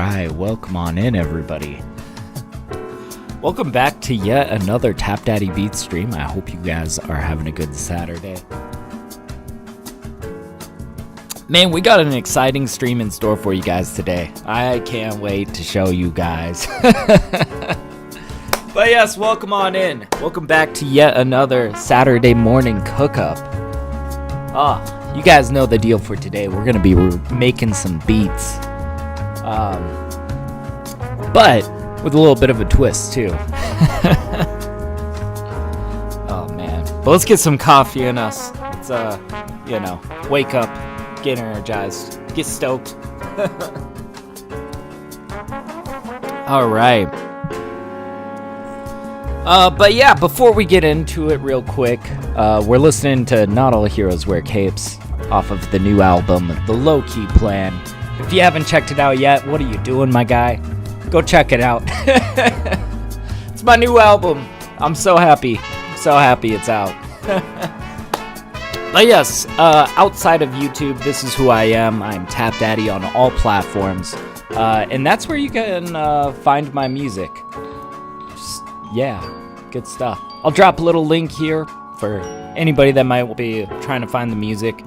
right, welcome on in, everybody. Welcome back to yet another TapDaddyBeats stream. I hope you guys are having a good Saturday. Man, we got an exciting stream in store for you guys today. I can't wait to show you guys. But yes, welcome on in. Welcome back to yet another Saturday morning cook-up. You guys know the deal for today. We're going to be making some beats. But with a little bit of a twist, too. Oh, man. But let's get some coffee in us. Let's, wake up, get energized, get stoked. All right. But yeah, before we get into it real quick, we're listening to Not All Heroes Wear Capes off of the new album, The Low Key Plan. If you haven't checked it out yet, what are you doing, my guy? Go check it out. It's my new album. I'm so happy. I'm so happy it's out. But yes, outside of YouTube, this is who I am. I'm TapDaddy on all platforms. And that's where you can find my music. Yeah, good stuff. I'll drop a little link here for anybody that might be trying to find the music.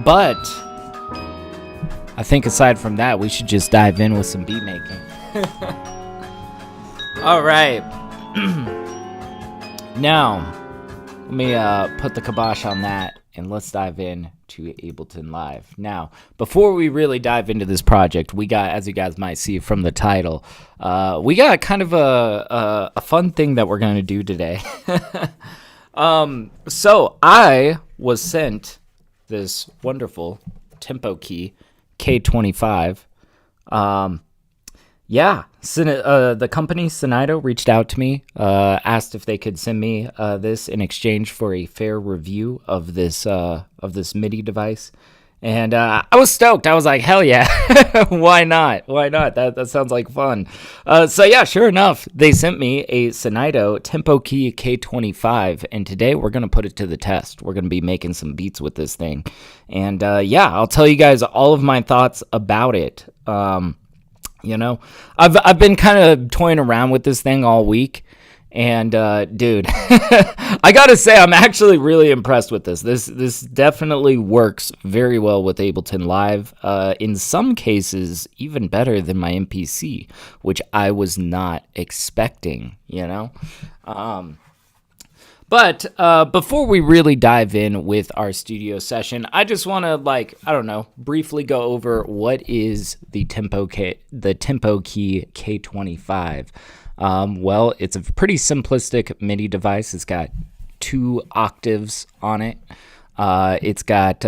But I think aside from that, we should just dive in with some beat making. All right. Now, let me put the kibosh on that, and let's dive in to Ableton Live. Now, before we really dive into this project, we got, as you guys might see from the title, we got kind of a fun thing that we're going to do today. So I was sent this wonderful TempoKey K25. The company Synido reached out to me, asked if they could send me this in exchange for a fair review of this MIDI device, and I was stoked. I was like, hell yeah, why not? Why not? That sounds like fun. So yeah, sure enough, they sent me a Synido TempoKey K25, and today we're gonna put it to the test. We're gonna be making some beats with this thing, and I'll tell you guys all of my thoughts about it. I've been kind of toying around with this thing all week, and dude, I gotta say I'm actually really impressed with this. This definitely works very well with Ableton Live. In some cases, even better than my MPC, which I was not expecting. But before we really dive in with our studio session, I just want to, briefly go over what is the TempoKey K25. Well, it's a pretty simplistic MIDI device. It's got 2 octaves on it. It's got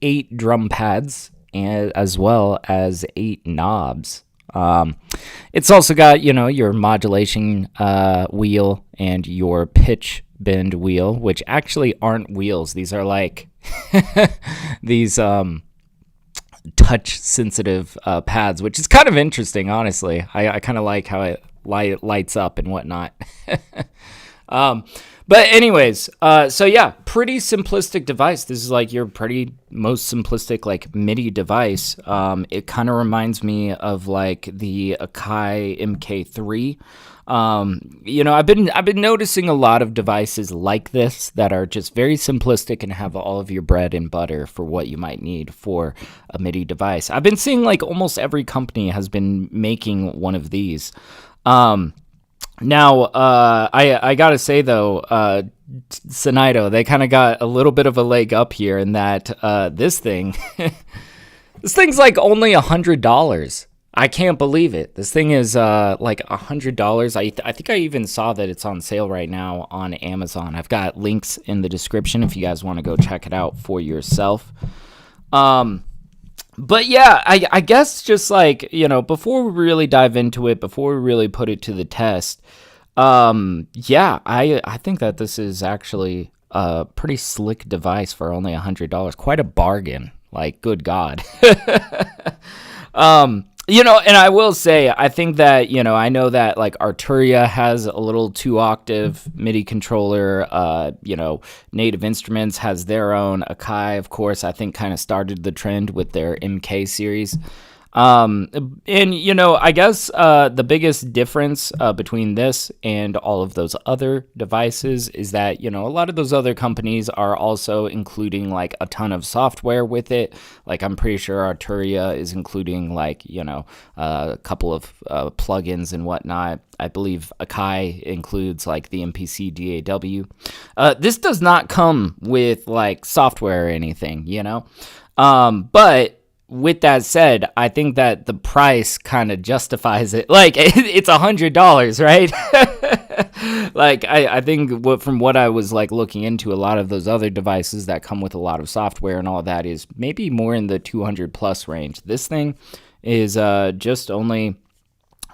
8 drum pads, and as well as 8 knobs. It's also got, your modulation wheel and your pitch bend wheel, which actually aren't wheels. These are like these touch sensitive pads, which is kind of interesting, honestly. I kind of like how it lights up and whatnot. But anyways, pretty simplistic device. This is like your most simplistic like MIDI device. It kind of reminds me of like the Akai MK3. I've been noticing a lot of devices like this that are just very simplistic and have all of your bread and butter for what you might need for a MIDI device. I've been seeing like almost every company has been making one of these. Now, I gotta say though, Synido, they kind of got a little bit of a leg up here in that this thing's like only $100. I can't believe it. This thing is like $100. I think I even saw that it's on sale right now on Amazon. I've got links in the description if you guys want to go check it out for yourself. But yeah, I guess just like, before we really dive into it, before we really put it to the test, I think that this is actually a pretty slick device for only $100. Quite a bargain. Like, good God. And I will say, I think that, I know that like Arturia has a little 2-octave MIDI controller. Native Instruments has their own. Akai, of course, I think kind of started the trend with their MK series. I guess the biggest difference between this and all of those other devices is that, a lot of those other companies are also including like a ton of software with it. Like I'm pretty sure Arturia is including like, a couple of plugins and whatnot. I believe Akai includes like the MPC DAW. This does not come with like software or anything, but with that said, I think that the price kind of justifies it. Like it's $100, right? Like I think from what I was like looking into, a lot of those other devices that come with a lot of software and all that is maybe more in the 200 plus range. This thing is just only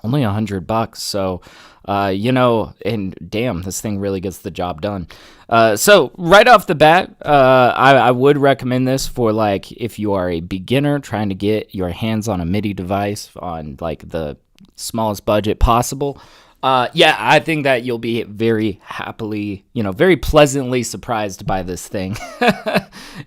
$100. So, and damn, this thing really gets the job done. So right off the bat, I would recommend this for like if you are a beginner trying to get your hands on a MIDI device on like the smallest budget possible. I think that you'll be very happily, very pleasantly surprised by this thing.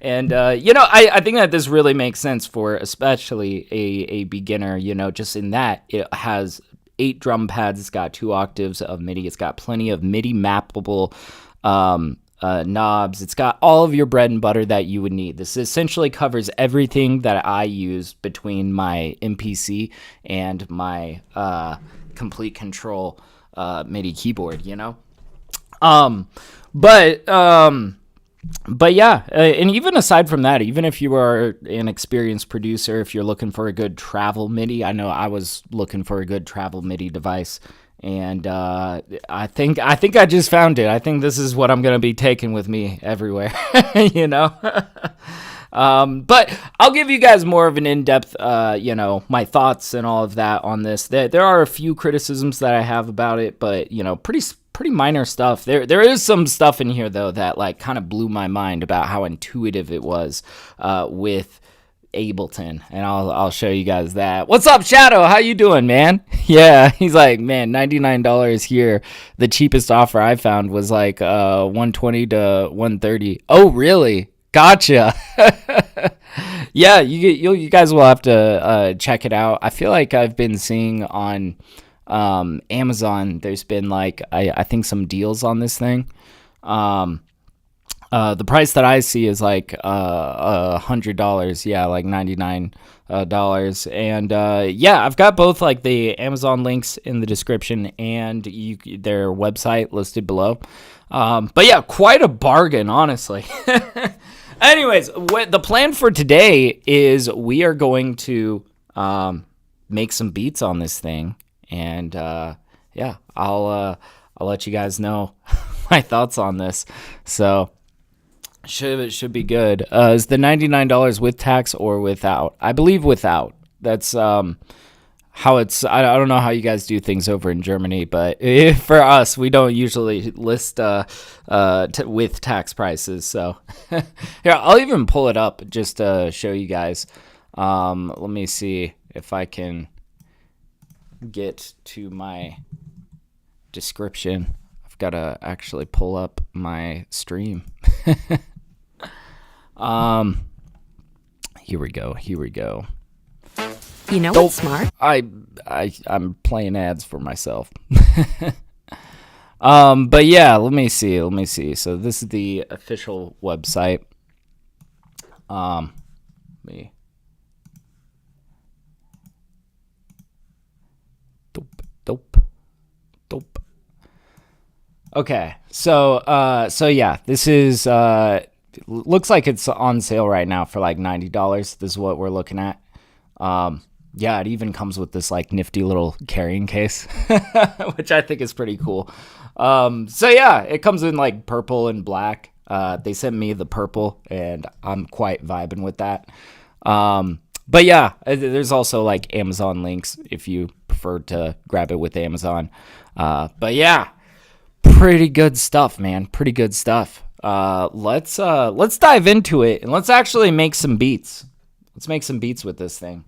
And, I think that this really makes sense for especially a beginner, just in that it has 8 drum pads. It's got 2 octaves of MIDI. It's got plenty of MIDI mappable knobs. It's got all of your bread and butter that you would need. This essentially covers everything that I use between my MPC and my Complete Control MIDI keyboard, But yeah, and even aside from that, even if you are an experienced producer, if you're looking for a good travel MIDI, I know I was looking for a good travel MIDI device, and I think I just found it. I think this is what I'm going to be taking with me everywhere, But I'll give you guys more of an in-depth, my thoughts and all of that on this. There are a few criticisms that I have about it, but, pretty minor stuff. There is some stuff in here, though, that, like, kind of blew my mind about how intuitive it was with Ableton, and I'll show you guys that. What's up, Shadow? How you doing, man? Yeah, he's like, man, $99 here. The cheapest offer I found was, like, $120 to $130. Oh, really? Gotcha. Yeah, you guys will have to check it out. I feel like I've been seeing on Amazon, there's been like I think some deals on this thing. The price that I see is like $100. Yeah, like $99. And I've got both like the Amazon links in the description and their website listed below. But yeah, quite a bargain, honestly. Anyways, the plan for today is we are going to make some beats on this thing, and I'll let you guys know my thoughts on this. So should be good. Is the $99 with tax or without? I believe without. That's how it's. I don't know how you guys do things over in Germany, but for us, we don't usually list with tax prices. So here, I'll even pull it up just to show you guys. Let me see if I can get to my description. I've got to actually pull up my stream. Here we go. You know what's smart? I'm playing ads for myself. But yeah, let me see. So this is the official website. Dope. Okay, so yeah, this is looks like it's on sale right now for like $90. This is what we're looking at. Yeah, it even comes with this like nifty little carrying case, which I think is pretty cool. So yeah, it comes in like purple and black. They sent me the purple, and I'm quite vibing with that. But yeah, there's also like Amazon links if you prefer to grab it with Amazon. But yeah, pretty good stuff, man. Pretty good stuff. Let's dive into it and let's actually make some beats. Let's make some beats with this thing.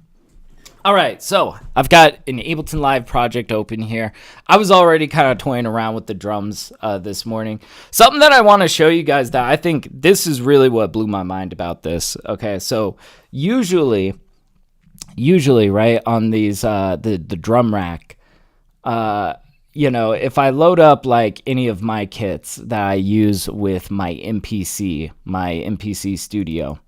All right, so I've got an Ableton Live project open here. I was already kind of toying around with the drums this morning. Something that I want to show you guys that I think this is really what blew my mind about this. Okay, so usually, right, on these the drum rack, if I load up like any of my kits that I use with my MPC Studio,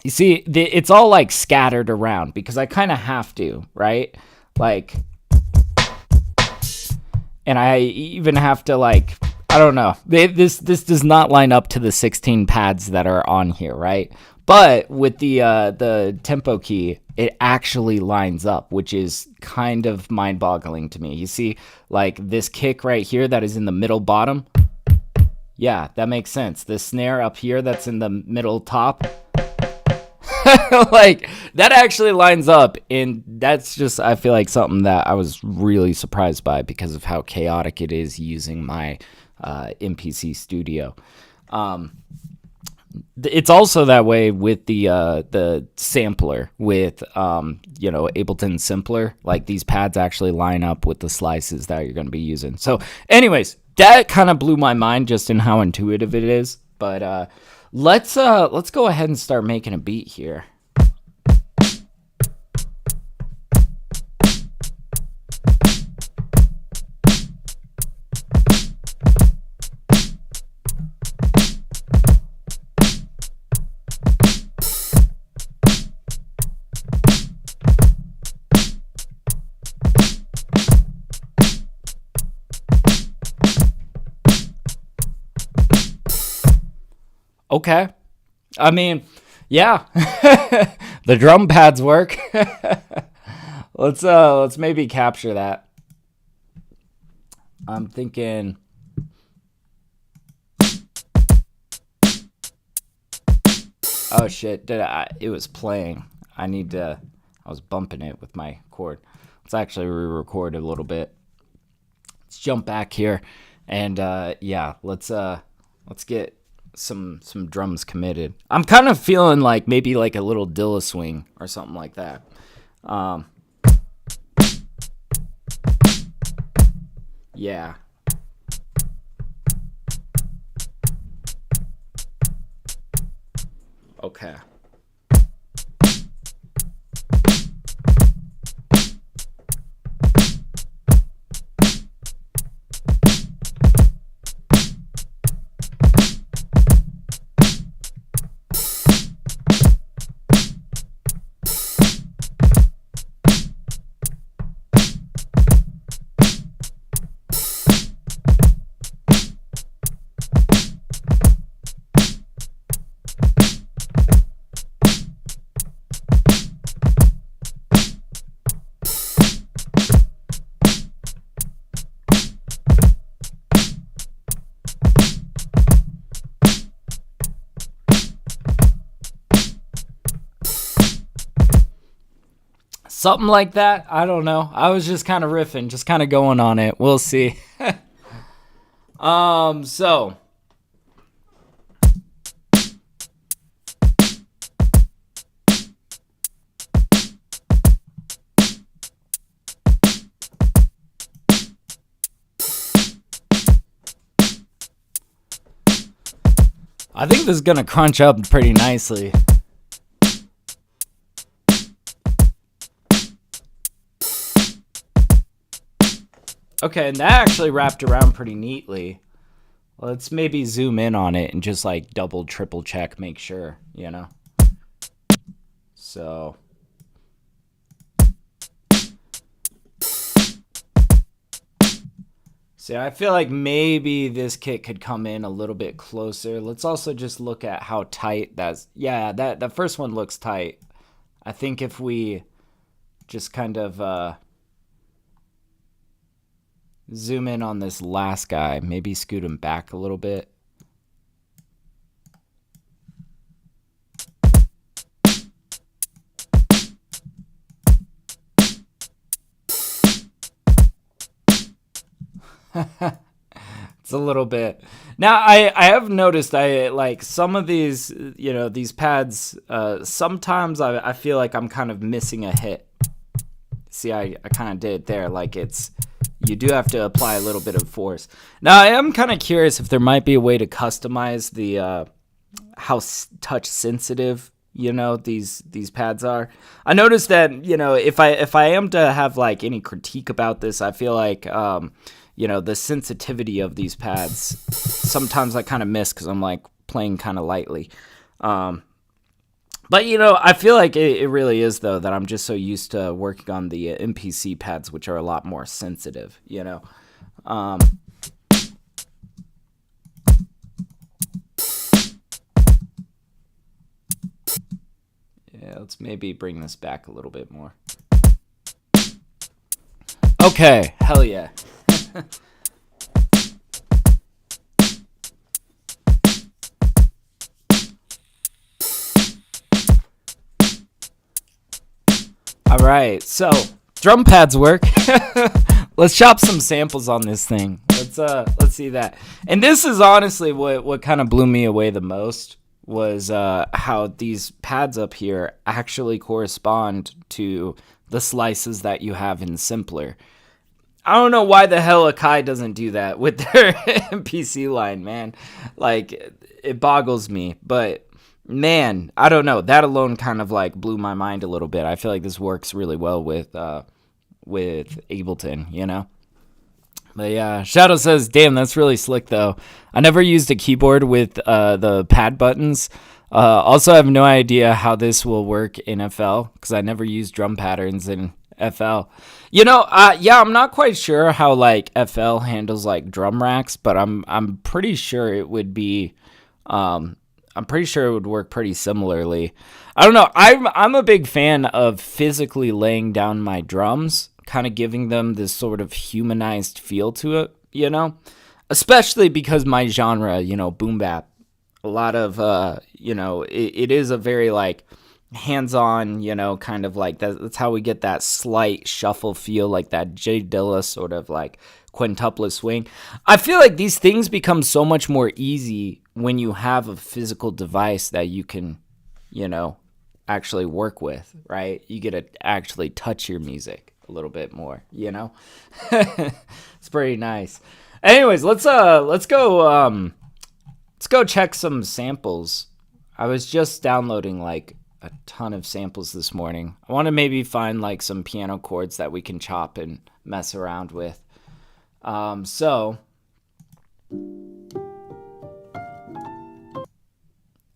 you see, it's all like scattered around because I kind of have to, right? Like, and I even have to like, I don't know. This does not line up to the 16 pads that are on here, right? But with the TempoKey, it actually lines up, which is kind of mind-boggling to me. You see, like this kick right here that is in the middle bottom. Yeah, that makes sense. The snare up here that's in the middle top. Like that actually lines up, and that's just, I feel like, something that I was really surprised by because of how chaotic it is using my MPC Studio. It's also that way with the sampler with Ableton Simpler. Like these pads actually line up with the slices that you're going to be using. So anyways, that kind of blew my mind just in how intuitive it is. But let's go ahead and start making a beat here. Okay. I mean, yeah. The drum pads work. Let's maybe capture that. I'm thinking oh shit, it was playing. I was bumping it with my cord. Let's actually re-record a little bit. Let's jump back here and yeah, let's get some drums committed. I'm kind of feeling like maybe like a little Dilla swing or something like that. Yeah. Okay. Something like that. I don't know. I was just kind of riffing, just kind of going on it. We'll see. So I think this is going to crunch up pretty nicely. Okay, and that actually wrapped around pretty neatly. Let's maybe zoom in on it and just like double, triple check, make sure, So. See, I feel like maybe this kit could come in a little bit closer. Let's also just look at how tight that first one looks tight. I think if we just kind of zoom in on this last guy, maybe scoot him back a little bit. It's a little bit. Now I have noticed I like some of these, these pads, sometimes I feel like I'm kind of missing a hit. See, I kind of did it there. Like you do have to apply a little bit of force. Now, I am kind of curious if there might be a way to customize the how touch sensitive, these pads are. I noticed that, if I am to have like any critique about this, I feel like, the sensitivity of these pads, sometimes I kind of miss because I'm like playing kind of lightly. But, I feel like it really is, though, that I'm just so used to working on the MPC pads, which are a lot more sensitive, Yeah, let's maybe bring this back a little bit more. Okay, hell yeah. All right, so drum pads work. Let's chop some samples on this thing. Let's see that. And this is honestly what kind of blew me away the most was how these pads up here actually correspond to the slices that you have in Simpler. I don't know why the hell Akai doesn't do that with their MPC line, man. Like, it boggles me. But, man, I don't know. That alone kind of, like, blew my mind a little bit. I feel like this works really well with Ableton, But, yeah, Shadow says, damn, that's really slick, though. I never used a keyboard with the pad buttons. Also, I have no idea how this will work in FL because I never used drum patterns in FL. I'm not quite sure how like FL handles like drum racks, but I'm pretty sure it would be I'm pretty sure it would work pretty similarly. I don't know. I'm a big fan of physically laying down my drums, kind of giving them this sort of humanized feel to it, Especially because my genre, boom bap, a lot of it is a very like hands-on, kind of like that's how we get that slight shuffle feel, like that J Dilla sort of like quintuplet swing. I feel like these things become so much more easy when you have a physical device that you can, actually work with, right? You get to actually touch your music a little bit more, It's pretty nice. Anyways, let's go check some samples. I was just downloading like a ton of samples this morning. I want to maybe find like some piano chords that we can chop and mess around with. So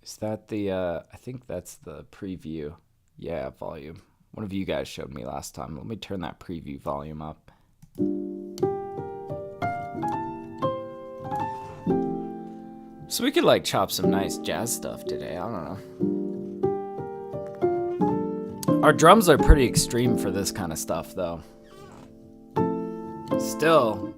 is that the I think that's the preview. Yeah, volume. One of you guys showed me last time. Let me turn that preview volume up. So we could like chop some nice jazz stuff today. I don't know. Our drums are pretty extreme for this kind of stuff, though. Still.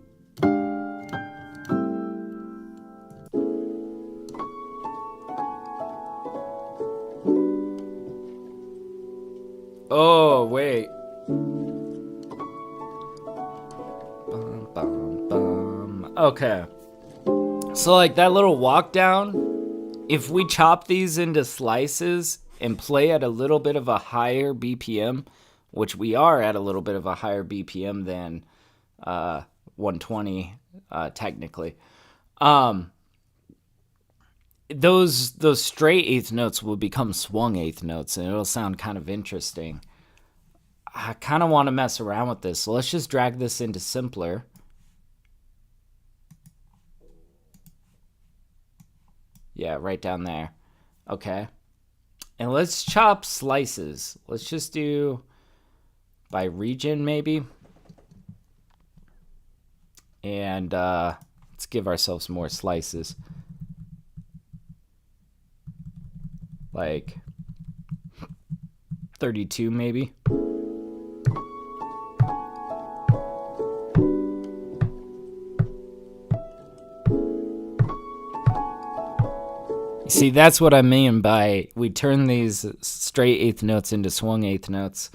Oh, wait. Bum, bum, bum. Okay. So, like, that little walk down, if we chop these into slices and play at a little bit of a higher BPM, which we are at a little bit of a higher BPM than 120 technically, those straight eighth notes will become swung eighth notes, and it'll sound kind of interesting. I kind of want to mess around with this, so let's just drag this into Simpler. Yeah, right down there. Okay. And let's chop slices. Let's just do by region, maybe. And let's give ourselves more slices. Like 32, maybe. See, that's what I mean by we turn these straight eighth notes into swung eighth notes.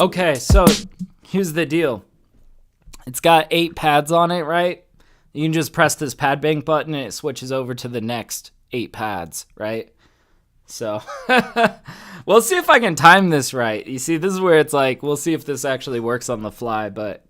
Okay, so here's the deal. It's got 8 pads on it, right? You can just press this pad bank button and it switches over to the next 8 pads, right? So we'll see if I can time this right. You see, this is where it's like, we'll see if this actually works on the fly, but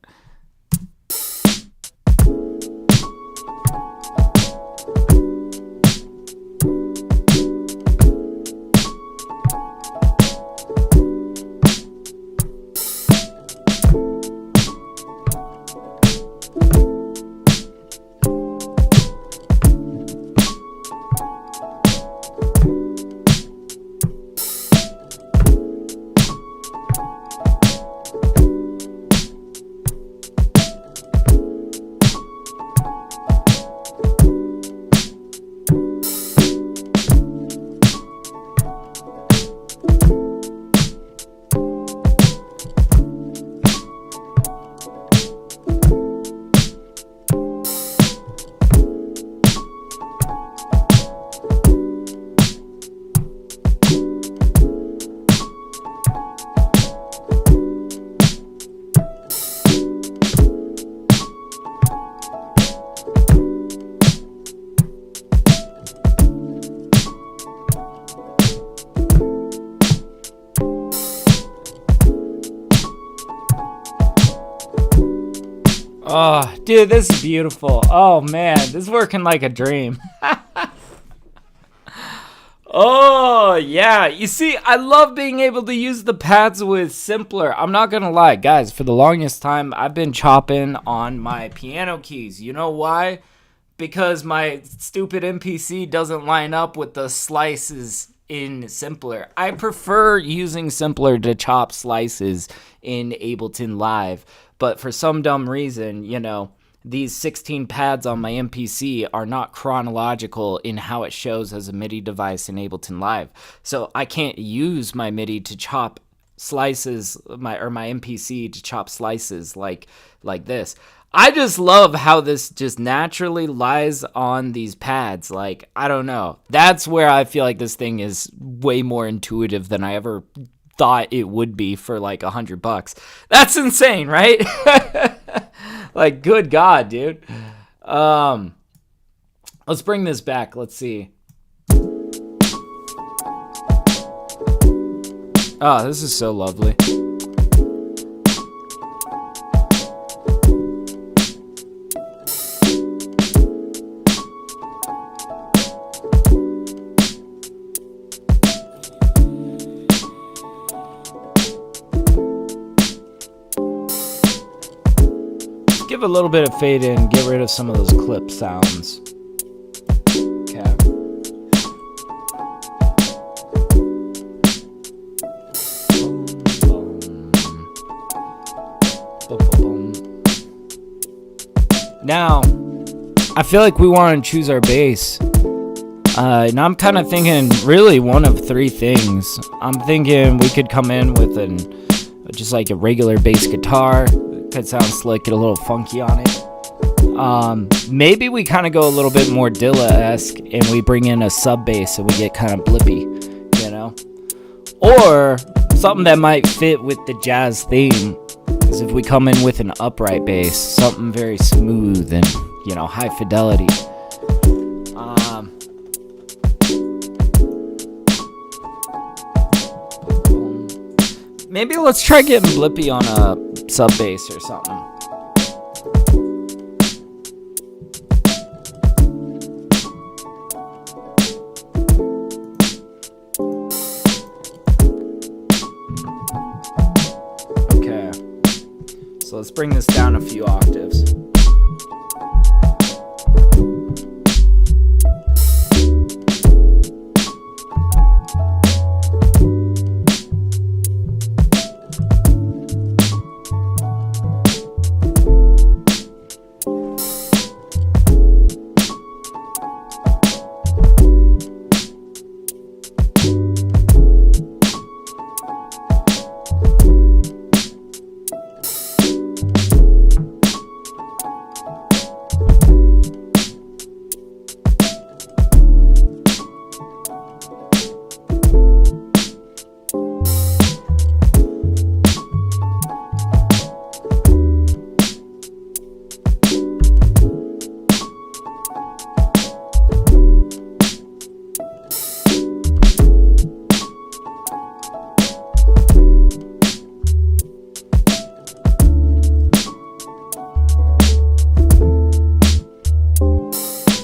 oh, dude, this is beautiful. Oh, man, this is working like a dream. Oh, yeah. You see, I love being able to use the pads with Simpler. I'm not going to lie, guys. For the longest time, I've been chopping on my piano keys. You know why? Because my stupid MPC doesn't line up with the slices in Simpler. I prefer using Simpler to chop slices in Ableton Live. But for some dumb reason, you know, these 16 pads on my MPC are not chronological in how it shows as a MIDI device in Ableton Live. So I can't use my MIDI to chop slices, my MPC to chop slices like this. I just love how this just naturally lies on these pads. Like, I don't know. That's where I feel like this thing is way more intuitive than I ever thought it would be for like $100. That's insane, right? Like, good God, dude. Let's bring this back. Let's see. Oh, this is so lovely. Give a little bit of fade in, get rid of some of those clip sounds. Okay. Now, I feel like we want to choose our bass. And I'm kind of thinking really one of 3 things. I'm thinking we could come in with just like a regular bass guitar. Could sound slick, get a little funky on it. Maybe we kind of go a little bit more Dilla-esque and we bring in a sub bass and we get kind of blippy, you know? Or something that might fit with the jazz theme is if we come in with an upright bass, something very smooth and, you know, high fidelity. Maybe let's try getting blippy on a sub bass or something. Okay, so let's bring this down a few octaves.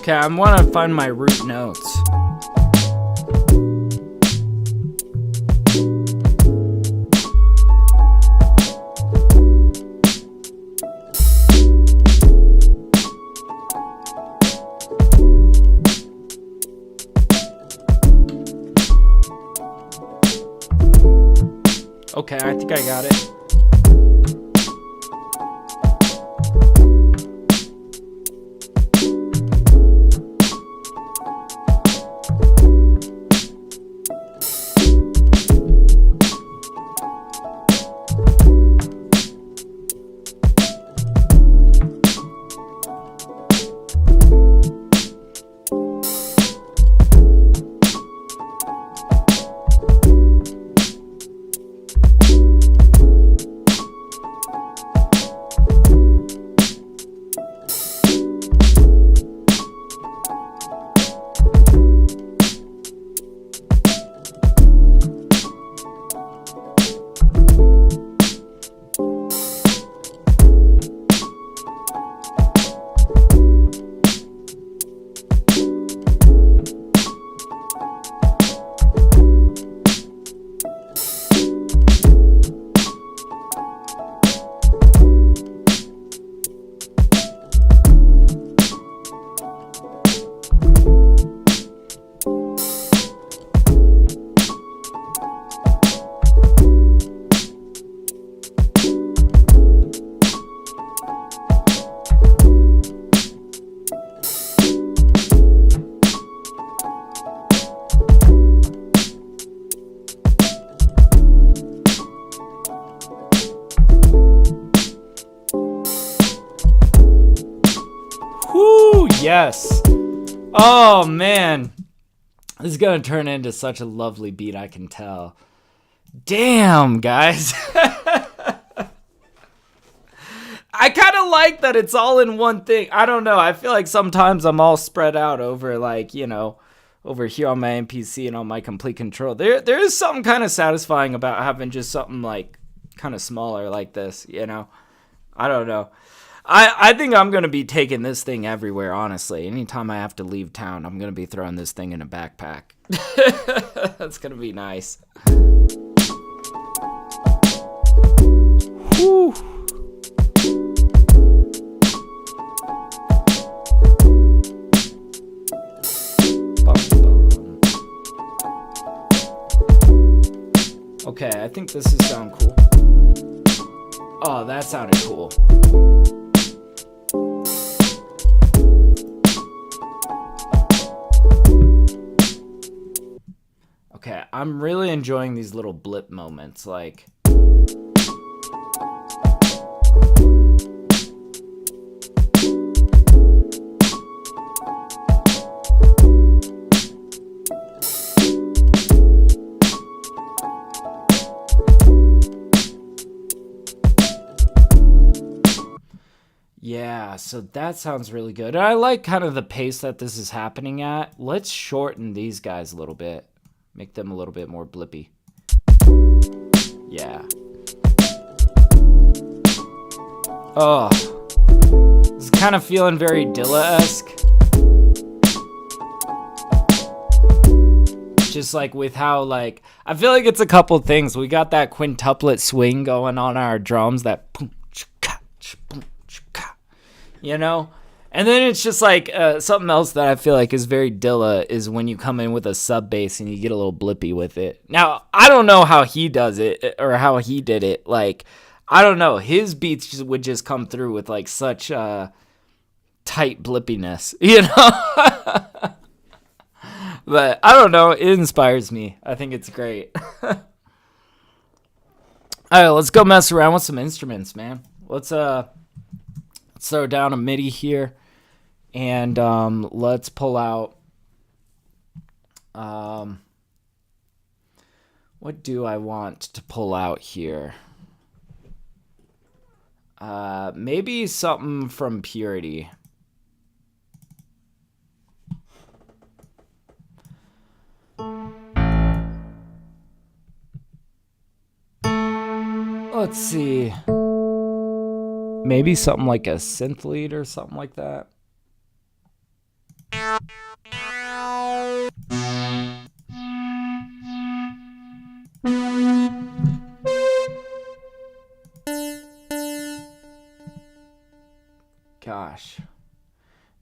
Okay, I want to find my root notes. Okay, I think I got it. Yes. Oh, man. This is going to turn into such a lovely beat, I can tell. Damn, guys. I kind of like that it's all in one thing. I don't know. I feel like sometimes I'm all spread out over, like, you know, over here on my MPC and on my complete control. There is something kind of satisfying about having just something, like, kind of smaller like this, you know? I don't know. I think I'm going to be taking this thing everywhere, honestly. Anytime I have to leave town, I'm going to be throwing this thing in a backpack. That's going to be nice. Whew. Okay, I think this is sound cool. Oh, that sounded cool. Okay, I'm really enjoying these little blip moments, like... Yeah, so that sounds really good. I like kind of the pace that this is happening at. Let's shorten these guys a little bit. Make them a little bit more blippy. Yeah. Oh. This is kind of feeling very Dilla-esque. Just like with how, like, I feel like it's a couple things. We got that quintuplet swing going on our drums, that boom, chka, boom, chka, you know? And then it's just like something else that I feel like is very Dilla is when you come in with a sub bass and you get a little blippy with it. Now, I don't know how he does it or how he did it. Like, I don't know. His beats would just come through with like such tight blippiness, you know? But I don't know. It inspires me. I think it's great. All right, let's go mess around with some instruments, man. Let's throw down a MIDI here, and let's pull out. What do I want to pull out here? Maybe something from Purity. Let's see. Maybe something like a synth lead or something like that. Gosh.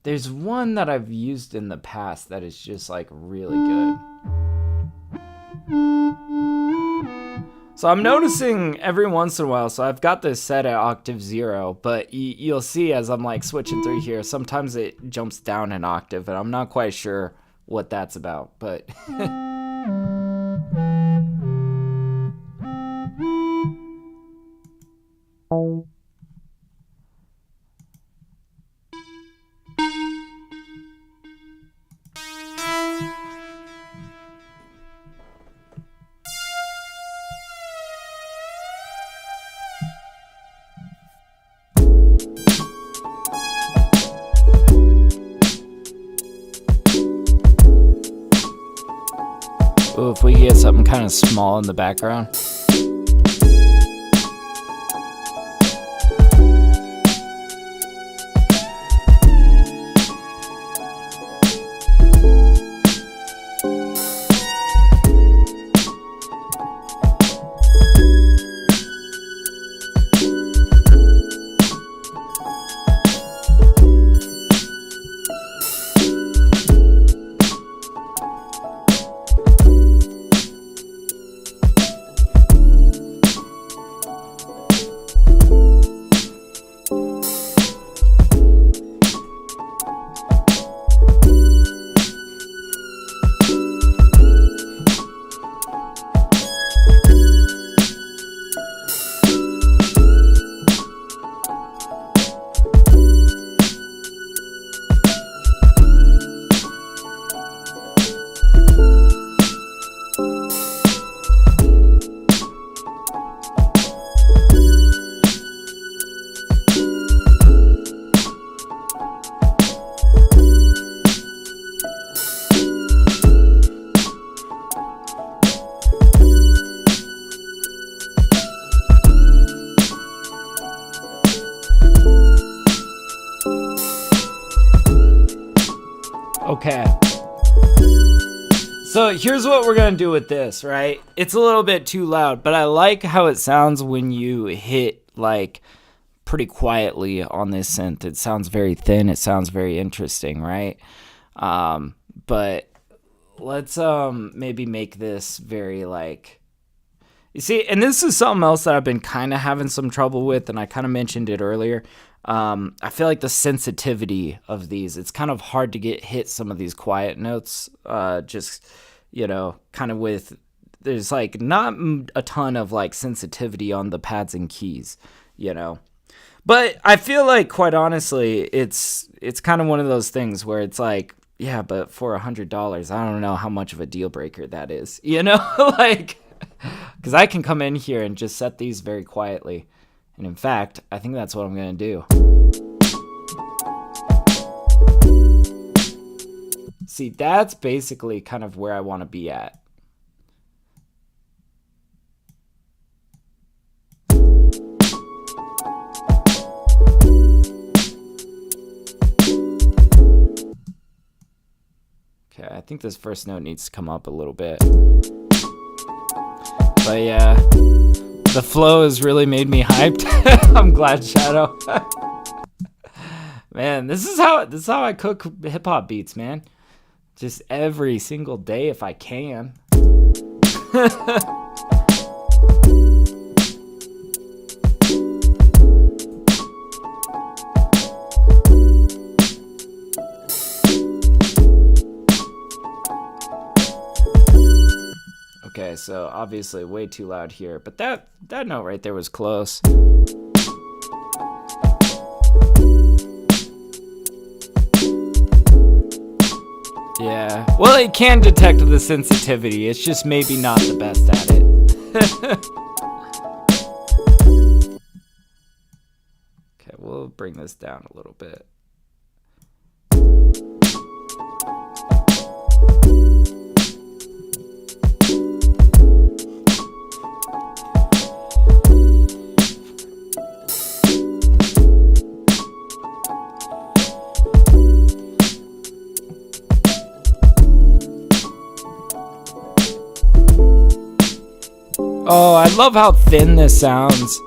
There's one that I've used in the past that is just like really good. So I'm noticing every once in a while, so I've got this set at octave 0, but you'll see as I'm like switching through here, sometimes it jumps down an octave, and I'm not quite sure what that's about, but... Ooh, if we get something kind of small in the background. Okay. So here's what we're going to do with this, right? It's a little bit too loud, but I like how it sounds when you hit like pretty quietly on this synth. It sounds very thin. It sounds very interesting, right? But let's maybe make this very like, you see, and this is something else that I've been kind of having some trouble with, and I kind of mentioned it earlier. I feel like the sensitivity of these, it's kind of hard to hit some of these quiet notes, just, you know, kind of with, there's like not a ton of like sensitivity on the pads and keys, you know. But I feel like, quite honestly, it's kind of one of those things where it's like, yeah, but for $100, I don't know how much of a deal breaker that is, you know, like, because I can come in here and just set these very quietly. And in fact, I think that's what I'm going to do. See, that's basically kind of where I want to be at. Okay, I think this first note needs to come up a little bit. But yeah, the flow has really made me hyped. I'm glad, Shadow. Man, this is how I cook hip hop beats, man. Just every single day if I can. Okay, so obviously way too loud here, but that note right there was close. Yeah, well, it can detect the sensitivity. It's just maybe not the best at it. Okay, we'll bring this down a little bit. Oh, I love how thin this sounds.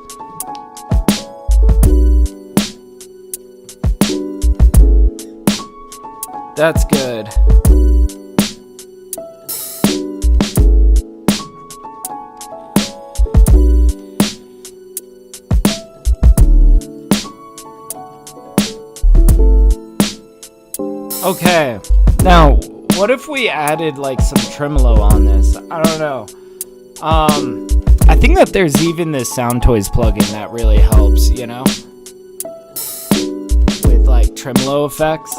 That's good. Okay, now what if we added like some tremolo on this? I don't know. I think that there's even this Sound Toys plugin that really helps, you know, with like tremolo effects.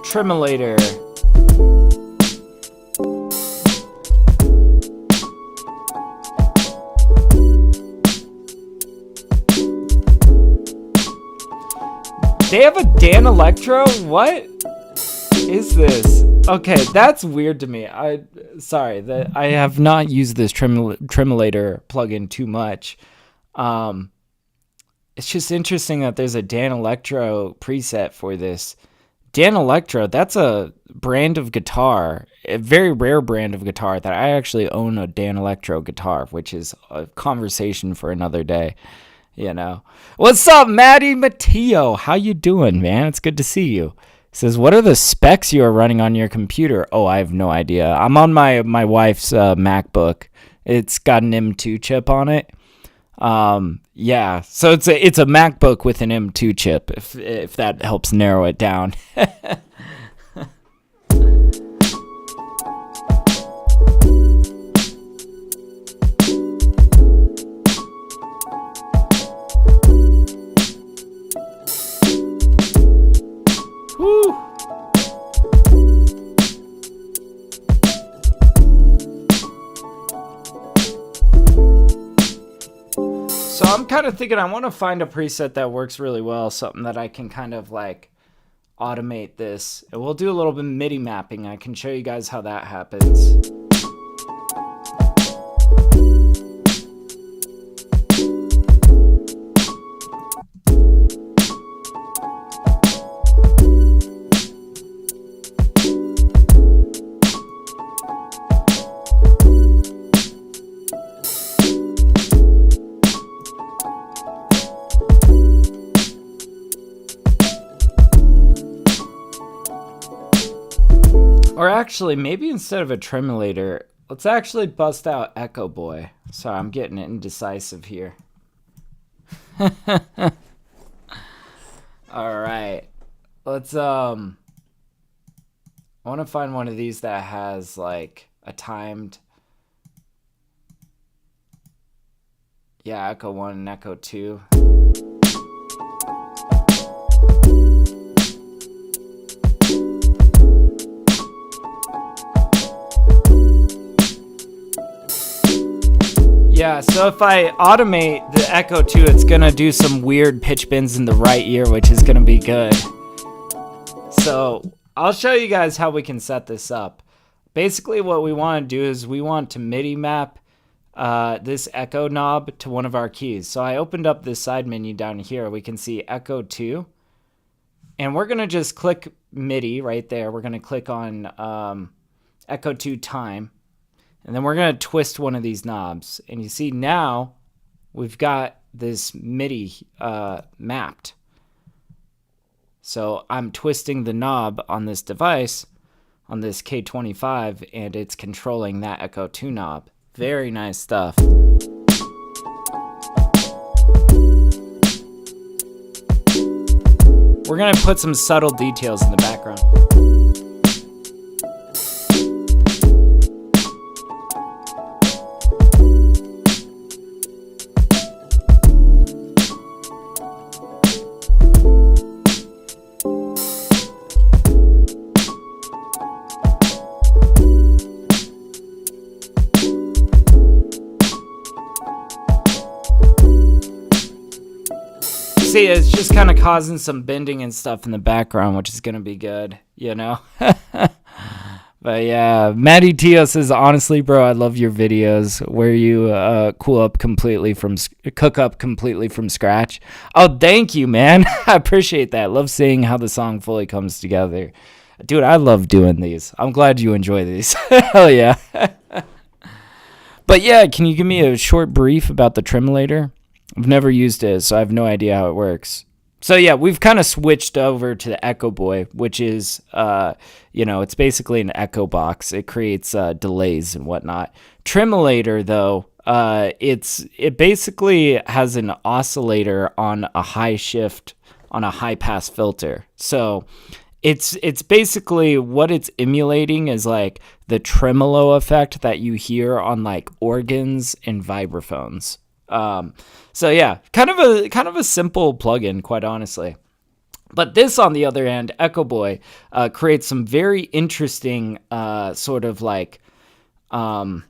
Tremolator. They have a Dan Electro? What is this? Okay, that's weird to me. Sorry that I have not used this Tremolator plugin too much. It's just interesting that there's a Dan Electro preset for this. Dan Electro, that's a brand of guitar, a very rare brand of guitar that I actually own a Dan Electro guitar, which is a conversation for another day. You know, what's up, Maddie Matteo? How you doing, man? It's good to see you. He says, what are the specs you are running on your computer? Oh, I have no idea. I'm on my wife's MacBook. It's got an M2 chip on it. Yeah, so it's a MacBook with an M2 chip. If that helps narrow it down. So I'm kind of thinking I want to find a preset that works really well, something that I can kind of like automate this. And we'll do a little bit of MIDI mapping. I can show you guys how that happens. Or actually, maybe instead of a tremolator, let's actually bust out Echo Boy. Sorry, I'm getting indecisive here. Alright. Let's, I want to find one of these that has, like, a timed... Yeah, Echo 1 and Echo 2. Yeah, so if I automate the Echo 2, it's going to do some weird pitch bends in the right ear, which is going to be good. So I'll show you guys how we can set this up. Basically what we want to do is we want to MIDI map this Echo knob to one of our keys. So I opened up this side menu down here. We can see Echo 2. And we're going to just click MIDI right there. We're going to click on Echo 2 time. And then we're going to twist one of these knobs. And you see now we've got this MIDI mapped. So I'm twisting the knob on this device, on this K25, and it's controlling that Echo 2 knob. Very nice stuff. We're going to put some subtle details in the background. See, it's just kind of causing some bending and stuff in the background, which is going to be good, you know? But yeah, Matty Tio says, honestly, bro, I love your videos where you cook up completely from scratch. Oh, thank you, man. I appreciate that. Love seeing how the song fully comes together. Dude, I love doing these. I'm glad you enjoy these. Hell yeah. But yeah, can you give me a short brief about the Tremolator? I've never used it, so I have no idea how it works. So yeah, we've kind of switched over to the Echo Boy, which is, it's basically an echo box. It creates delays and whatnot. Tremolator, though, it basically has an oscillator on a high shift on a high pass filter. So it's basically what it's emulating is like the tremolo effect that you hear on like organs and vibraphones. So yeah, kind of a simple plugin, quite honestly. But this, on the other hand, Echo Boy, creates some very interesting sort of like, I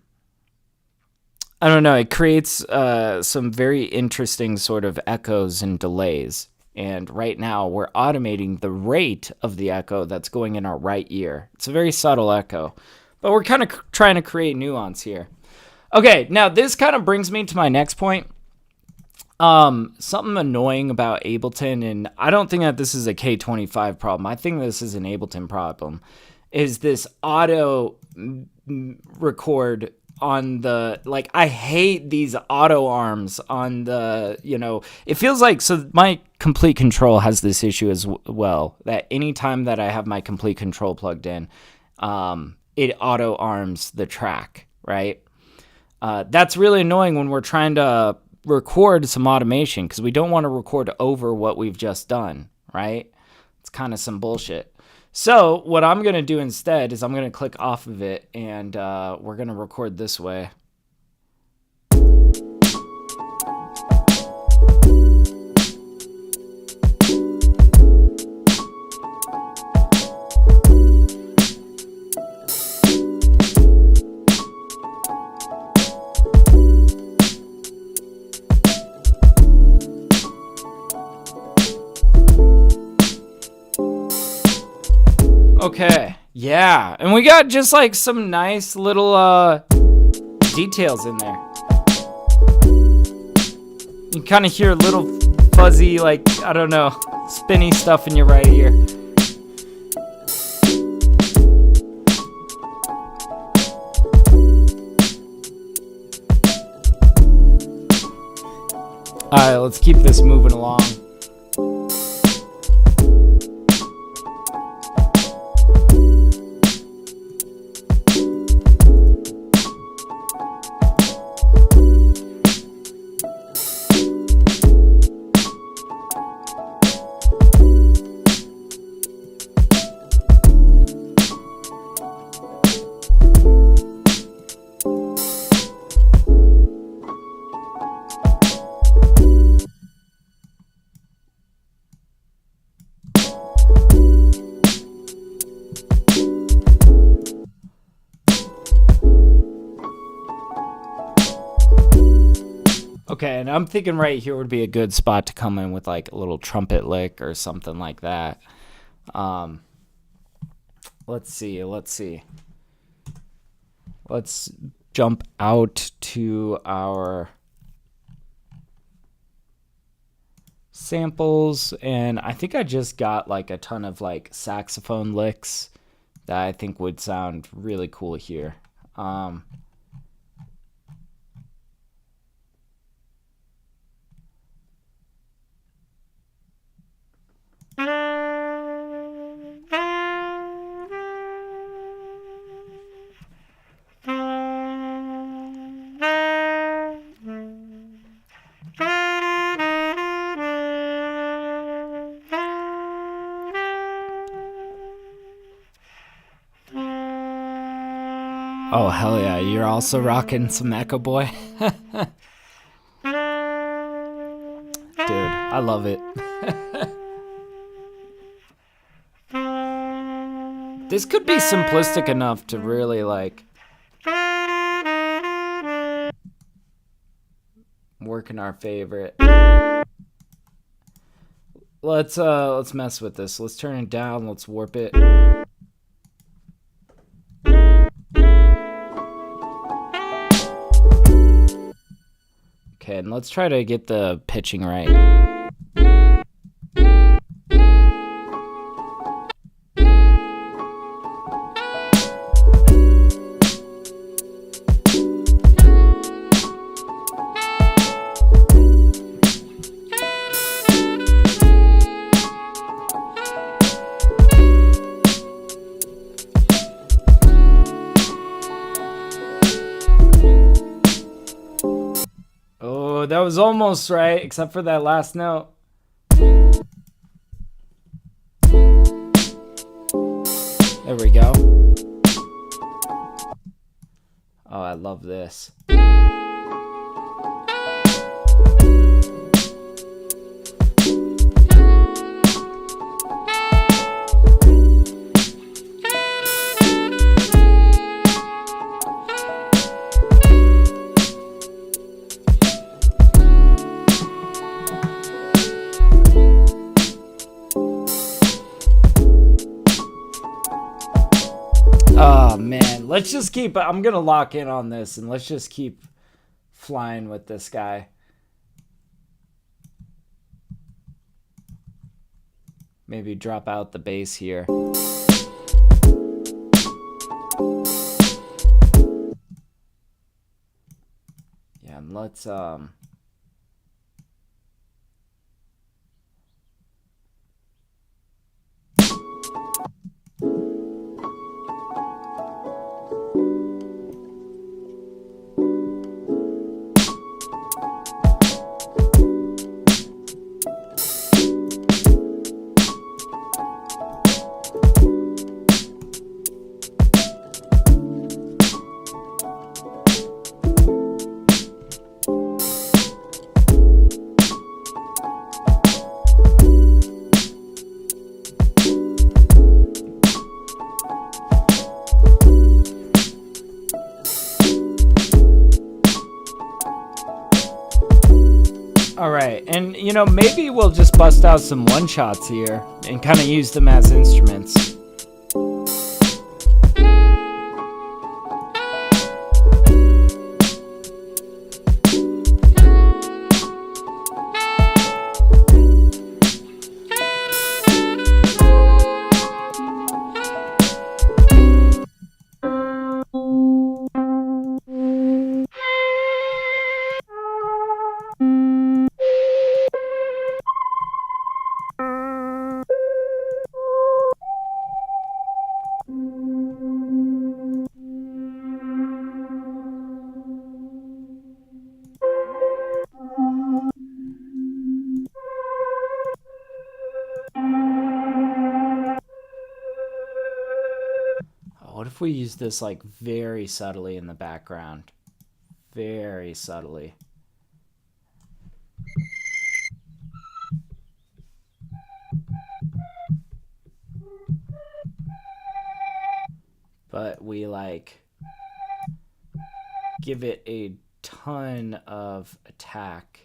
don't know, it creates some very interesting sort of echoes and delays. And right now we're automating the rate of the echo that's going in our right ear. It's a very subtle echo, but we're kind of trying to create nuance here. Okay, now this kind of brings me to my next point. Something annoying about Ableton, and I don't think that this is a K25 problem. I think this is an Ableton problem, is this auto record on the, like, I hate these auto arms on the, it feels like, so my Complete Control has this issue as well, that anytime that I have my Complete Control plugged in, it auto arms the track, right? That's really annoying when we're trying to record some automation, because we don't want to record over what we've just done, right? It's kind of some bullshit. So what I'm going to do instead is I'm going to click off of it, and we're going to record this way. Okay, yeah, and we got just like some nice little details in there. You kind of hear little fuzzy, like, I don't know, spinny stuff in your right ear. Alright, let's keep this moving along. Okay, and I'm thinking right here would be a good spot to come in with like a little trumpet lick or something like that. Let's see. Let's jump out to our samples, and I think I just got like a ton of like saxophone licks that I think would sound really cool here. Oh, hell yeah. You're also rocking some Echo Boy? Dude, I love it. This could be simplistic enough to really, like, work in our favorite. Let's mess with this. Let's turn it down. Let's warp it. Okay, and let's try to get the pitching right. was almost right, except for that last note. There we go. Oh, I love this. Oh man, let's just keep, I'm gonna lock in on this and let's just keep flying with this guy. Maybe drop out the bass here. Yeah, and let's Alright, and you know, maybe we'll just bust out some one-shots here and kind of use them as instruments. What if we use this like very subtly in the background? Very subtly. But we like give it a ton of attack.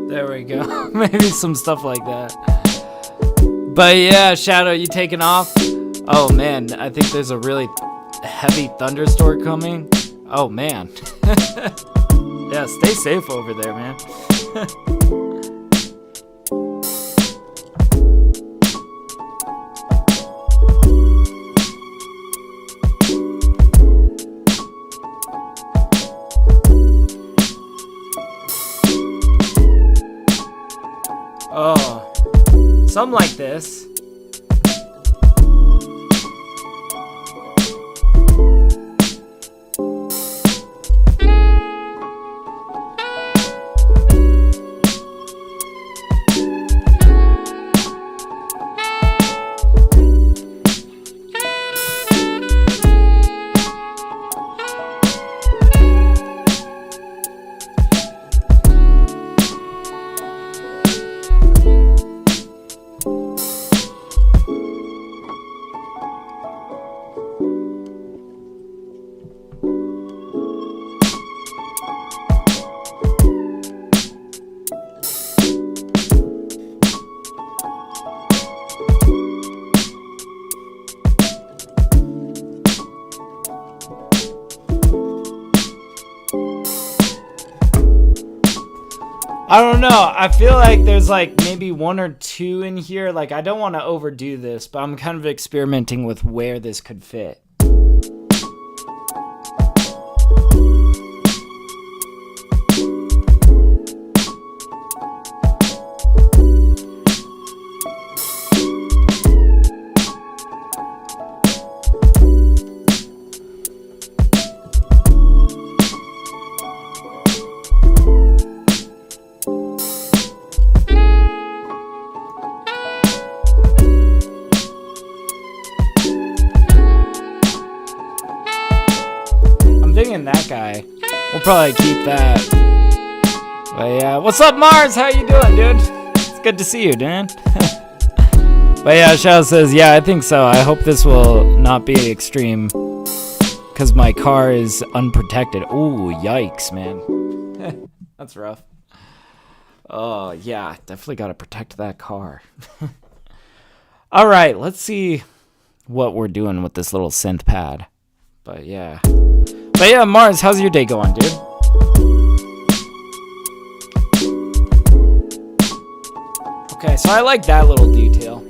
There we go. Maybe some stuff like that. But yeah, Shadow, you taking off? Oh man, I think there's a really heavy thunderstorm coming. Oh man. Yeah, stay safe over there, man. Oh, something like this. I don't know. I feel like there's like maybe one or two in here. Like, I don't want to overdo this, but I'm kind of experimenting with where this could fit. That guy, we'll probably keep that. But yeah, what's up, Mars? How you doing, dude? It's good to see you, Dan. But yeah, Shao says, yeah, I think so. I hope this will not be extreme because my car is unprotected. Ooh, yikes, man. That's rough. Oh yeah, definitely got to protect that car. All right, let's see what we're doing with this little synth pad. But yeah, Mars, how's your day going, dude? Okay, so I like that little detail.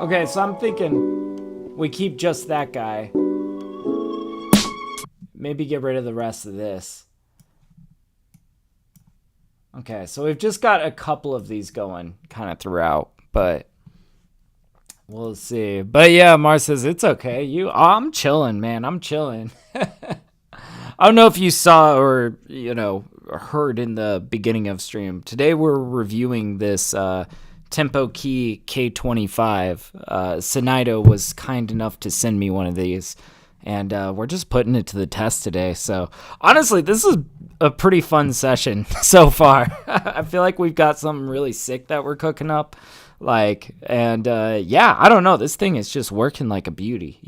Okay, so I'm thinking we keep just that guy. Maybe get rid of the rest of this. Okay, so we've just got a couple of these going kind of throughout, but we'll see. But yeah, Mars says it's okay. I'm chilling, man. I'm chilling. I don't know if you saw or, heard in the beginning of stream. Today we're reviewing this TempoKey K25. Synido was kind enough to send me one of these, and we're just putting it to the test today. So honestly, this is a pretty fun session so far. I feel like we've got something really sick that we're cooking up. Yeah, I don't know. This thing is just working like a beauty,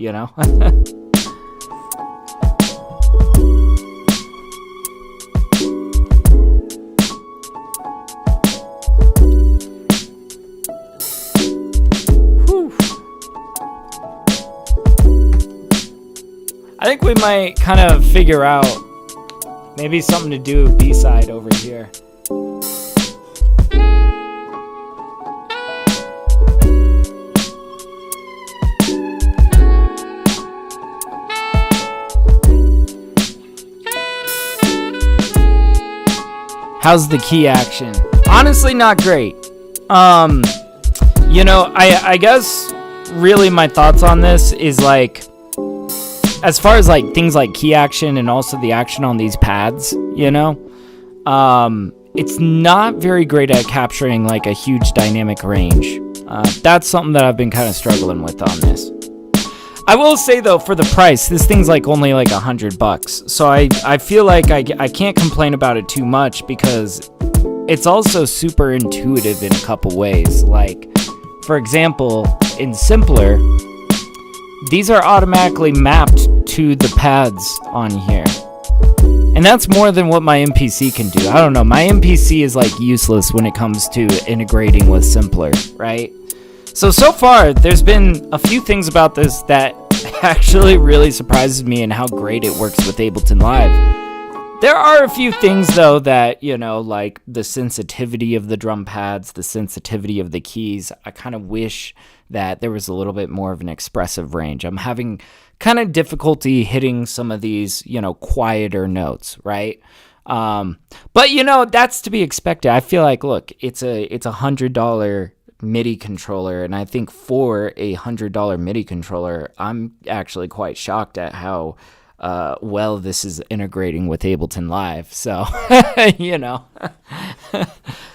I think we might kind of figure out maybe something to do with B-side over here. How's the key action? Honestly, not great. I guess really my thoughts on this is like, as far as like things like key action and also the action on these pads, it's not very great at capturing like a huge dynamic range. That's something that I've been kind of struggling with on this. I will say though, for the price, this thing's like only like $100. So I feel like I can't complain about it too much because it's also super intuitive in a couple ways. Like, for example, in Simpler, these are automatically mapped to the pads on here. And that's more than what my MPC can do. I don't know, my MPC is like useless when it comes to integrating with Simpler, right? So far, there's been a few things about this that actually really surprises me and how great it works with Ableton Live. There are a few things though that, like the sensitivity of the drum pads, the sensitivity of the keys, I kind of wish that there was a little bit more of an expressive range. I'm having kind of difficulty hitting some of these, quieter notes, right? But that's to be expected. I feel like, look, it's $100 MIDI controller, and I think for a $100 MIDI controller, I'm actually quite shocked at how well this is integrating with Ableton Live. So,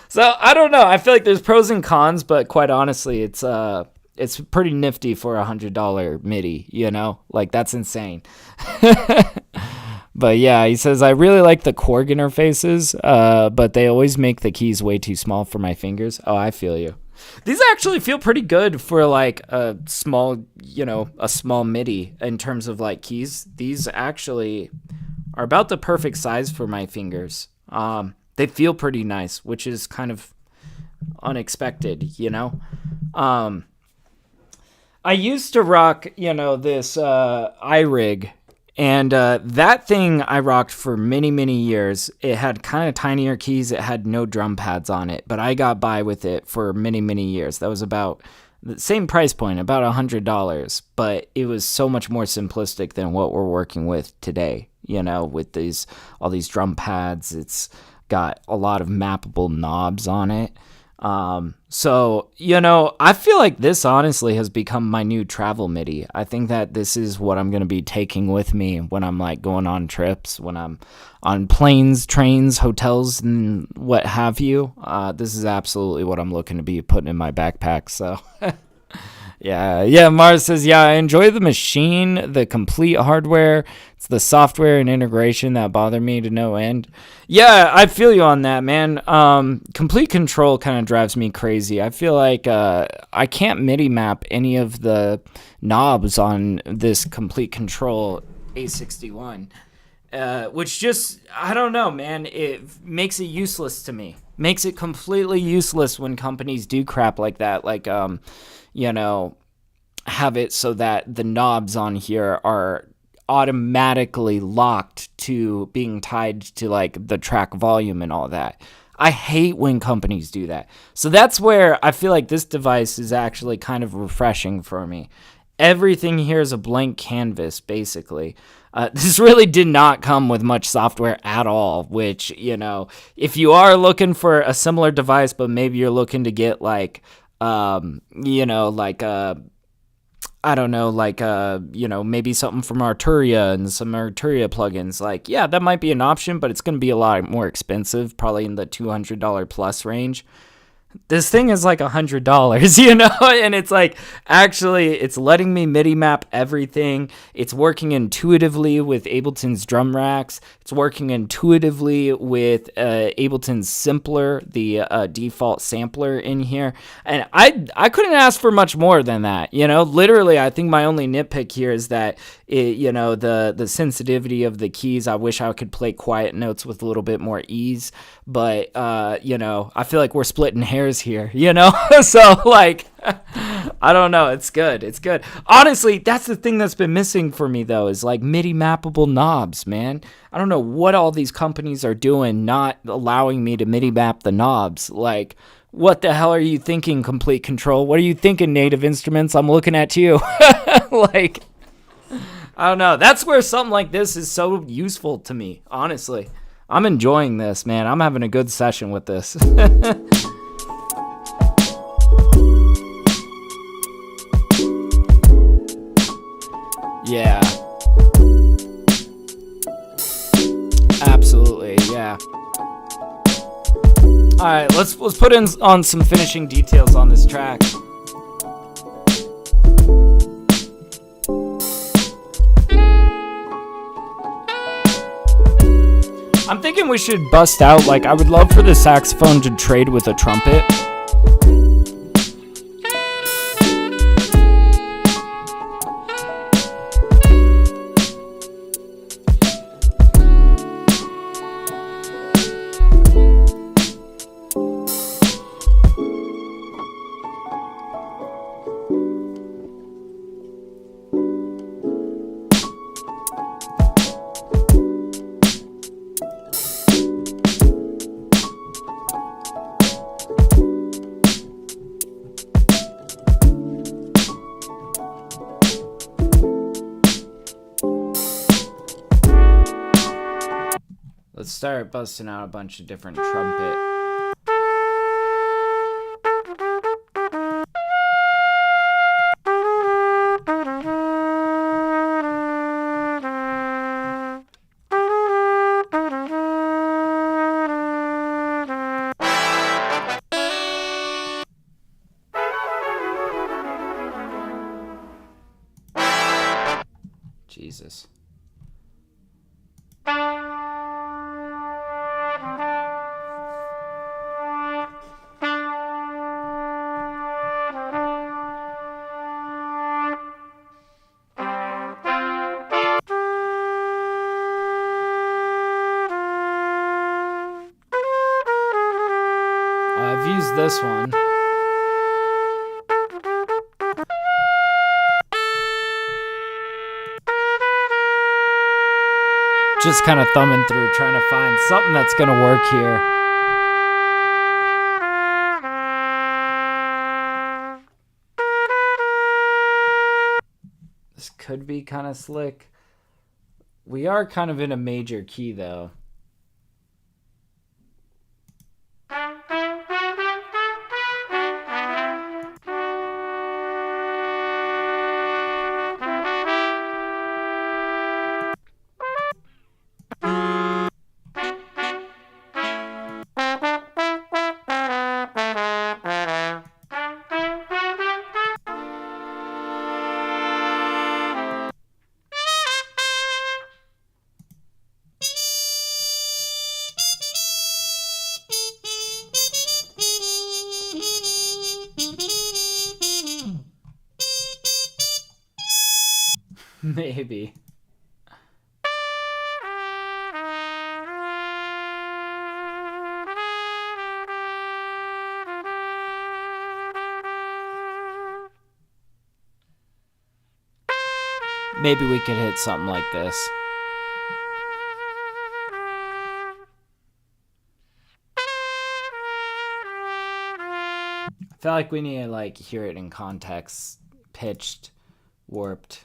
So I don't know. I feel like there's pros and cons, but quite honestly, it's it's pretty nifty for $100 MIDI, you know? Like, that's insane. But yeah, he says, I really like the Korg interfaces, but they always make the keys way too small for my fingers. Oh, I feel you. These actually feel pretty good for like a small, a small MIDI in terms of like keys. These actually are about the perfect size for my fingers. They feel pretty nice, which is kind of unexpected, you know? I used to rock, this iRig. And that thing I rocked for many, many years. It had kind of tinier keys. It had no drum pads on it. But I got by with it for many, many years. That was about the same price point, about $100. But it was so much more simplistic than what we're working with today, with all these drum pads. It's got a lot of mappable knobs on it. So, I feel like this honestly has become my new travel MIDI. I think that this is what I'm going to be taking with me when I'm like going on trips, when I'm on planes, trains, hotels, and what have you. This is absolutely what I'm looking to be putting in my backpack. So Yeah, Mars says, I enjoy the machine, the complete hardware. It's the software and integration that bother me to no end. Yeah, I feel you on that, man. Complete control kind of drives me crazy. I feel like I can't MIDI map any of the knobs on this complete control A61. Which just, I don't know, man. It makes it useless to me. Makes it completely useless when companies do crap like that. Like, have it so that the knobs on here are automatically locked to being tied to like the track volume and all that. I hate when companies do that. So that's where I feel like this device is actually kind of refreshing for me. Everything here is a blank canvas, basically. This really did not come with much software at all, which, if you are looking for a similar device, but maybe you're looking to get like, maybe something from Arturia and some Arturia plugins. Like, yeah, that might be an option, but it's going to be a lot more expensive, probably in the $200 plus range. This thing is like $100, and it's like, actually, it's letting me MIDI map everything. It's working intuitively with Ableton's drum racks. It's working intuitively with Ableton's Simpler, the default sampler in here. And I couldn't ask for much more than that, Literally, I think my only nitpick here is that, the sensitivity of the keys. I wish I could play quiet notes with a little bit more ease. But, I feel like we're splitting hairs here, So, like, I don't know. It's good. It's good. Honestly, that's the thing that's been missing for me, though, is, like, MIDI mappable knobs, man. I don't know what all these companies are doing, not allowing me to MIDI map the knobs. Like, what the hell are you thinking, Complete Control? What are you thinking, Native Instruments? I'm looking at you. Like, I don't know. That's where something like this is so useful to me, honestly. I'm enjoying this, man. I'm having a good session with this. Yeah. Absolutely, yeah. All right, let's put in on some finishing details on this track. I'm thinking we should bust out, like, I would love for the saxophone to trade with a trumpet. Let's start busting out a bunch of different trumpet. Jesus. I've used this one. Just kind of thumbing through, trying to find something that's going to work here. This could be kind of slick. We are kind of in a major key, though. Maybe. Maybe we could hit something like this. I feel like we need to like hear it in context, pitched, warped.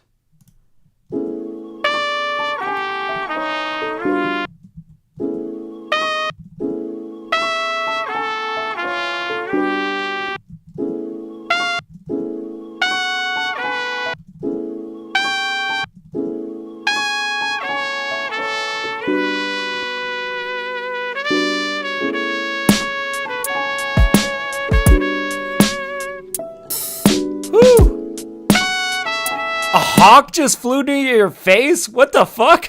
Hawk just flew to your face? What the fuck?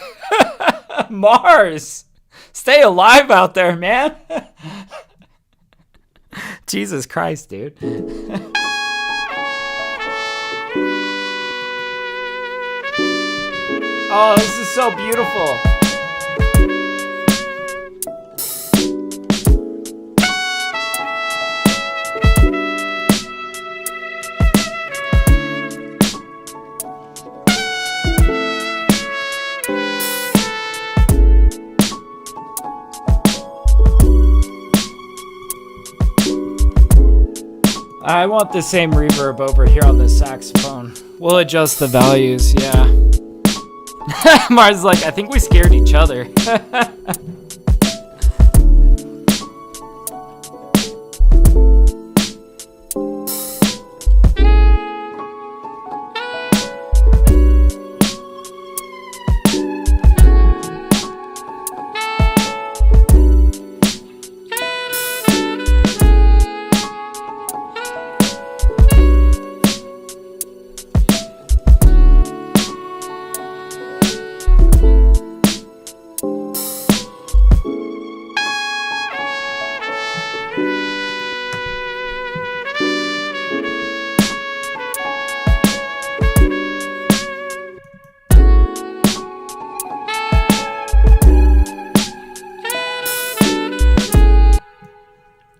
Mars! Stay alive out there, man. Jesus Christ, dude. Oh, this is so beautiful. I want the same reverb over here on this saxophone. We'll adjust the values, yeah. Mars is like, I think we scared each other.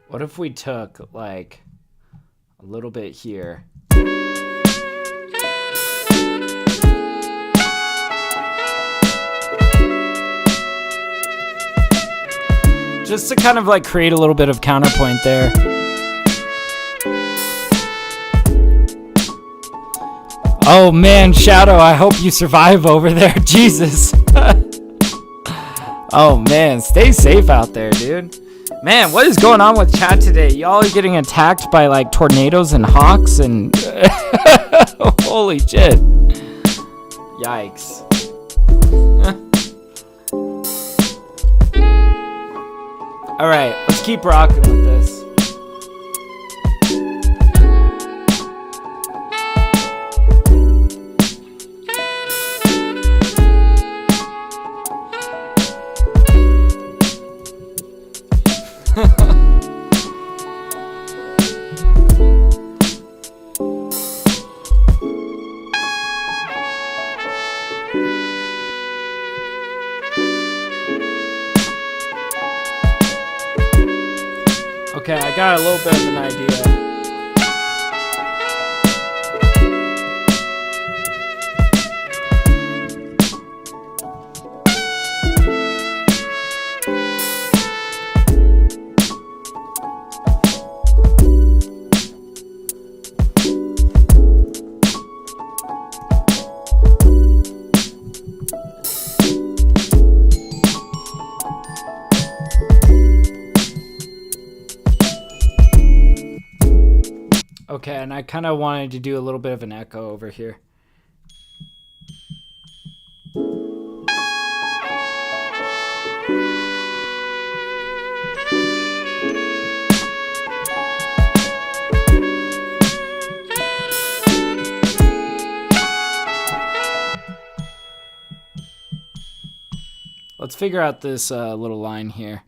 What if we took like a little bit here? Just to kind of like create a little bit of counterpoint there. Oh man, Shadow, I hope you survive over there. Jesus. Oh man, stay safe out there, dude. Man, what is going on with chat today? Y'all are getting attacked by like tornadoes and hawks and holy shit. Yikes. All right, let's keep rocking with this. Okay, I got a little bit of an idea. Okay, and I kind of wanted to do a little bit of an echo over here. Let's figure out this little line here.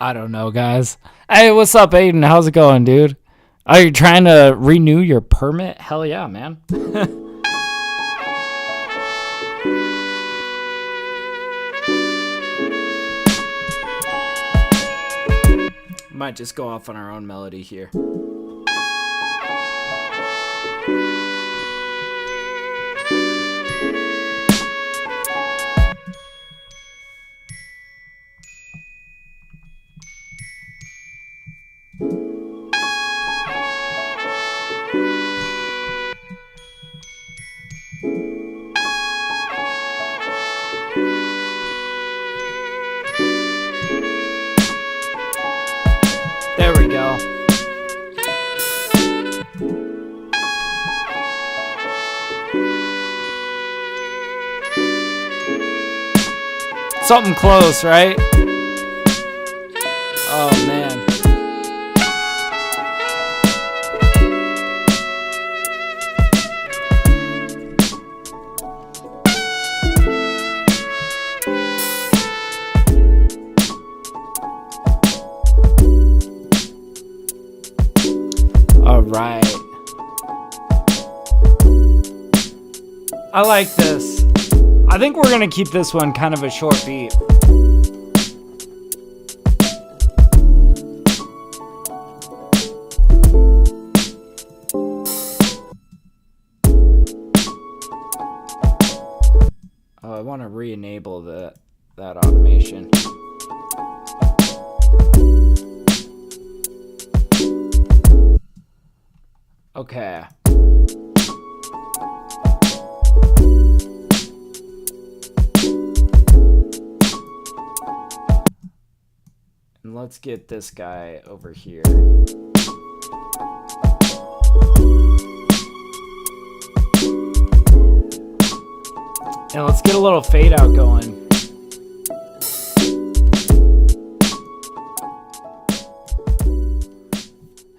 I don't know, guys. Hey, what's up, Aiden? How's it going, dude? Are you trying to renew your permit? Hell yeah, man. Might just go off on our own melody here. There we go. Something close, right? Oh, man. All right. I like this. I think we're going to keep this one kind of a short beat. Oh, I want to re-enable that automation. Okay. And let's get this guy over here. And let's get a little fade out going.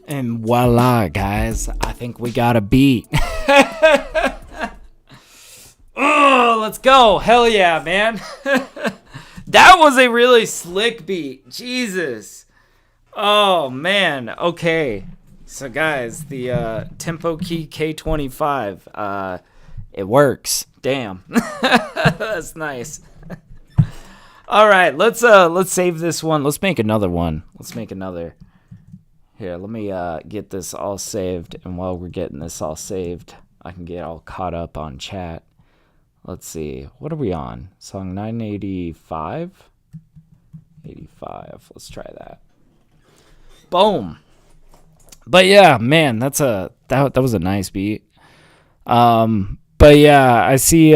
And voila, guys. I think we got a beat. Oh, let's go. Hell yeah, man. That was a really slick beat. Jesus. Oh, man. Okay. So, guys, the TempoKey K25, it works. Damn. That's nice. All right, let's save this one. Let's make another one. Let's make another. Here, let me get this all saved, and while we're getting this all saved, I can get all caught up on chat. Let's see. What are we on? Song 985? 85. Let's try that. Boom. But yeah, man, that was a nice beat. But yeah, I see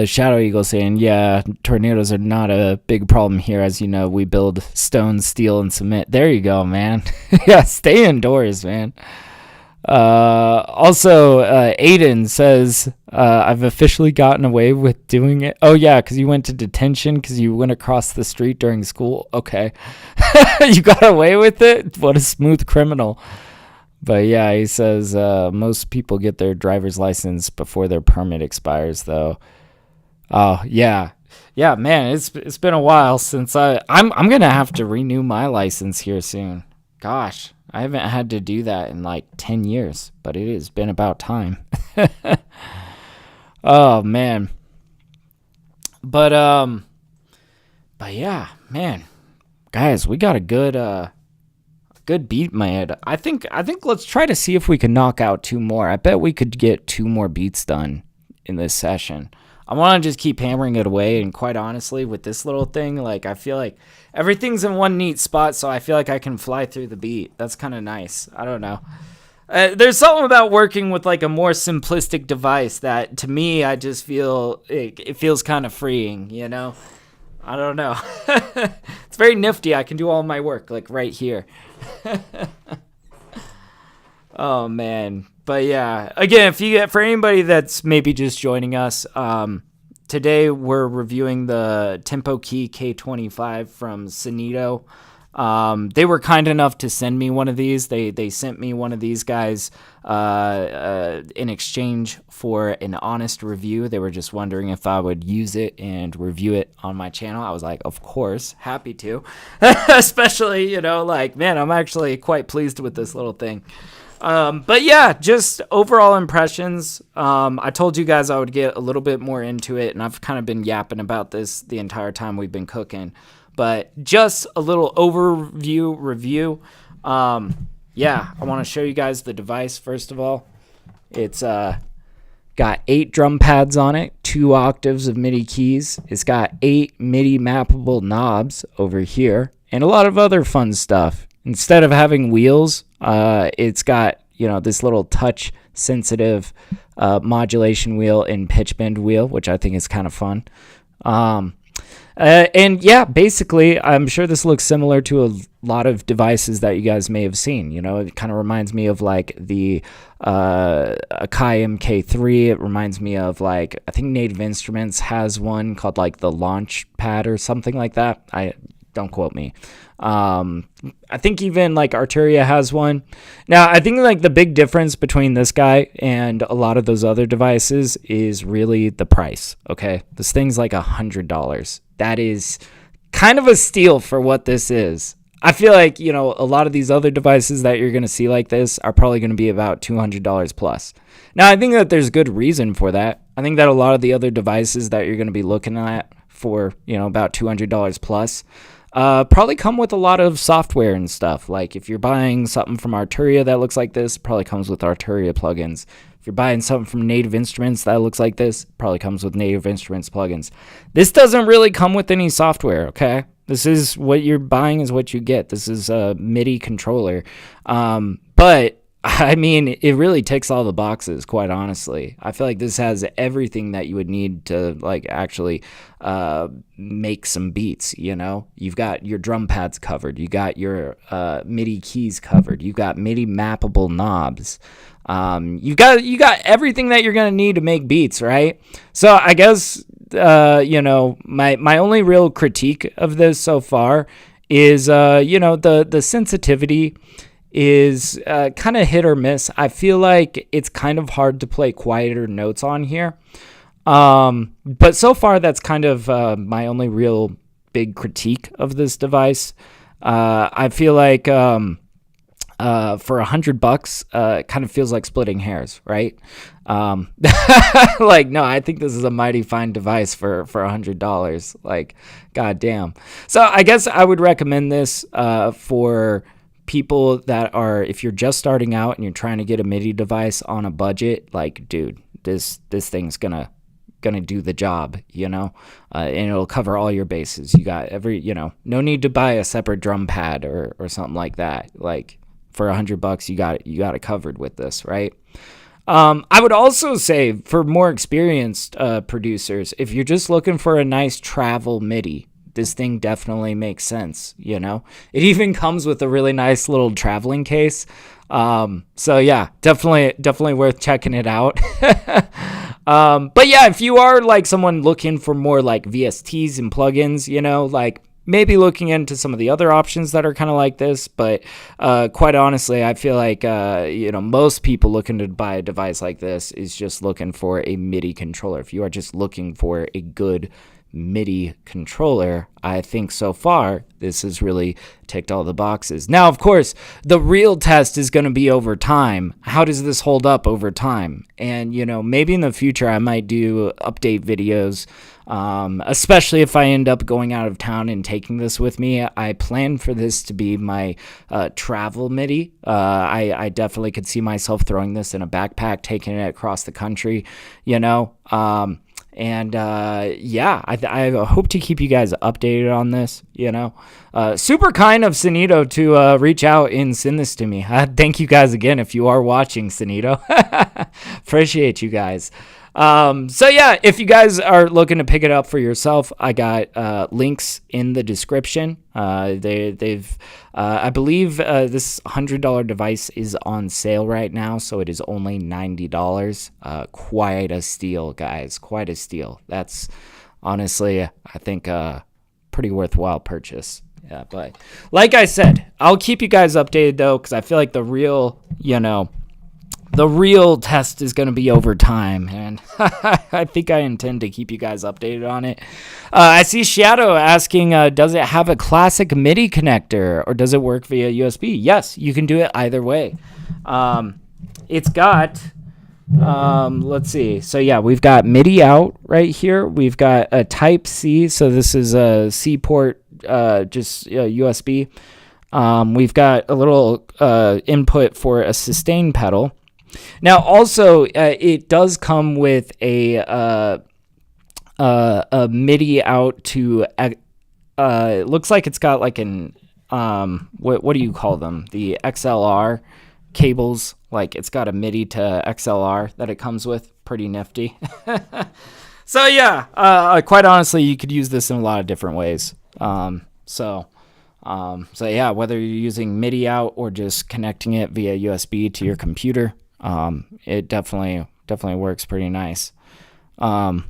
Shadow Eagle saying, yeah, tornadoes are not a big problem here. As you know, we build stone, steel, and cement. There you go, man. Yeah, stay indoors, man. Also, Aiden says, I've officially gotten away with doing it. Oh, yeah, because you went to detention because you went across the street during school. Okay. You got away with it? What a smooth criminal. But yeah, he says, most people get their driver's license before their permit expires, though. Oh, yeah. Yeah, man, it's been a while since I'm going to have to renew my license here soon. Gosh, I haven't had to do that in like 10 years, but it has been about time. Oh, man. But yeah, man. Guys, we got a good beat in my head. I think let's try to see if we can knock out 2 more. I bet we could get 2 more beats done in this session. I want to just keep hammering it away, and quite honestly, with this little thing, like, I feel like everything's in one neat spot, so I feel like I can fly through the beat. That's kind of nice. I don't know. There's something about working with, like, a more simplistic device that, to me, I just feel, it feels kind of freeing, you know? I don't know. It's very nifty. I can do all my work, like, right here. Oh, man. But yeah, again, for anybody that's maybe just joining us, today we're reviewing the TempoKey K25 from Synido. They were kind enough to send me one of these. They sent me one of these guys in exchange for an honest review. They were just wondering if I would use it and review it on my channel. I was like, of course, happy to. Especially, like, man, I'm actually quite pleased with this little thing. But yeah, just overall impressions. I told you guys I would get a little bit more into it, and I've kind of been yapping about this the entire time we've been cooking. But just a little overview review. Yeah, I want to show you guys the device first of all. It's got 8 drum pads on it, 2 octaves of MIDI keys. It's got 8 MIDI mappable knobs over here, and a lot of other fun stuff. Instead of having wheels, it's got, this little touch sensitive modulation wheel and pitch bend wheel, which I think is kind of fun. And yeah, basically, I'm sure this looks similar to a lot of devices that you guys may have seen. It kind of reminds me of like the Akai MK3. It reminds me of like, I think Native Instruments has one called like the Launch Pad or something like that. Don't quote me. I think even like Arturia has one. Now, I think like the big difference between this guy and a lot of those other devices is really the price. Okay, this thing's like $100. That is kind of a steal for what this is. I feel like, a lot of these other devices that you're going to see like this are probably going to be about $200 plus. Now, I think that there's good reason for that. I think that a lot of the other devices that you're going to be looking at for, about $200 plus, probably come with a lot of software and stuff. Like if you're buying something from Arturia that looks like this, probably comes with Arturia plugins. If you're buying something from Native Instruments that looks like this, probably comes with Native Instruments plugins. This doesn't really come with any software, okay? This is what you're buying is what you get. This is a MIDI controller. But I mean, it really ticks all the boxes, quite honestly. I feel like this has everything that you would need to like actually make some beats, You've got your drum pads covered. You got your MIDI keys covered. You got MIDI mappable knobs. You got everything that you're going to need to make beats, right? So I guess, my only real critique of this so far is, the sensitivity is kind of hit or miss. I feel like it's kind of hard to play quieter notes on here. But so far, that's kind of my only real big critique of this device. I feel like for $100, it kind of feels like splitting hairs, right? Like, no, I think this is a mighty fine device for $100. Like, goddamn. So I guess I would recommend this for people that are, if you're just starting out and you're trying to get a MIDI device on a budget, like, dude, this thing's gonna do the job, and it'll cover all your bases. You got no need to buy a separate drum pad or something like that. Like for $100, you got it covered with this, right? I would also say for more experienced producers, if you're just looking for a nice travel MIDI, this thing definitely makes sense. It even comes with a really nice little traveling case. So yeah, definitely worth checking it out. But yeah, if you are like someone looking for more like VSTs and plugins, like maybe looking into some of the other options that are kind of like this, but quite honestly, I feel like most people looking to buy a device like this is just looking for a MIDI controller. If you are just looking for a good MIDI controller, I think so far this has really ticked all the boxes. Now, of course, the real test is going to be over time. How does this hold up over time? And maybe in the future I might do update videos, especially if I end up going out of town and taking this with me. I plan for this to be my travel MIDI. I definitely could see myself throwing this in a backpack, taking it across the country, And I hope to keep you guys updated on this. Super kind of Synido to reach out and send this to me. Thank you guys again if you are watching, Synido. Appreciate you guys. So yeah, if you guys are looking to pick it up for yourself, I got links in the description. I believe this $100 device is on sale right now, so it is only $90. Quite a steal, guys. Quite a steal. That's honestly, I think, pretty worthwhile purchase. Yeah, but like I said, I'll keep you guys updated though, because I feel like the real test is going to be over time, and I think I intend to keep you guys updated on it. I see Shadow asking, does it have a classic MIDI connector, or does it work via USB? Yes, you can do it either way. It's got, let's see. So yeah, we've got MIDI out right here. We've got a Type C, so this is a C port, just USB. We've got a little input for a sustain pedal. Now, also, it does come with a MIDI out to. It looks like it's got like an what do you call them? The XLR cables. Like it's got a MIDI to XLR that it comes with. Pretty nifty. So yeah, quite honestly, you could use this in a lot of different ways. So yeah, whether you're using MIDI out or just connecting it via USB to your computer. It definitely works pretty nice. But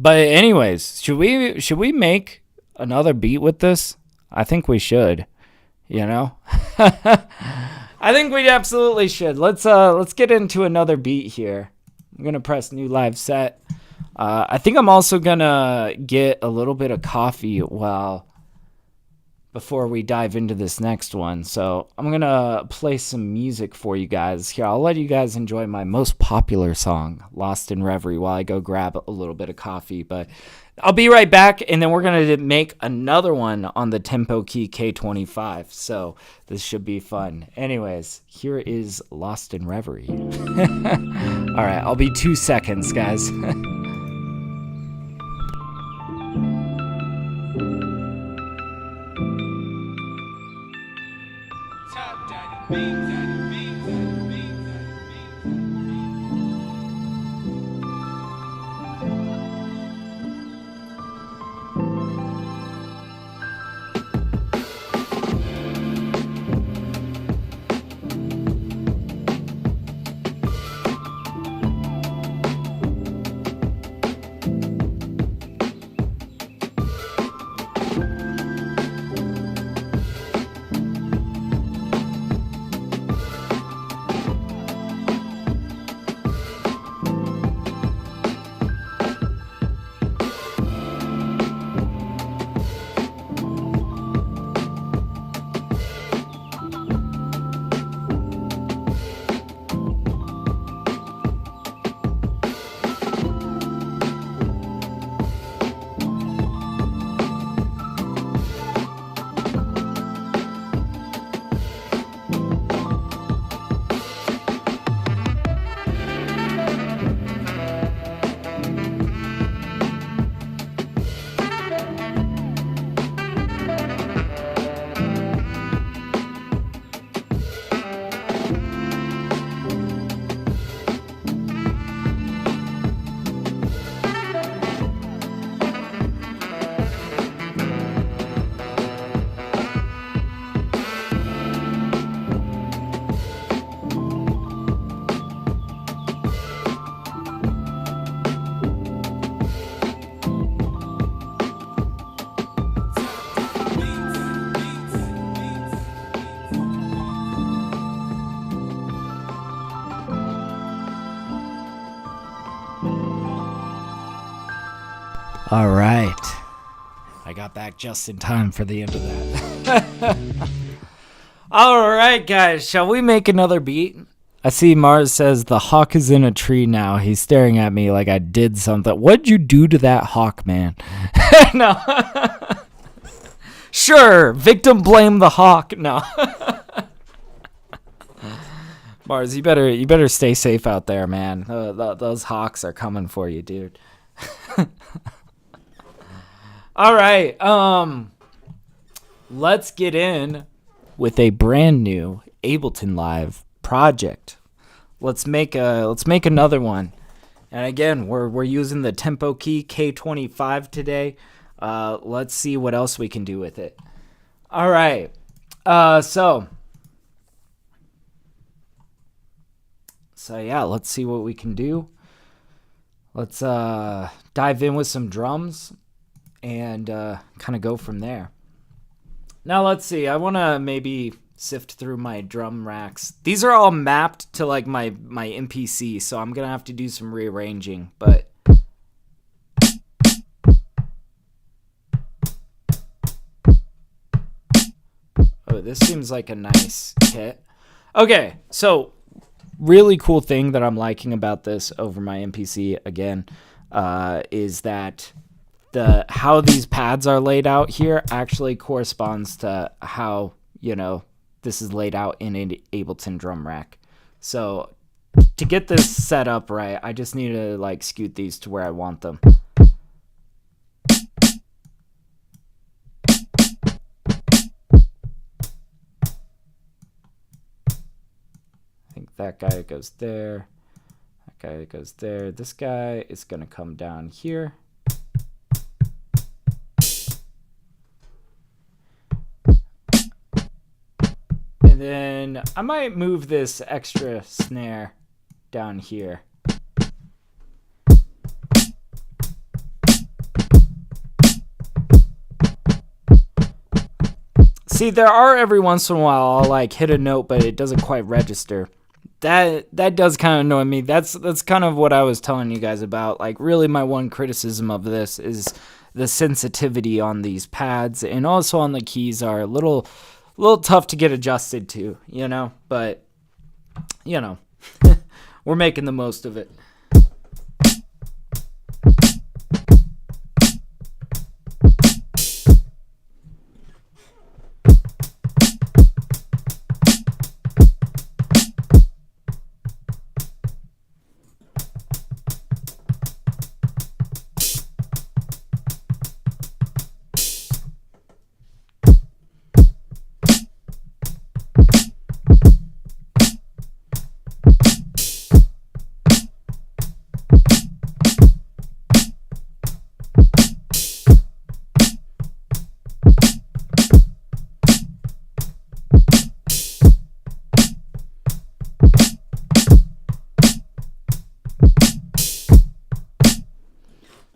anyways, should we make another beat with this? I think we should, I think we absolutely should. Let's get into another beat here. I'm going to press new live set. I think I'm also going to get a little bit of coffee before we dive into this next one. So I'm going to play some music for you guys. Here, I'll let you guys enjoy my most popular song, Lost in Reverie, while I go grab a little bit of coffee. But I'll be right back, and then we're going to make another one on the TempoKey K25. So this should be fun. Anyways, here is Lost in Reverie. All right, I'll be 2 seconds, guys. All right. I got back just in time for the end of that. All right, guys. Shall we make another beat? I see Mars says the hawk is in a tree now. He's staring at me like I did something. What'd you do to that hawk, man? No. Sure, victim blame the hawk. No. Mars, you better stay safe out there, man. Those hawks are coming for you, dude. All right. Let's get in with a brand new Ableton Live project. Let's make another one. And again, we're using the TempoKey K25 today. Let's see what else we can do with it. All right. So yeah, let's see what we can do. Let's dive in with some drums and kind of go from there. Now let's see. I want to maybe sift through my drum racks. These are all mapped to like my MPC, so I'm gonna have to do some rearranging. But oh, this seems like a nice kit. Okay, so really cool thing that I'm liking about this over my MPC again is that how these pads are laid out here actually corresponds to how, this is laid out in an Ableton drum rack. So to get this set up right, I just need to like scoot these to where I want them. I think that guy goes there. That guy goes there. This guy is going to come down here. And then I might move this extra snare down here. See, there are every once in a while I'll like hit a note, but it doesn't quite register. That does kind of annoy me. That's kind of what I was telling you guys about. Like, really, my one criticism of this is the sensitivity on these pads, and also on the keys are a little tough to get adjusted to, But we're making the most of it.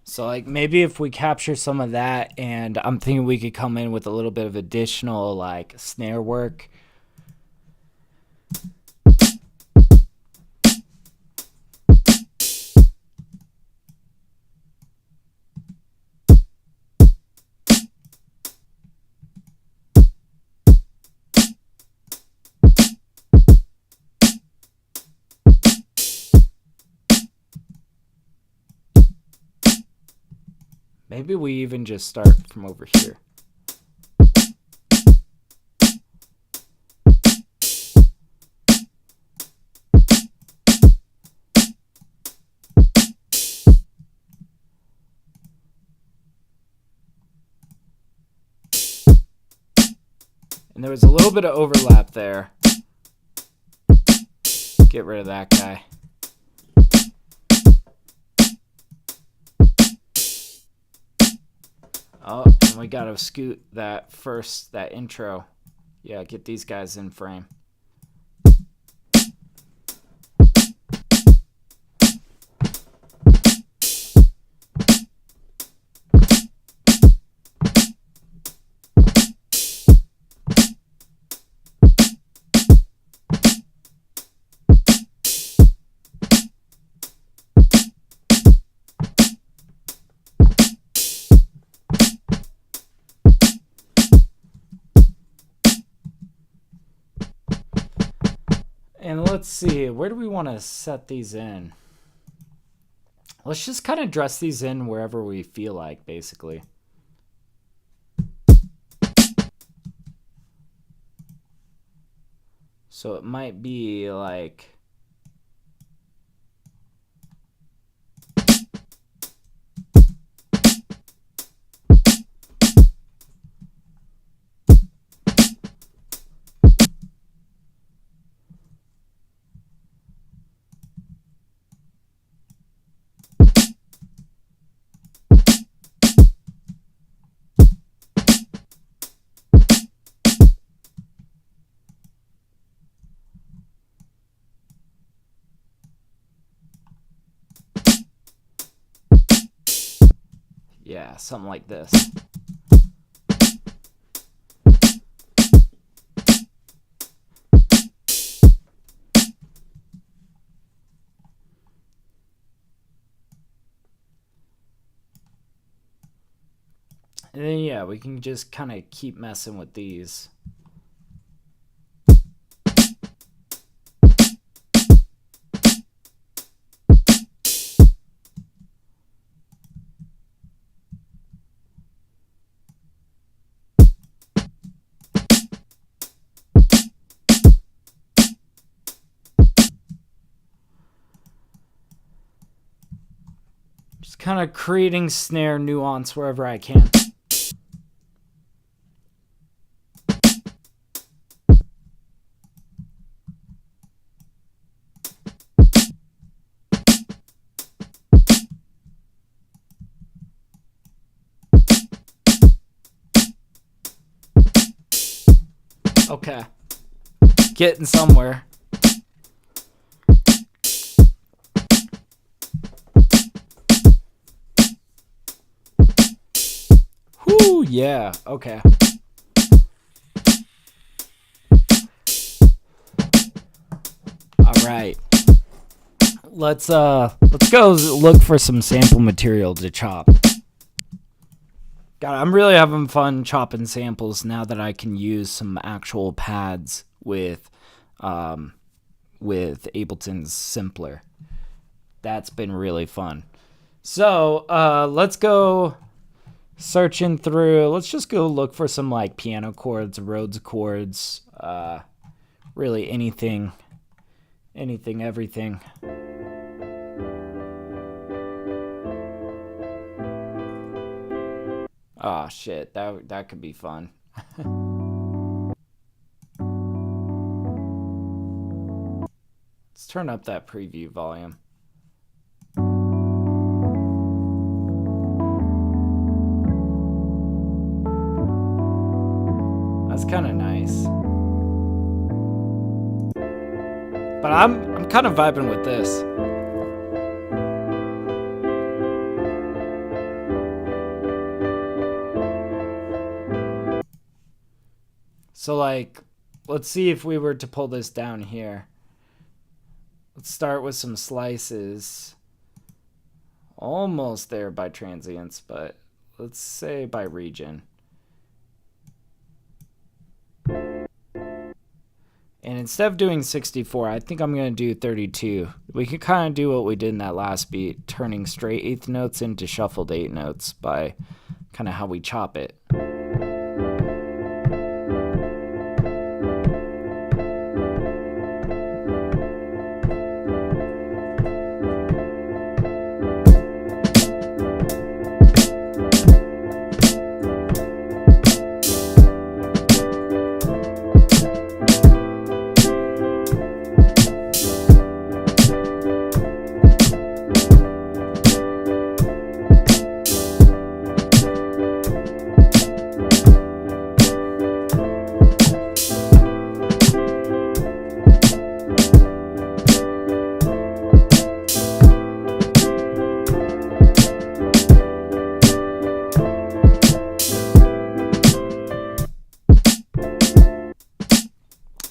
So like maybe if we capture some of that, and I'm thinking we could come in with a little bit of additional like snare work. Maybe we even just start from over here. And there was a little bit of overlap there. Get rid of that guy. Oh, and we gotta scoot that intro. Yeah, get these guys in frame. And let's see, where do we want to set these in? Let's just kind of dress these in wherever we feel like, basically. So it might be like... Yeah, something like this. And then, yeah, we can just kind of keep messing with these. Just kind of creating snare nuance wherever I can. Okay. Getting somewhere. Whoo, yeah, okay. All right. Let's go look for some sample material to chop. God, I'm really having fun chopping samples now that I can use some actual pads with Ableton's Simpler. That's been really fun. So let's go searching through. Let's just go look for some like piano chords, Rhodes chords, really anything, everything. Oh shit, that could be fun. Let's turn up that preview volume. That's kind of nice. But I'm kind of vibing with this. So like, let's see if we were to pull this down here. Let's start with some slices. Almost there by transients, but let's say by region. And instead of doing 64, I think I'm going to do 32. We could kind of do what we did in that last beat, turning straight eighth notes into shuffled eighth notes by kind of how we chop it.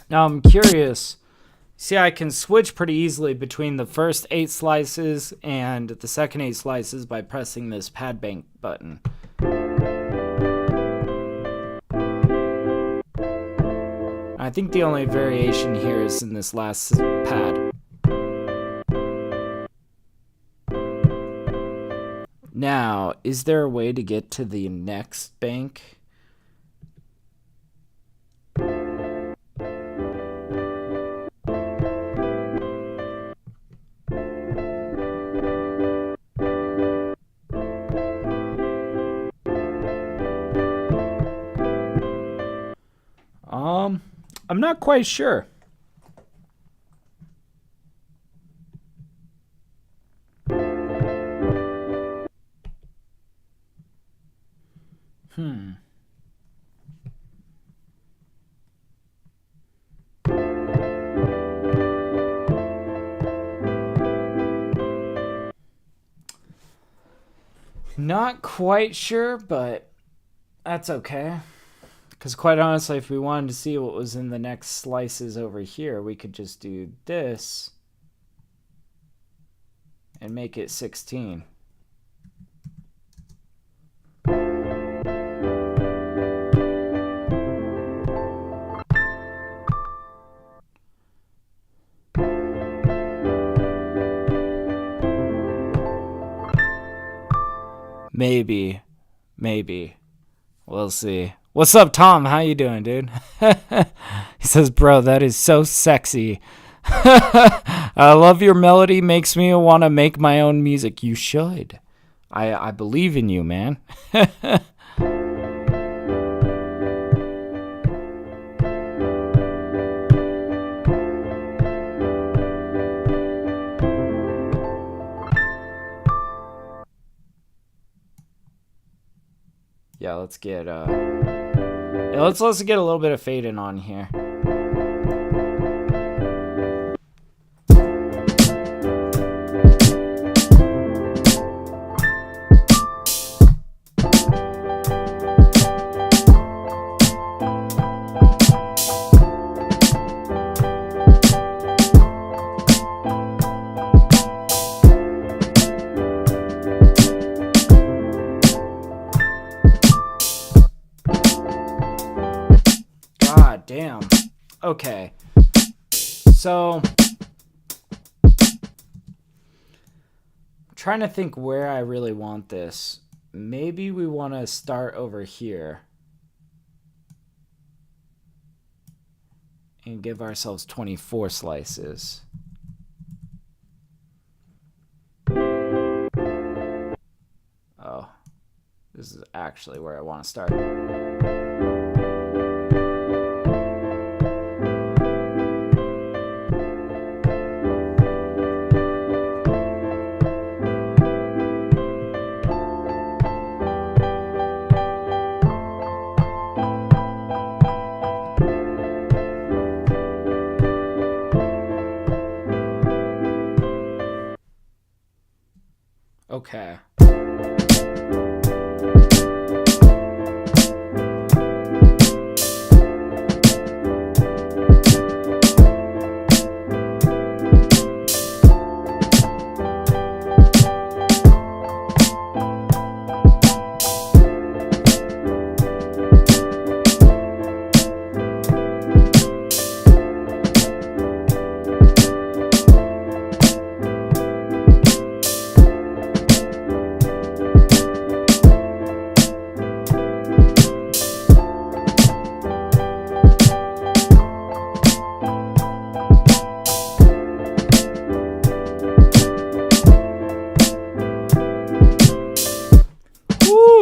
Now I'm curious. See, I can switch pretty easily between the first 8 slices and the second 8 slices by pressing this pad bank button. I think the only variation here is in this last pad. Now, is there a way to get to the next bank? I'm not quite sure. Not quite sure, but that's okay. Because quite honestly, if we wanted to see what was in the next slices over here, we could just do this and make it 16. Maybe. We'll see. What's up, Tom? How you doing, dude? He says, bro, that is so sexy. I love your melody. Makes me want to make my own music. You should. I believe in you, man. Yeah, let's get let's get a little bit of fade in on here. Damn. Okay. So, I'm trying to think where I really want this. Maybe we want to start over here and give ourselves 24 slices. Oh, this is actually where I want to start. Okay.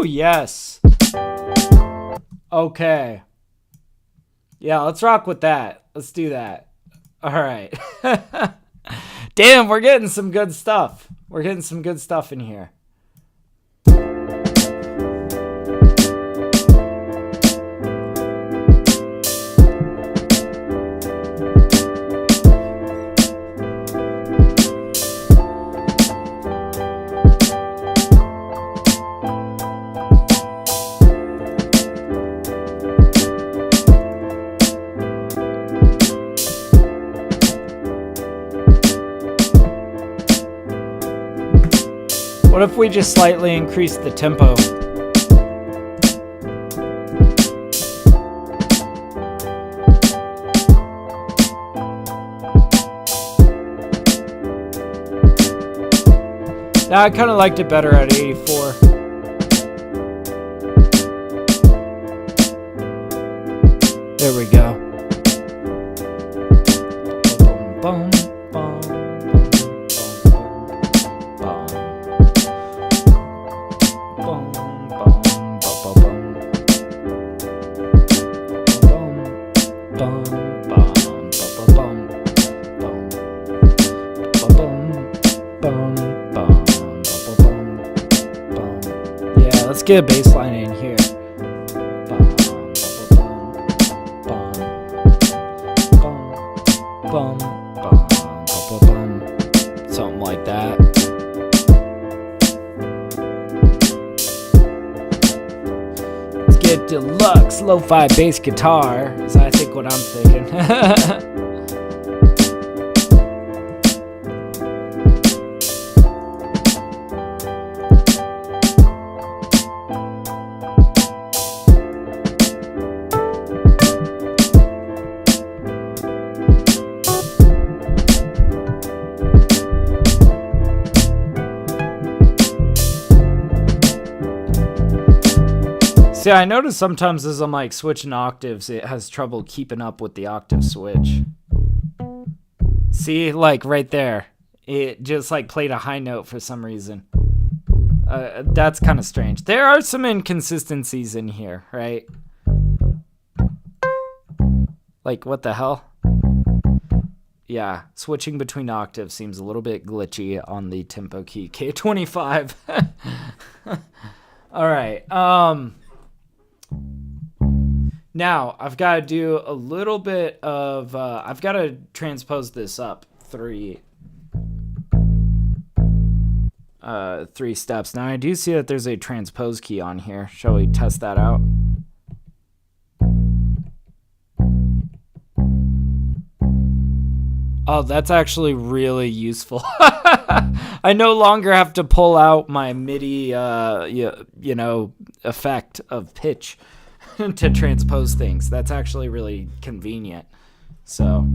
Yes. Okay. Yeah, let's rock with that. Let's do that. All right. Damn, we're getting some good stuff. We're getting some good stuff in here. What if we just slightly increase the tempo? I kind of liked it better at 84. There we go. Boom, boom, yeah, let's get a bass line in here. Bum, bum, bum, bum, something like that. Let's get deluxe lo-fi bass guitar, is I think what I'm thinking. See, I notice sometimes as I'm like switching octaves, it has trouble keeping up with the octave switch. See, like right there, it just like played a high note for some reason. That's kind of strange. There are some inconsistencies in here, right? Like, what the hell? Yeah, switching between octaves seems a little bit glitchy on the TempoKey K25. All right. Now, I've got to do a little bit of, I've got to transpose this up three steps. Now, I do see that there's a transpose key on here. Shall we test that out? Oh, that's actually really useful. I no longer have to pull out my MIDI, you know, effect of pitch to transpose things. That's actually really convenient. So.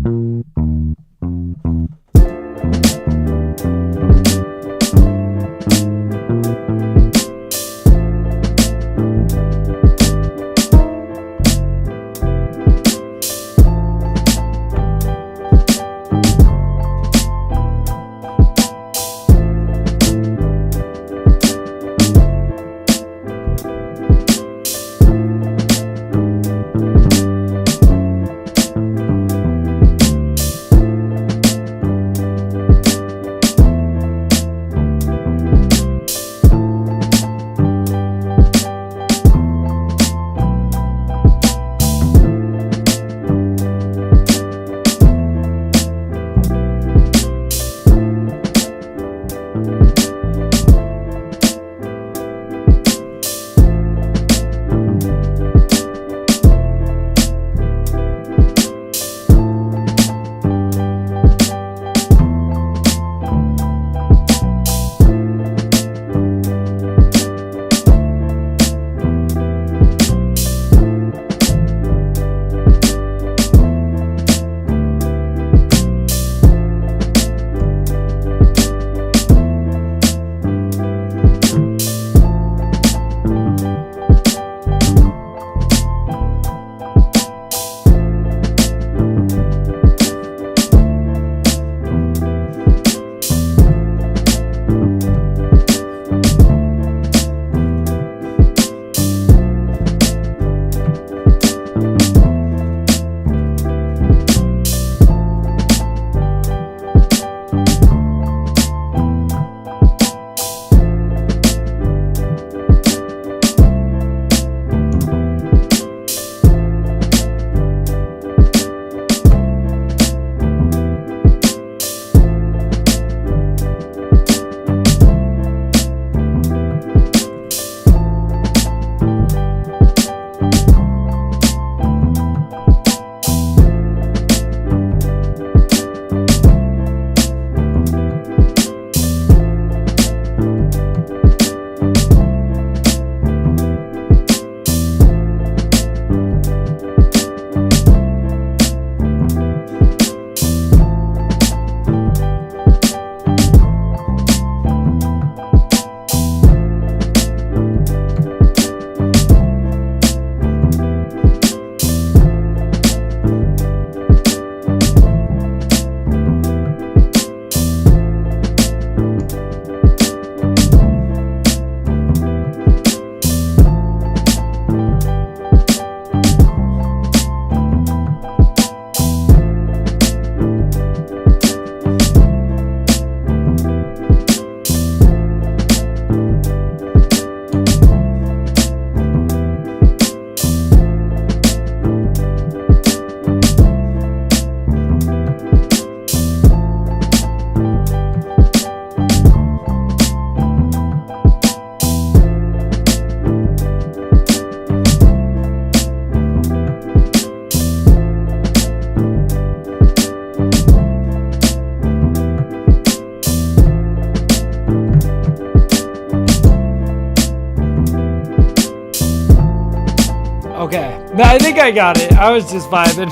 No, I think I got it. I was just vibing.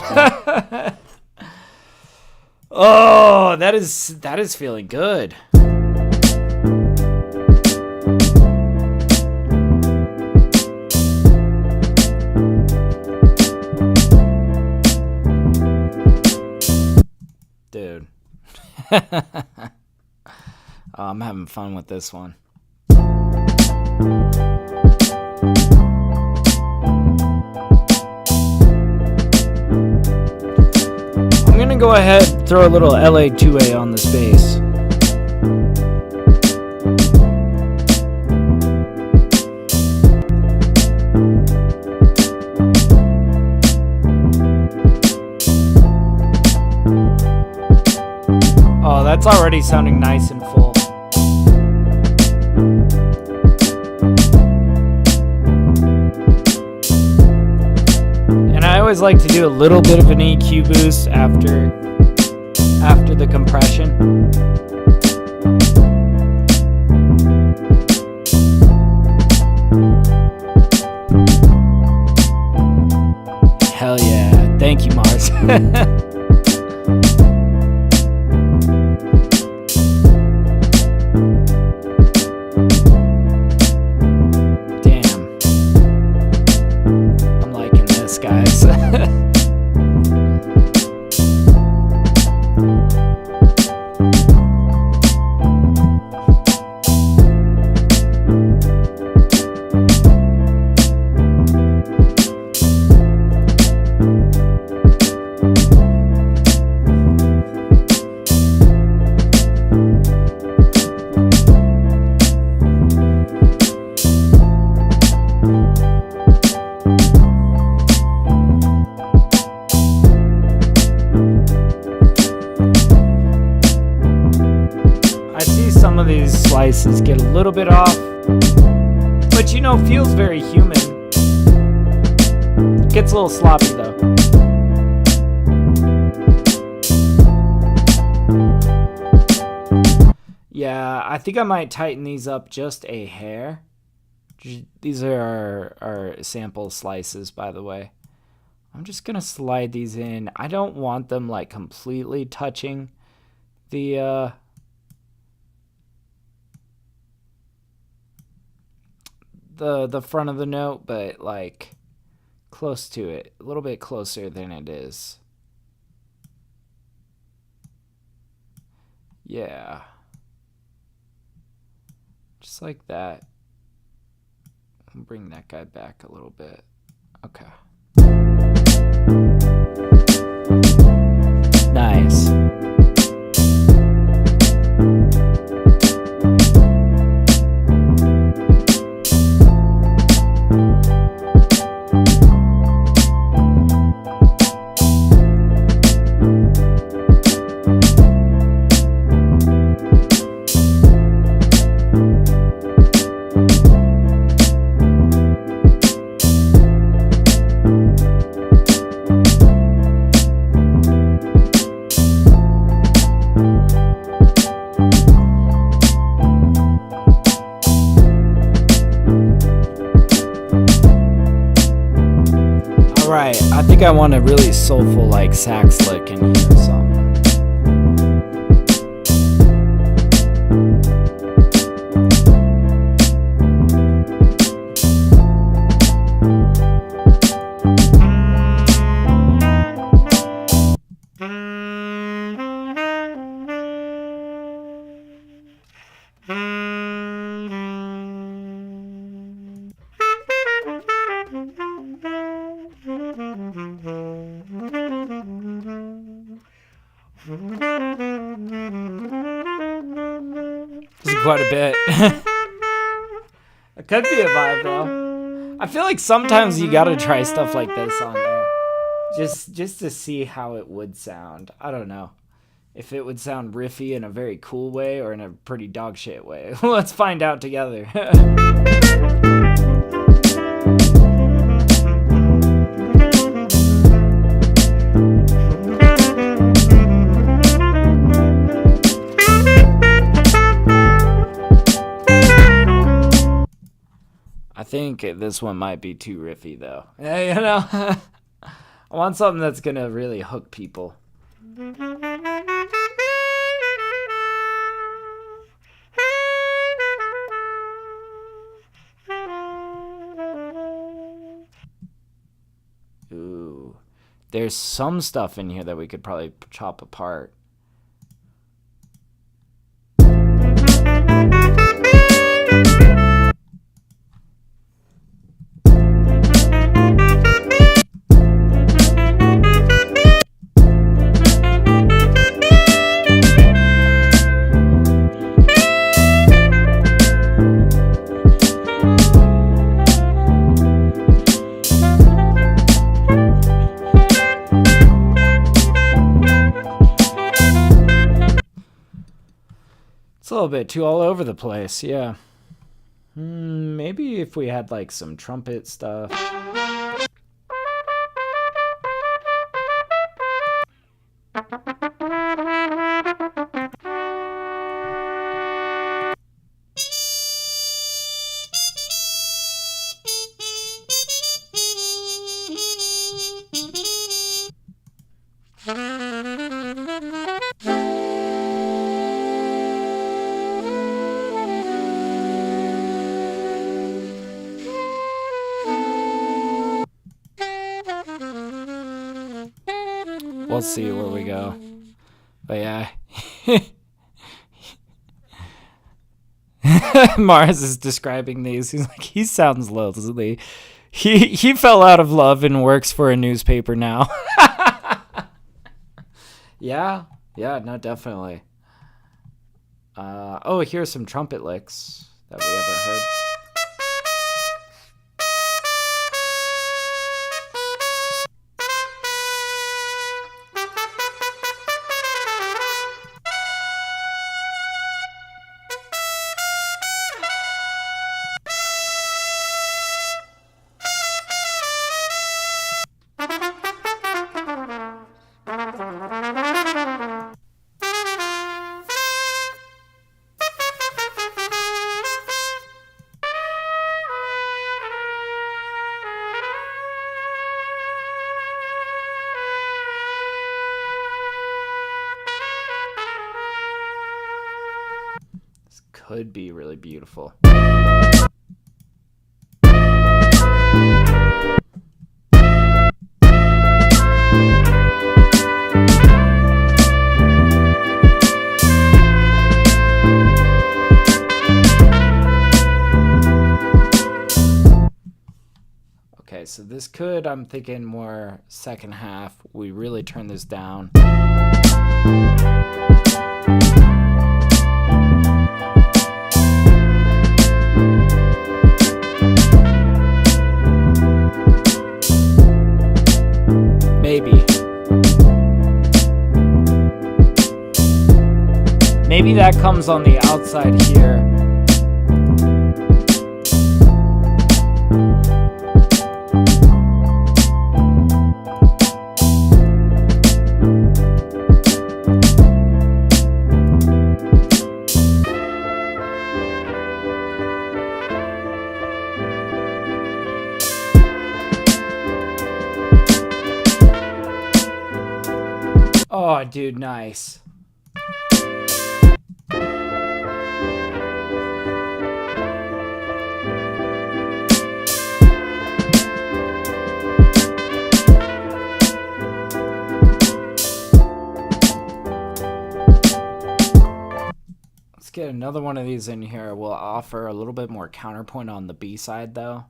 Oh, that is feeling good. Dude. Oh, I'm having fun with this one. I'm gonna go ahead and throw a little LA2A on this bass. Oh, that's already sounding nice and full. And I always like to do a little bit of an EQ boost after the compression. Hell yeah. Thank you, Mars. Slices get a little bit off, but you know, feels very human. Gets a little sloppy though. Yeah, I think I might tighten these up just a hair. These are our sample slices, by the way. I'm just gonna slide these in. I don't want them like completely touching the front of the note, but like close to it, a little bit closer than it is. Yeah, just like that. I'll bring that guy back a little bit. Okay, nice. Alright, I think I want a really soulful like sax lick in here or something. This is quite a bit. It could be a vibe though. I feel like sometimes you gotta try stuff like this on there. Just to see how it would sound. I don't know. If it would sound riffy in a very cool way or in a pretty dog shit way. Let's find out together. think this one might be too riffy, though. Yeah, you know, I want something that's gonna really hook people. Ooh, there's some stuff in here that we could probably chop apart. It's a little bit too all over the place, yeah. Maybe if we had like some trumpet stuff. We'll see where we go. But yeah. Mars is describing these. He's like, he sounds lonely. He fell out of love and works for a newspaper now. Yeah, no, definitely. Oh, here's some trumpet licks that we haven't heard. Could be really beautiful. Okay, so this could, I'm thinking more second half. We really turn this down. Maybe that comes on the outside here. Oh, dude, nice. Let's get another one of these in here. We'll offer a little bit more counterpoint on the B side, though.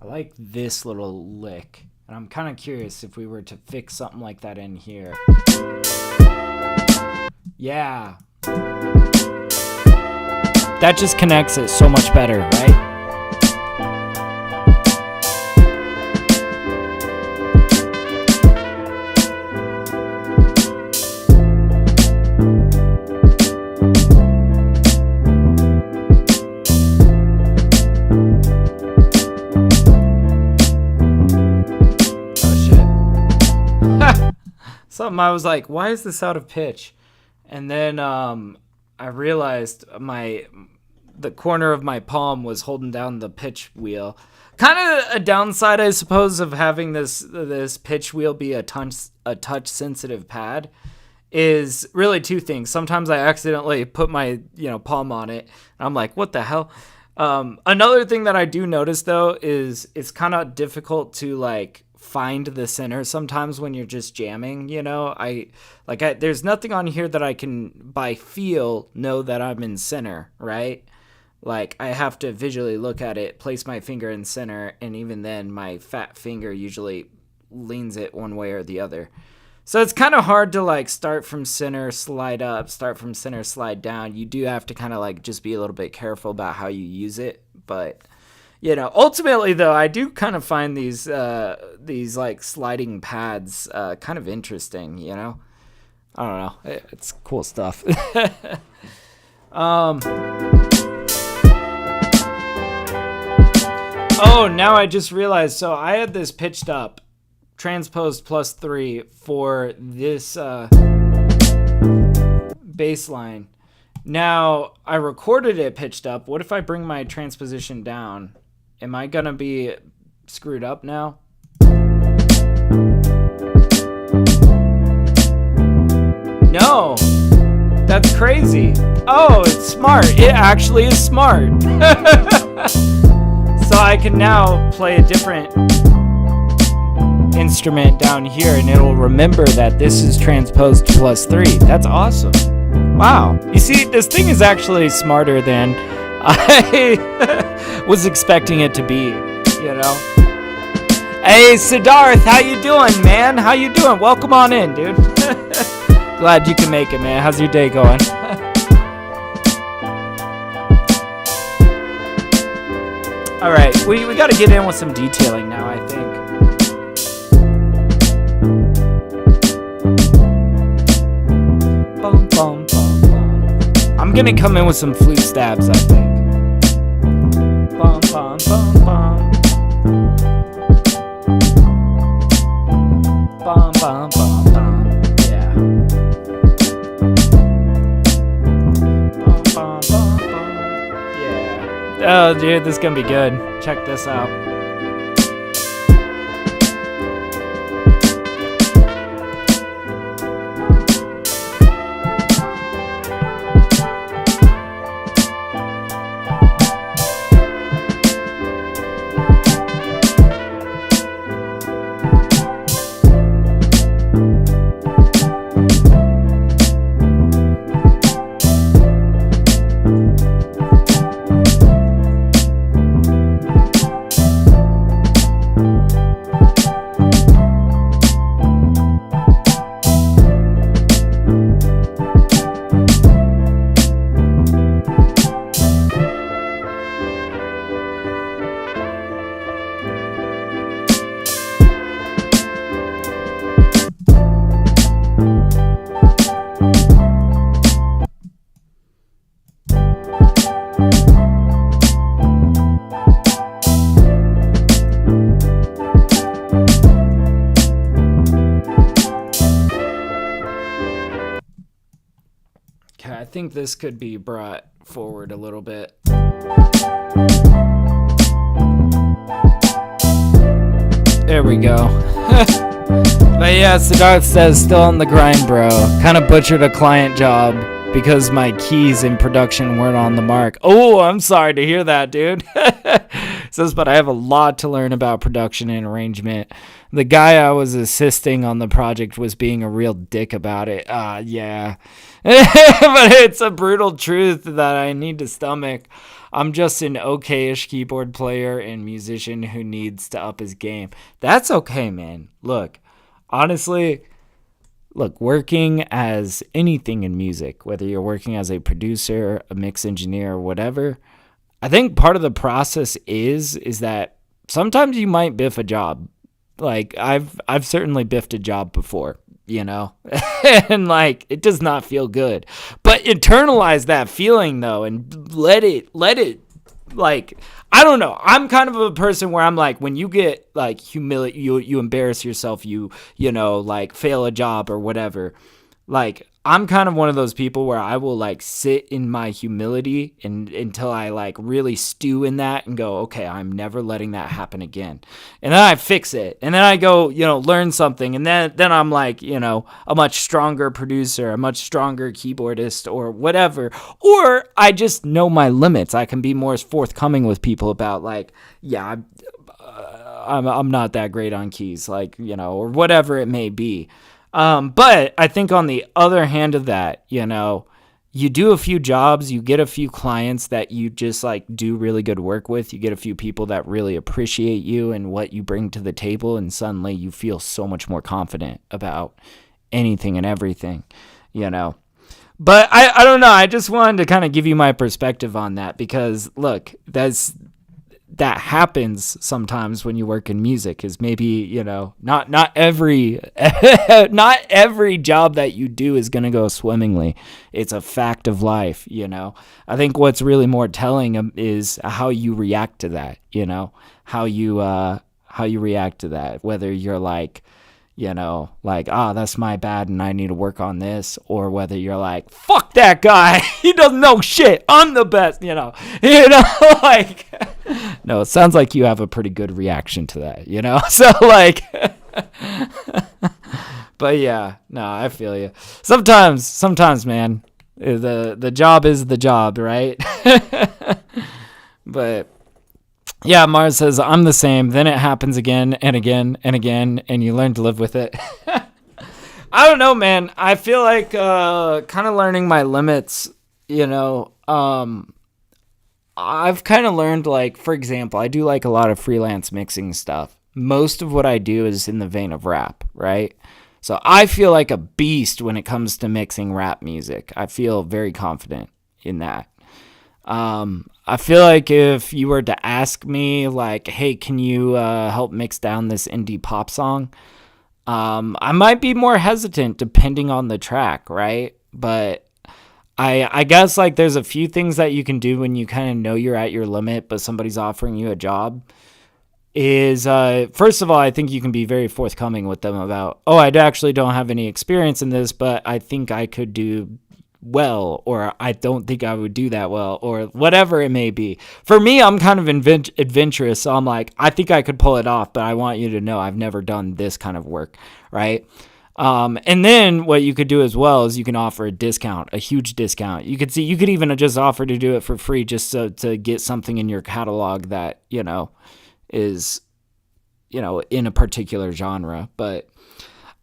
I like this little lick. And I'm kind of curious if we were to fix something like that in here. Yeah. That just connects it so much better, right? Something I was like, why is this out of pitch? And then I realized the corner of my palm was holding down the pitch wheel. Kind of a downside, I suppose, of having this pitch wheel be a touch sensitive pad is really two things. Sometimes I accidentally put my palm on it, and I'm like, what the hell? Another thing that I do notice though is it's kind of difficult to like find the center sometimes when you're just jamming. There's nothing on here that I can by feel know that I'm in center, right? Like I have to visually look at it, place my finger in center, and even then my fat finger usually leans it one way or the other. So it's kind of hard to like start from center, slide up, start from center, slide down. You do have to kind of like just be a little bit careful about how you use it. But ultimately though, I do kind of find these like sliding pads kind of interesting. I don't know, it's cool stuff. Oh, now I just realized. So I had this pitched up, transposed +3 for this bass line. Now I recorded it pitched up. What if I bring my transposition down? Am I gonna be screwed up now? No, that's crazy. Oh, it's smart. It actually is smart. So I can now play a different instrument down here and it'll remember that this is transposed +3. That's awesome. Wow. You see, this thing is actually smarter than I was expecting it to be, Hey, Siddharth, how you doing, man? How you doing? Welcome on in, dude. Glad you can make it, man. How's your day going? All right, we got to get in with some detailing now, I think. Bum, bum, bum, bum. I'm going to come in with some flute stabs, I think. Bum, bum, bum, bum. Bum, bum, bum, bum. Yeah. Bum, bum, bum, bum. Yeah. Oh, dude, this is going to be good. Check this out. I think this could be brought forward a little bit. There we go. But yeah, Siddharth says, still on the grind, bro. Kind of butchered a client job because my keys in production weren't on the mark. Oh, I'm sorry to hear that, dude. Says, but I have a lot to learn about production and arrangement. The guy I was assisting on the project was being a real dick about it. Yeah. But it's a brutal truth that I need to stomach. I'm just an okay-ish keyboard player and musician who needs to up his game. That's okay, man. Look, honestly, working as anything in music, whether you're working as a producer, a mix engineer, or whatever, I think part of the process is that sometimes you might biff a job. Like I've certainly biffed a job before, and like it does not feel good. But internalize that feeling though, and let it like, I don't know. I'm kind of a person where I'm like, when you get like humiliated, you embarrass yourself, like fail a job or whatever. Like, I'm kind of one of those people where I will like sit in my humility until I like really stew in that and go, okay, I'm never letting that happen again. And then I fix it. And then I go, learn something. And then I'm like, a much stronger producer, a much stronger keyboardist or whatever. Or I just know my limits. I can be more forthcoming with people about like, yeah, I'm not that great on keys, like, or whatever it may be. But I think on the other hand of that, you do a few jobs, you get a few clients that you just like do really good work with. You get a few people that really appreciate you and what you bring to the table. And suddenly you feel so much more confident about anything and everything, But I don't know. I just wanted to kind of give you my perspective on that because look, that happens sometimes when you work in music is maybe, not every job that you do is going to go swimmingly. It's a fact of life, I think what's really more telling is how you react to that, how you react to that, whether you're like, that's my bad and I need to work on this, or whether you're like, fuck that guy, he doesn't know shit, I'm the best, like, no, it sounds like you have a pretty good reaction to that, so like, but yeah, no, I feel you. Sometimes, man, the job is the job, right? But yeah, Mars says, I'm the same. Then it happens again and again and again, and you learn to live with it. I don't know, man. I feel like kind of learning my limits, I've kind of learned, like, for example, I do like a lot of freelance mixing stuff. Most of what I do is in the vein of rap, right? So I feel like a beast when it comes to mixing rap music. I feel very confident in that. I feel like if you were to ask me, like, hey, can you help mix down this indie pop song? I might be more hesitant depending on the track, right? But I guess, like, there's a few things that you can do when you kind of know you're at your limit, but somebody's offering you a job. Is, first of all, I think you can be very forthcoming with them about, oh, I actually don't have any experience in this, but I think I could do well, or I don't think I would do that well, or whatever it may be. For me, I'm kind of adventurous, so I'm like, I think I could pull it off, but I want you to know I've never done this kind of work, right? And then what you could do as well is you can offer a discount, a huge discount. You could even just offer to do it for free just so to get something in your catalog that, is, in a particular genre. But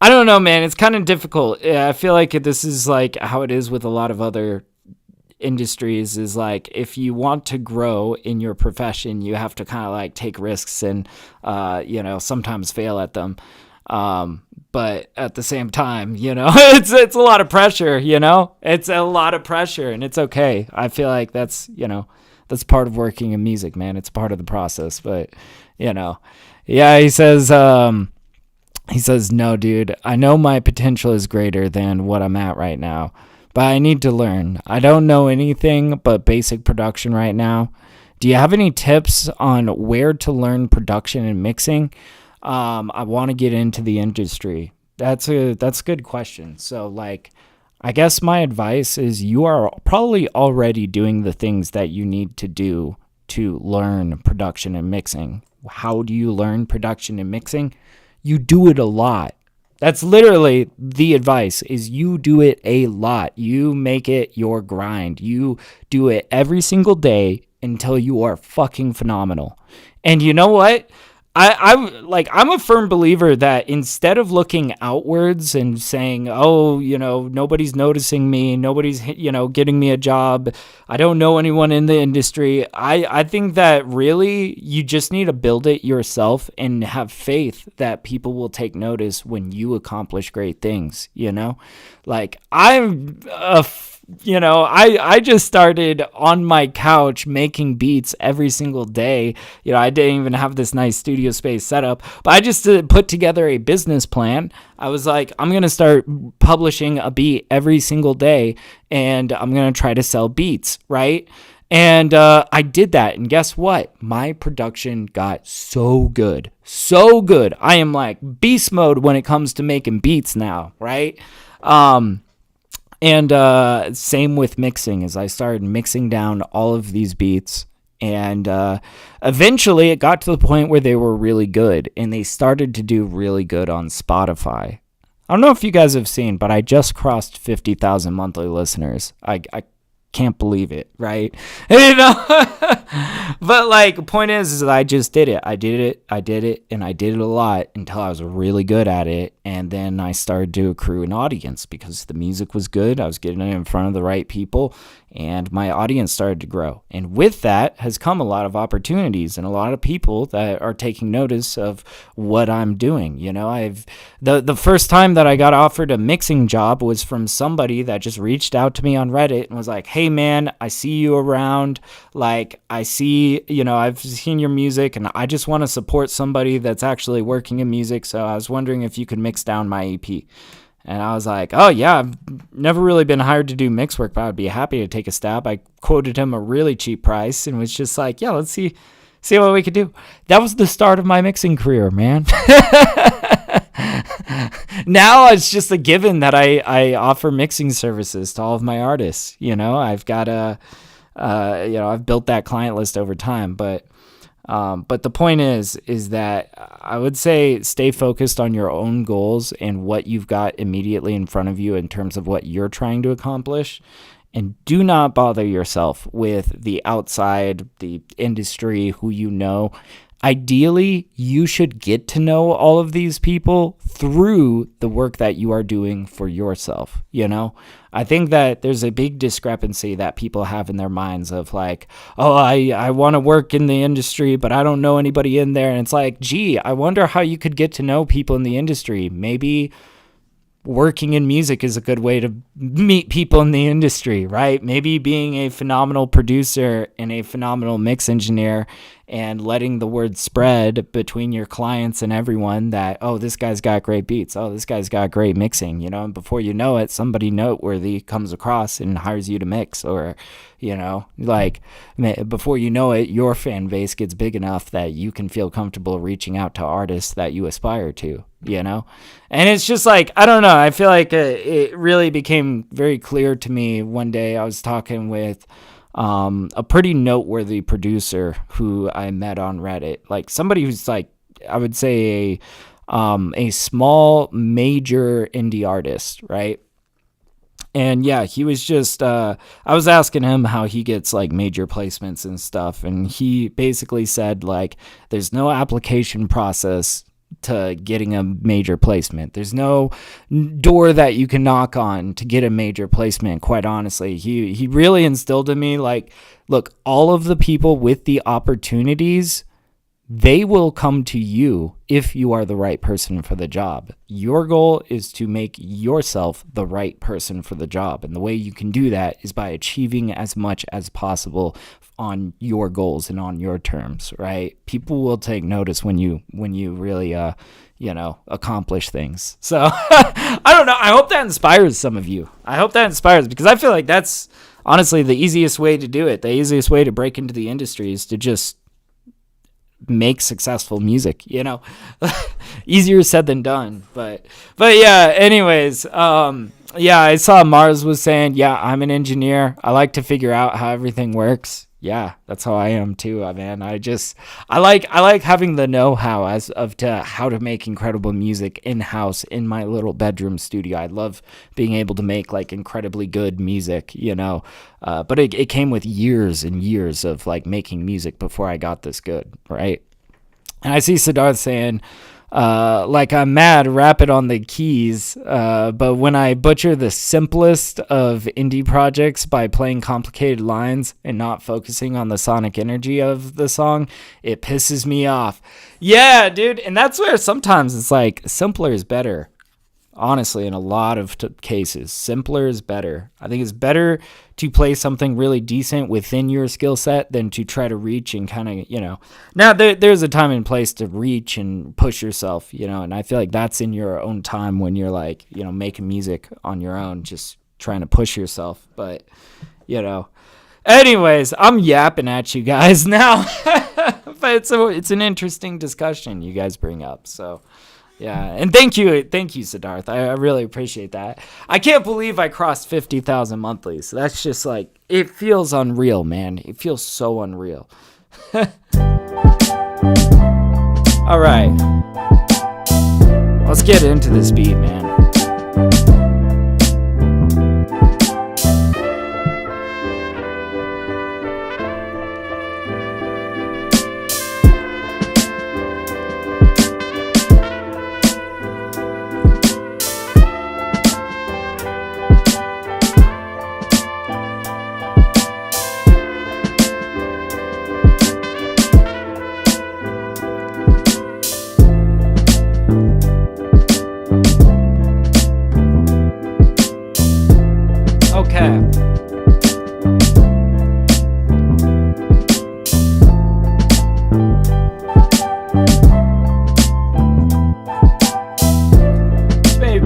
I don't know, man. It's kind of difficult. I feel like this is like how it is with a lot of other industries is like, if you want to grow in your profession, you have to kind of like take risks and, sometimes fail at them. But at the same time, it's a lot of pressure, it's a lot of pressure, and it's okay. I feel like that's part of working in music, man. It's part of the process, but yeah, he says, no, dude, I know my potential is greater than what I'm at right now, but I need to learn. I don't know anything but basic production right now. Do you have any tips on where to learn production and mixing? I want to get into the industry. That's a good question. So, like, I guess my advice is you are probably already doing the things that you need to do to learn production and mixing. How do you learn production and mixing? You do it a lot. That's literally the advice, is you do it a lot. You make it your grind. You do it every single day until you are fucking phenomenal. And you know what? I'm a firm believer that instead of looking outwards and saying, oh, nobody's noticing me, nobody's, getting me a job, I don't know anyone in the industry, I think that really you just need to build it yourself and have faith that people will take notice when you accomplish great things, Like, I just started on my couch making beats every single day. I didn't even have this nice studio space set up, but I just put together a business plan. I was like, I'm going to start publishing a beat every single day, and I'm going to try to sell beats, right? And I did that, and guess what? My production got so good. So good. I am like beast mode when it comes to making beats now, right? And same with mixing, as I started mixing down all of these beats. And eventually it got to the point where they were really good, and they started to do really good on Spotify. I don't know if you guys have seen, but I just crossed 50,000 monthly listeners. I can't believe it, right? But like, the point is that I just did it. I did it, and I did it a lot until I was really good at it. And then I started to accrue an audience because the music was good. I was getting it in front of the right people, and my audience started to grow. And with that has come a lot of opportunities and a lot of people that are taking notice of what I'm doing. The first time that I got offered a mixing job was from somebody that just reached out to me on Reddit and was like, hey man, I see you around. Like, I see, I've seen your music, and I just want to support somebody that's actually working in music. So I was wondering if you could mix down my EP. And I was like, oh yeah, I've never really been hired to do mix work, but I'd be happy to take a stab. I quoted him a really cheap price and was just like, yeah, let's see what we could do. That was the start of my mixing career, man. Now it's just a given that I offer mixing services to all of my artists. I've got I've built that client list over time, but the point is that I would say stay focused on your own goals and what you've got immediately in front of you in terms of what you're trying to accomplish. And do not bother yourself with the outside, the industry, who you know. Ideally, you should get to know all of these people through the work that you are doing for yourself. I think that there's a big discrepancy that people have in their minds of like, oh, I want to work in the industry, but I don't know anybody in there. And it's like, gee, I wonder how you could get to know people in the industry. Maybe working in music is a good way to meet people in the industry, right? Maybe being a phenomenal producer and a phenomenal mix engineer and letting the word spread between your clients and everyone that, oh, this guy's got great beats. Oh, this guy's got great mixing, and before you know it, somebody noteworthy comes across and hires you to mix, or, before you know it, your fan base gets big enough that you can feel comfortable reaching out to artists that you aspire to, And it's just like, I don't know. I feel like it really became very clear to me one day. I was talking with a pretty noteworthy producer who I met on Reddit, like somebody who's like, I would say a small major indie artist, right? And yeah, he was just, I was asking him how he gets like major placements and stuff. And he basically said like, there's no application process to getting a major placement. There's no door that you can knock on to get a major placement. Quite honestly, he really instilled in me like, look, all of the people with the opportunities, they will come to you if you are the right person for the job. Your goal is to make yourself the right person for the job. And the way you can do that is by achieving as much as possible on your goals and on your terms, right? People will take notice when you really, accomplish things. So I don't know. I hope that inspires some of you. Because I feel like that's honestly the easiest way to do it. The easiest way to break into the industry is to just make successful music, easier said than done, but yeah, anyways, I saw Mars was saying, yeah, I'm an engineer. I like to figure out how everything works. yeah, that's how I am too, man. I like having the know-how as of to how to make incredible music in-house in my little bedroom studio. I love being able to make like incredibly good music, but it came with years and years of like making music before I got this good, right? And I see Siddharth saying, like I'm mad, rap it on the keys, but when I butcher the simplest of indie projects by playing complicated lines and not focusing on the sonic energy of the song, it pisses me off. Yeah, dude, and that's where sometimes it's like simpler is better. Honestly, in a lot of cases, simpler is better. I think it's better to play something really decent within your skill set than to try to reach and kind of, Now, there's a time and place to reach and push yourself, and I feel like that's in your own time when you're like, making music on your own, just trying to push yourself. But, anyways, I'm yapping at you guys now. But it's an interesting discussion you guys bring up, so... Yeah, and thank you, Siddharth. I really appreciate that. I can't believe I crossed 50,000 monthly. So that's just like, it feels unreal, man. It feels so unreal. All right, let's get into this beat, man.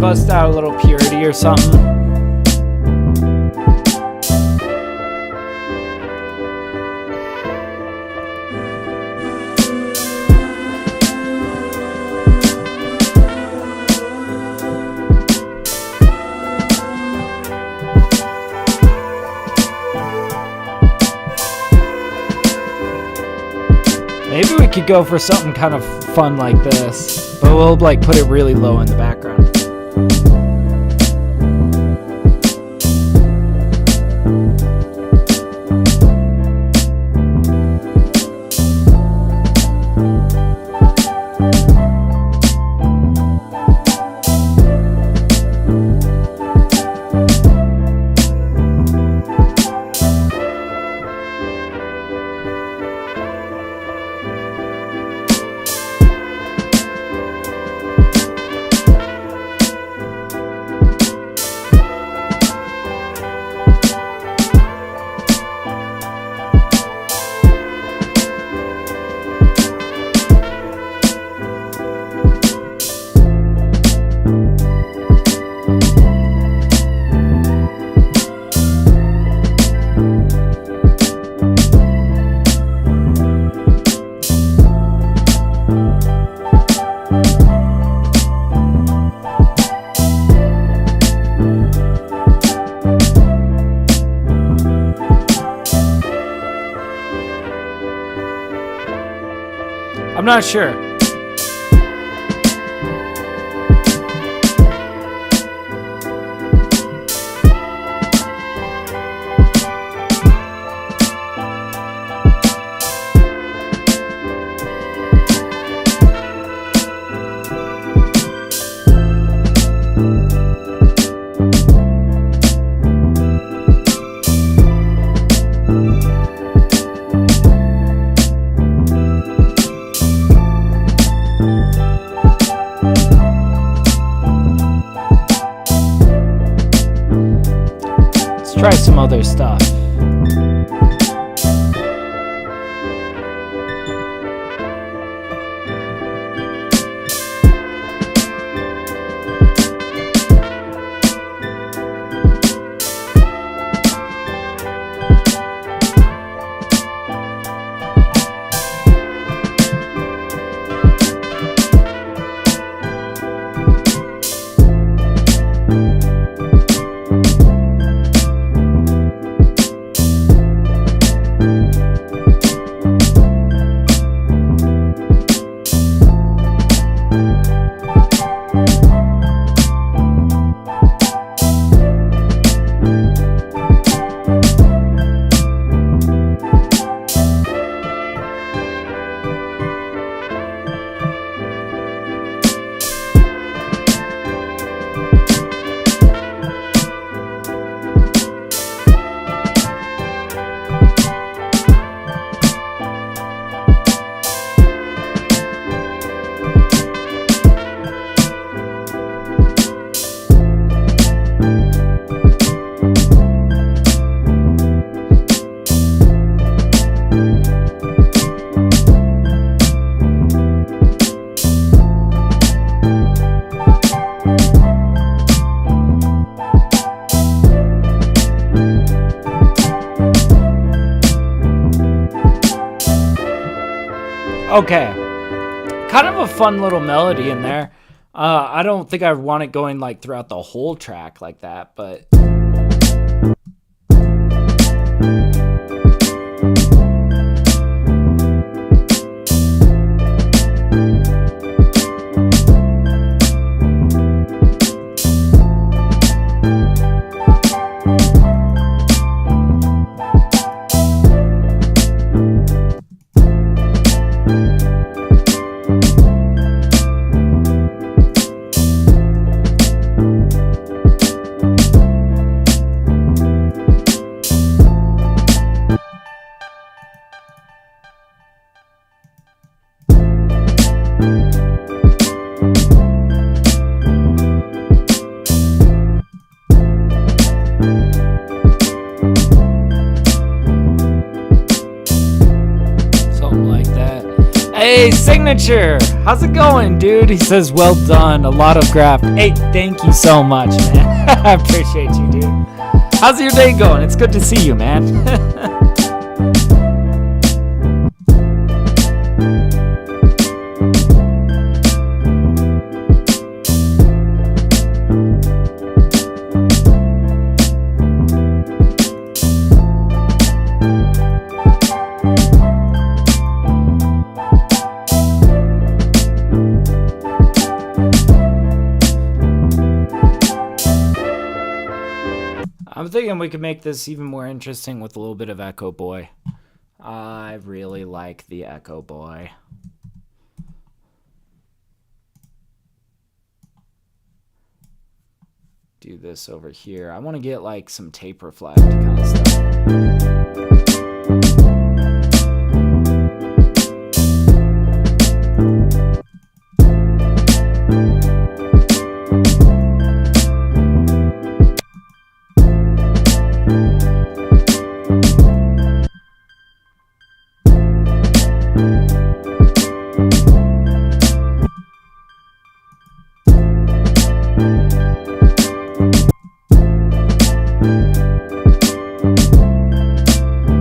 Bust out a little purity or something. Maybe we could go for something kind of fun like this, but we'll like put it really low in the background. I'm not sure. Try some other stuff. Okay. Kind of a fun little melody in there. I don't think I want it going like throughout the whole track like that, but... Hey, Signature! How's it going, dude? He says, well done. A lot of graph. Hey, thank you so much, man. I appreciate you, dude. How's your day going? It's good to see you, man. I'm thinking we could make this even more interesting with a little bit of Echo Boy. I really like the Echo Boy. Do this over here. I want to get like some tape reflect kind of stuff.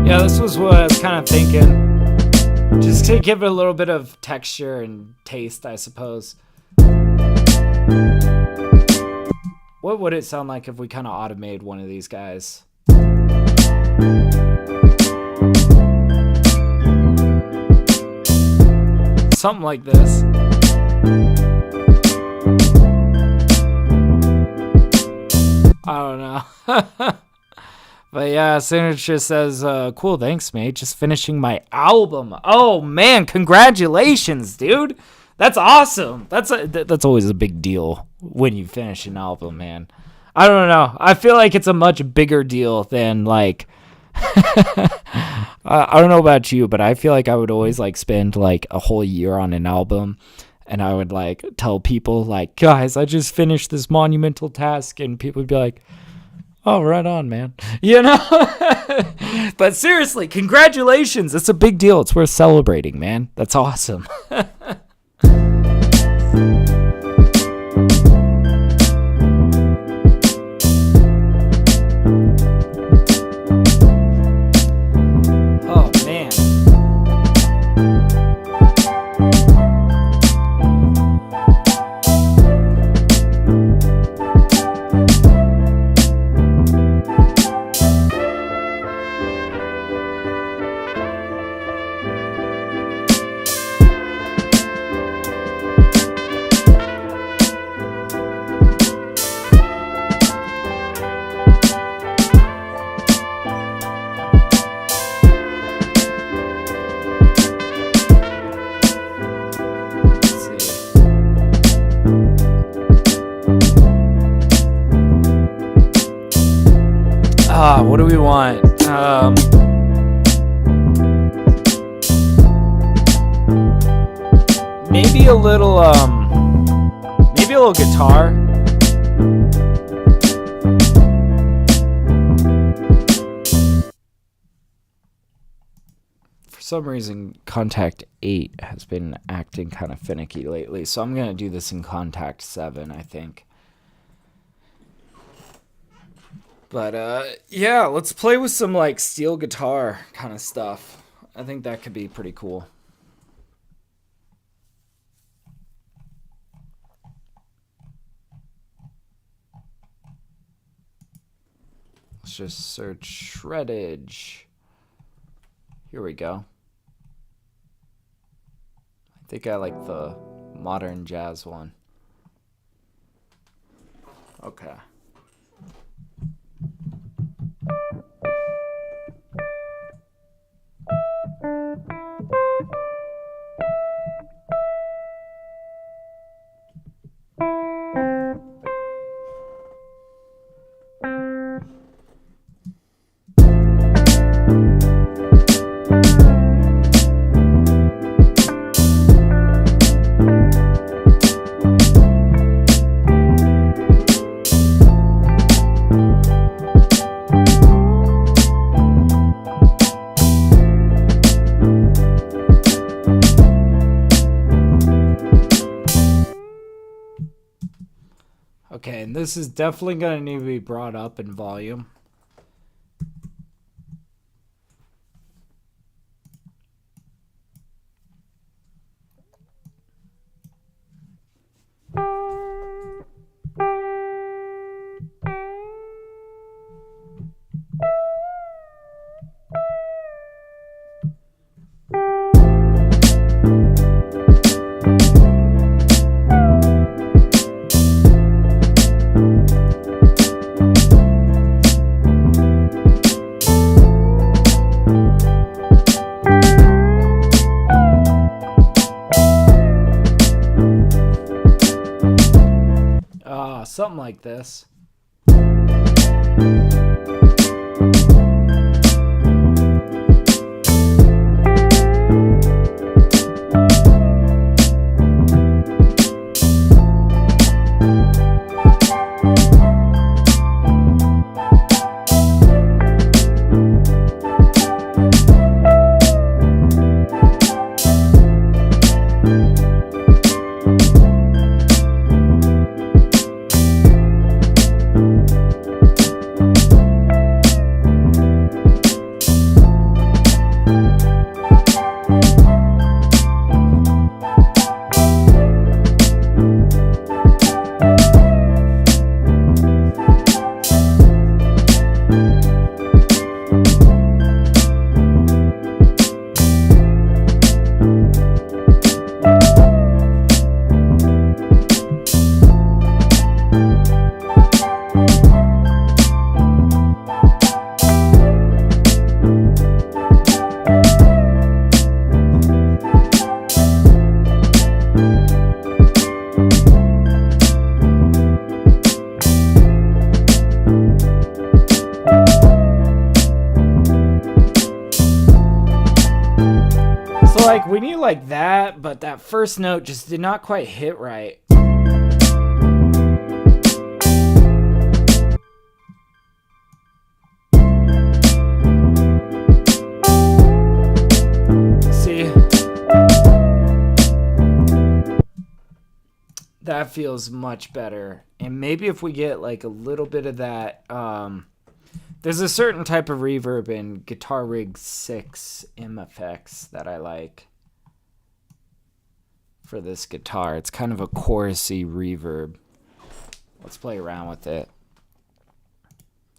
Yeah, this was what I was kind of thinking. Just to give it a little bit of texture and taste, I suppose. What would it sound like if we kind of automated one of these guys? Something like this. I don't know. But yeah, Signature says, cool, thanks, mate. Just finishing my album. Oh, man, congratulations, dude. That's awesome. That's always a big deal when you finish an album, man. I don't know. I feel like it's a much bigger deal than, like... I don't know about you, but I feel like I would always, like, spend, like, a whole year on an album. And I would, like, tell people, like, guys, I just finished this monumental task. And people would be like... Oh, right on, man. You know? But seriously, congratulations. It's a big deal. It's worth celebrating, man. That's awesome. Oh, man. What do we want? Maybe a little guitar. For some reason, Contact 8 has been acting kind of finicky lately, so I'm gonna do this in Contact 7, I think. But, yeah, let's play with some, like, steel guitar kind of stuff. I think that could be pretty cool. Let's just search shreddage. Here we go. I think I like the modern jazz one. Okay. Okay, and this is definitely going to need to be brought up in volume. Something like this. Like, we need like that, but that first note just did not quite hit right. See? That feels much better. And maybe if we get like a little bit of that, there's a certain type of reverb in Guitar Rig 6 M effects that I like for this guitar. It's kind of a chorusy reverb. Let's play around with it.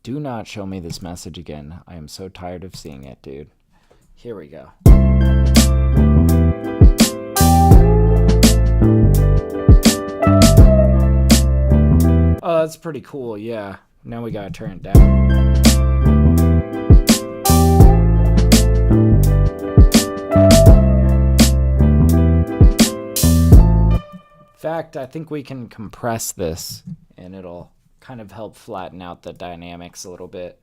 Do not show me this message again. I am so tired of seeing it, dude. Here we go. Oh, that's pretty cool, yeah. Now we gotta turn it down. In fact, I think we can compress this and it'll kind of help flatten out the dynamics a little bit.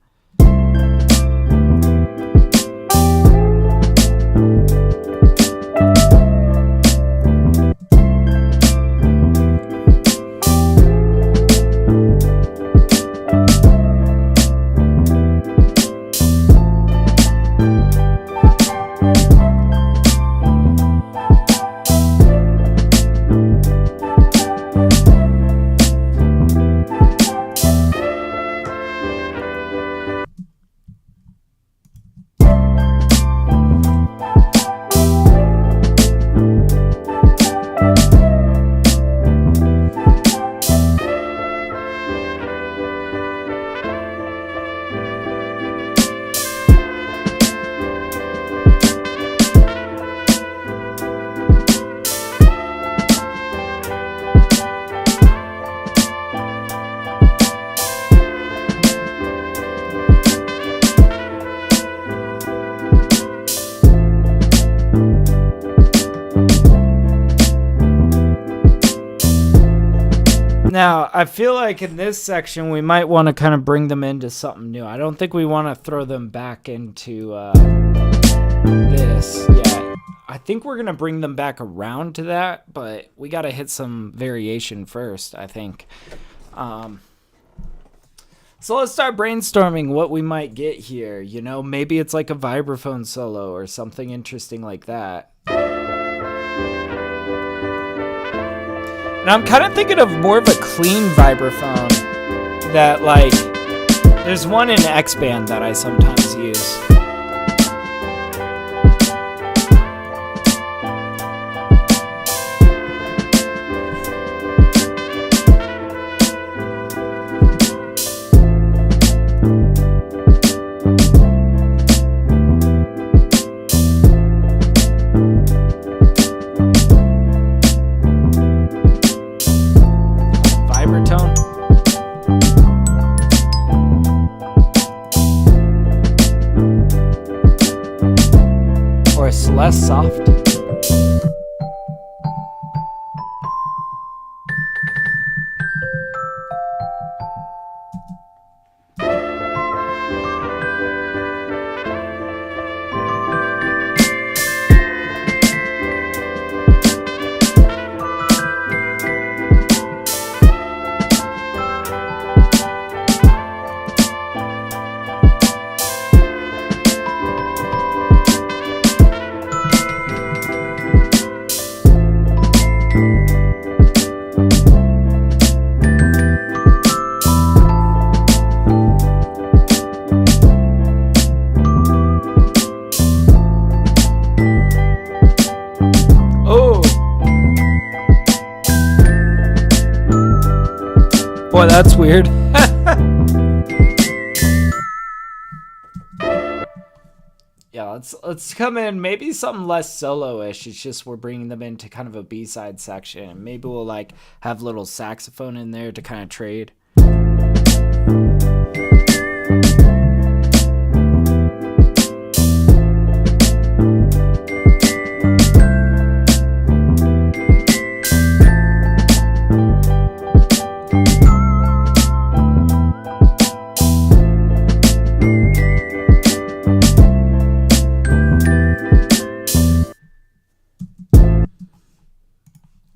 Now, I feel like in this section, we might want to kind of bring them into something new. I don't think we want to throw them back into this yet. I think we're going to bring them back around to that, but we got to hit some variation first, I think. So let's start brainstorming what we might get here. You know, maybe it's like a vibraphone solo or something interesting like that. And I'm kind of thinking of more of a clean vibraphone that, like, there's one in X-Band that I sometimes use. Less soft. Boy, that's weird. Yeah, let's come in maybe something less solo-ish. It's just we're bringing them into kind of a B-side section. Maybe we'll like have little saxophone in there to kind of trade.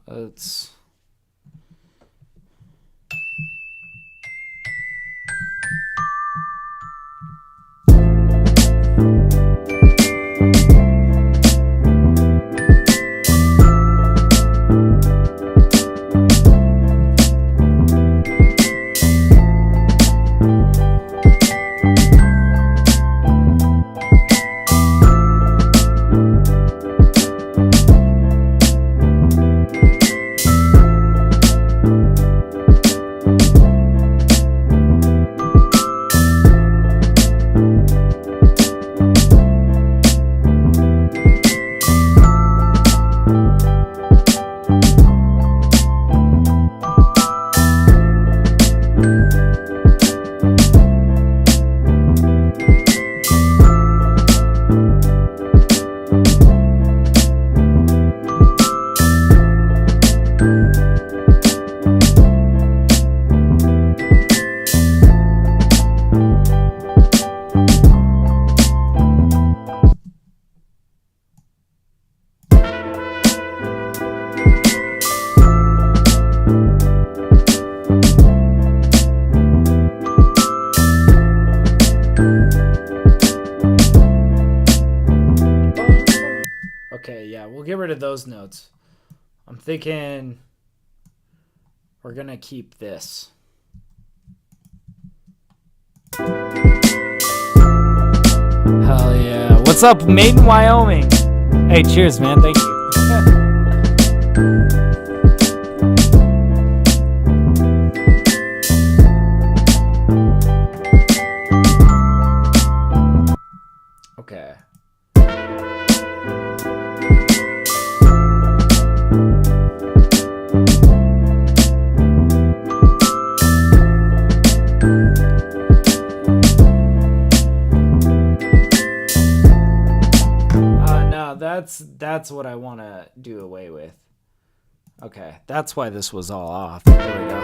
Let's get rid of those notes. I'm thinking we're gonna keep this. Hell yeah. What's up, Made in Wyoming? Hey, cheers, man. Thank you. Okay. That's what I want to do away with. Okay, that's why this was all off. There we go.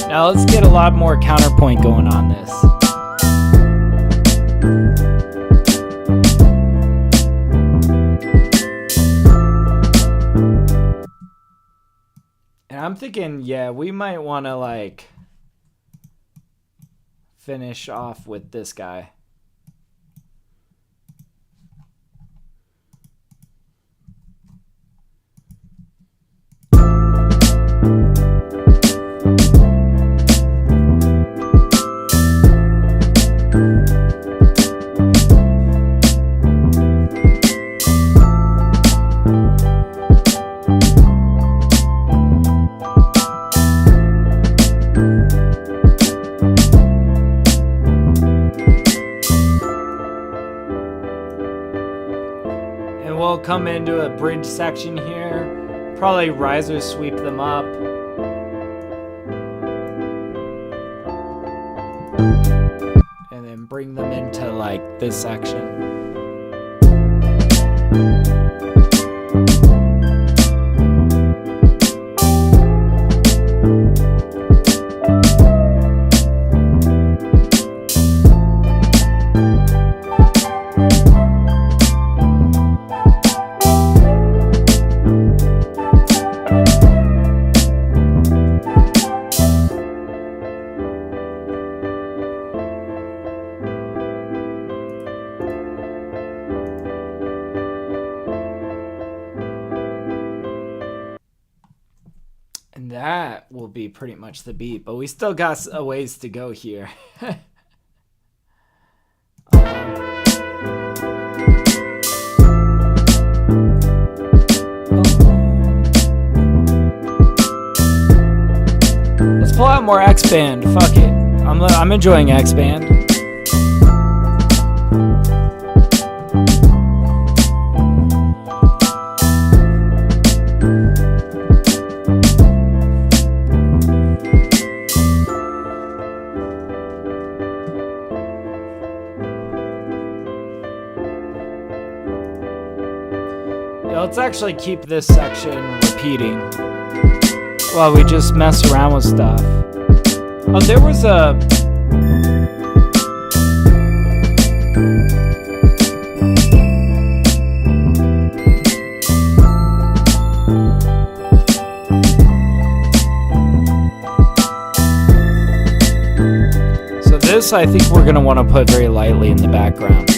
Now let's get a lot more counterpoint going on this. And I'm thinking, yeah, we might want to like finish off with this guy. We'll come into a bridge section here, probably riser sweep them up. And then bring them into like this section. And that will be pretty much the beat, but we still got a ways to go here. Let's pull out more X-Band. Fuck it. I'm enjoying X-Band. Let's actually keep this section repeating while we just mess around with stuff. Oh, there was a... So this, I think we're going to want to put very lightly in the background.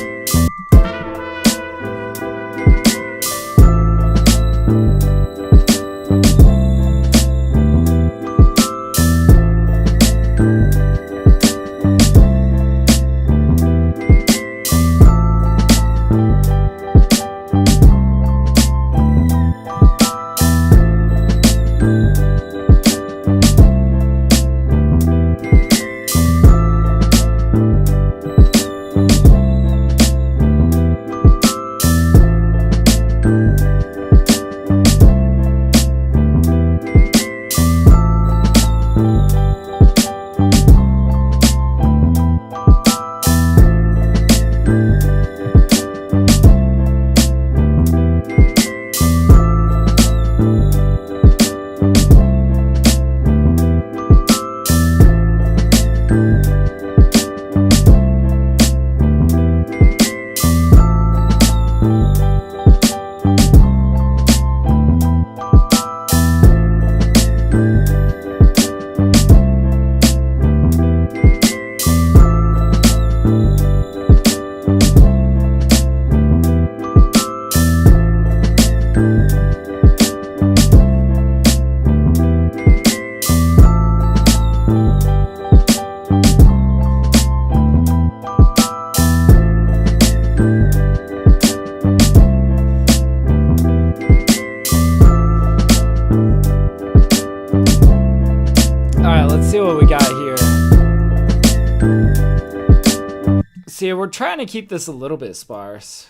See, we're trying to keep this a little bit sparse.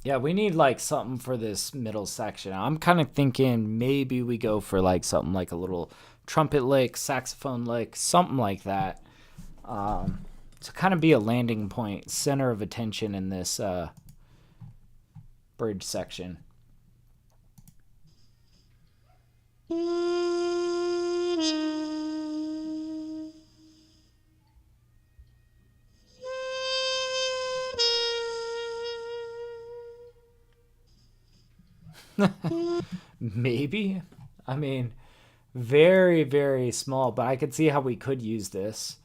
Yeah, we need like something for this middle section. I'm kind of thinking maybe we go for like something like a little trumpet lick, saxophone lick, something like that. To kind of be a landing point, center of attention in this bridge section. Maybe. I mean, very, very small, but I could see how we could use this.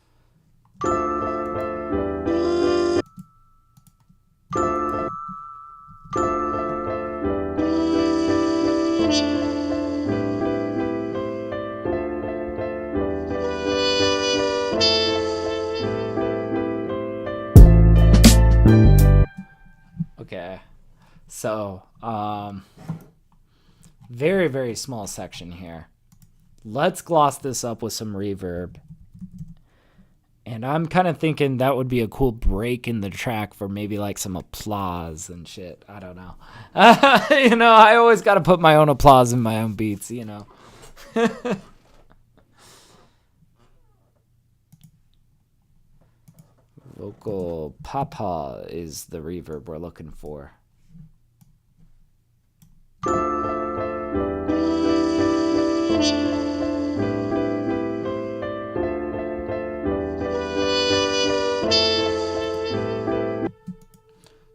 Okay. So, very, very small section here. Let's gloss this up with some reverb. And I'm kind of thinking that would be a cool break in the track for maybe like some applause and shit. I don't know. You know, I always got to put my own applause in my own beats, you know. Vocal papa is the reverb we're looking for.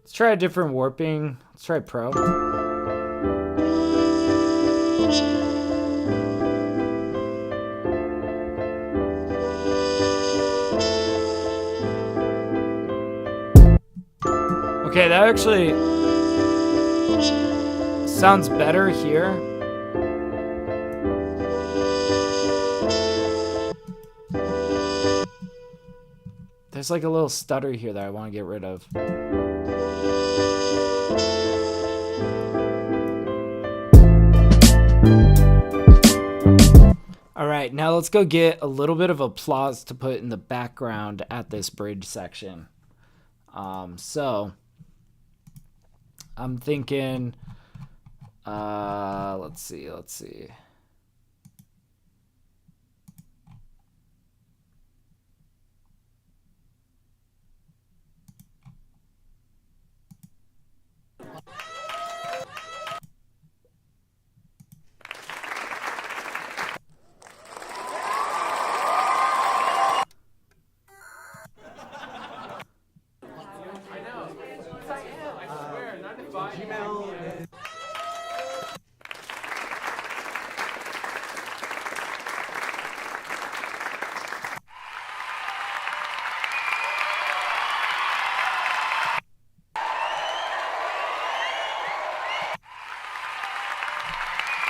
Let's try a different warping. Let's try Pro. Okay, that actually sounds better here. There's like a little stutter here that I want to get rid of. All right, now let's go get a little bit of applause to put in the background at this bridge section. So I'm thinking, let's see.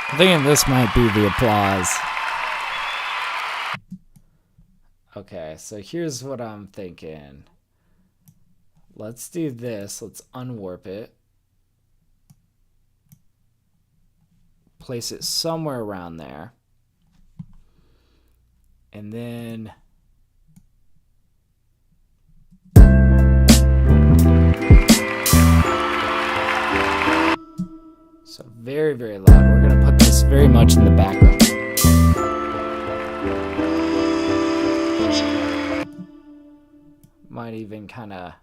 I'm thinking this might be the applause. Okay, so here's what I'm thinking. Let's do this. Let's unwarp it. Place it somewhere around there. And then so very, very loud. We're going to put this very much in the background. Might even kind of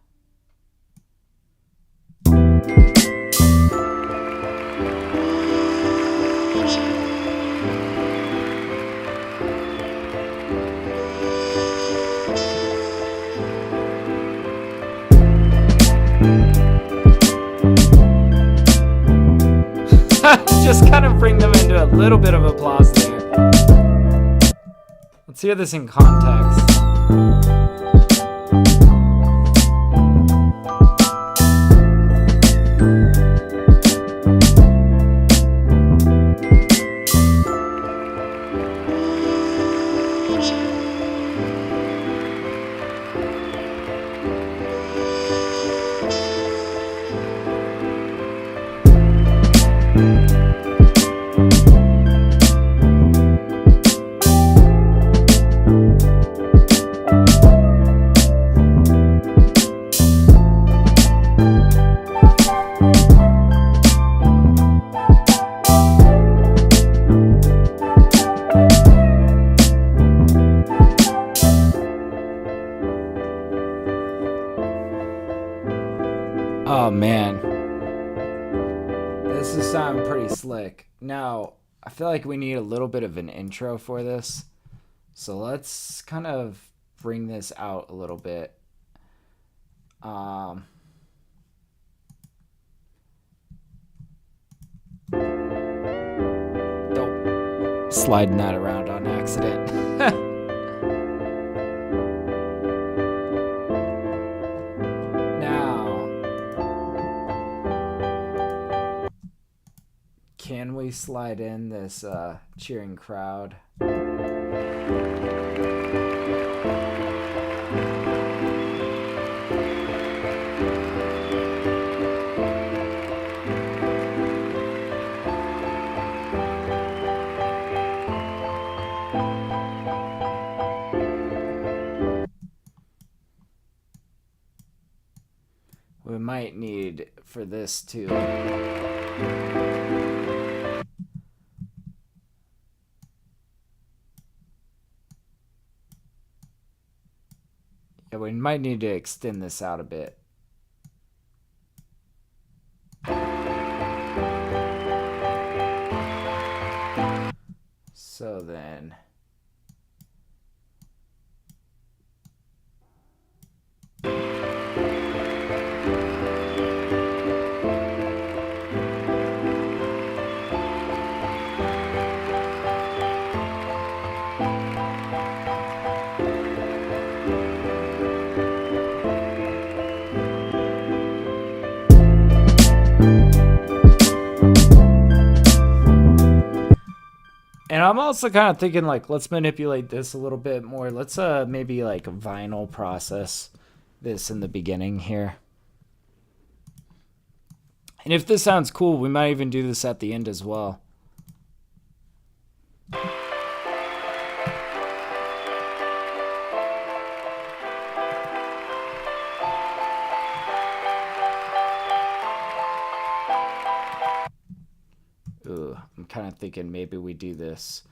just kind of bring them into a little bit of applause there. Let's hear this in context. feel like we need a little bit of an intro for this. So let's kind of bring this out a little bit. Sliding that around on accident. Now, can we slide in this cheering crowd? We might need for this to we might need to extend this out a bit. So then and I'm also kind of thinking, like, let's manipulate this a little bit more. Let's maybe like vinyl process this in the beginning here. And if this sounds cool, we might even do this at the end as well. Ooh, I'm kind of thinking maybe we do this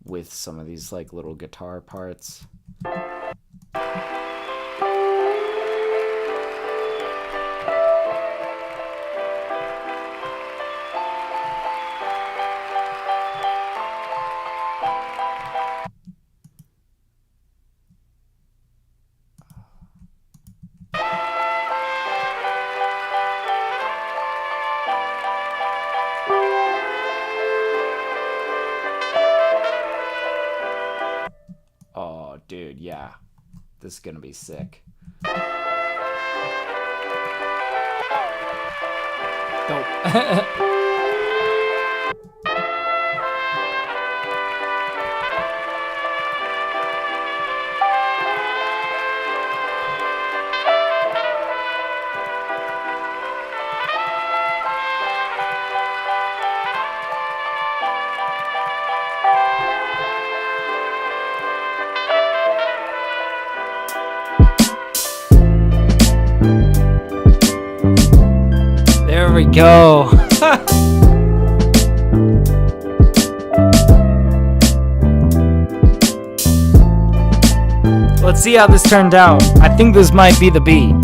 with some of these like little guitar parts. Oh, dude, yeah. This is gonna be sick. Dope. There we go. Let's see how this turned out. I think this might be the beat.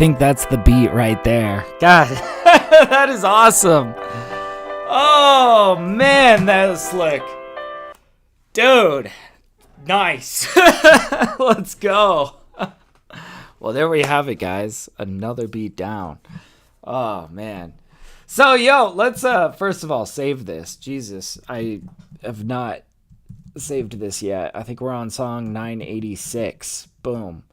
think that's the beat right there. God, that is awesome. Oh, man, that is slick. Dude, nice. Let's go. Well, there we have it, guys. Another beat down. Oh, man. So, yo, let's first of all save this. Jesus, I have not saved this yet. I think we're on song 986. Boom.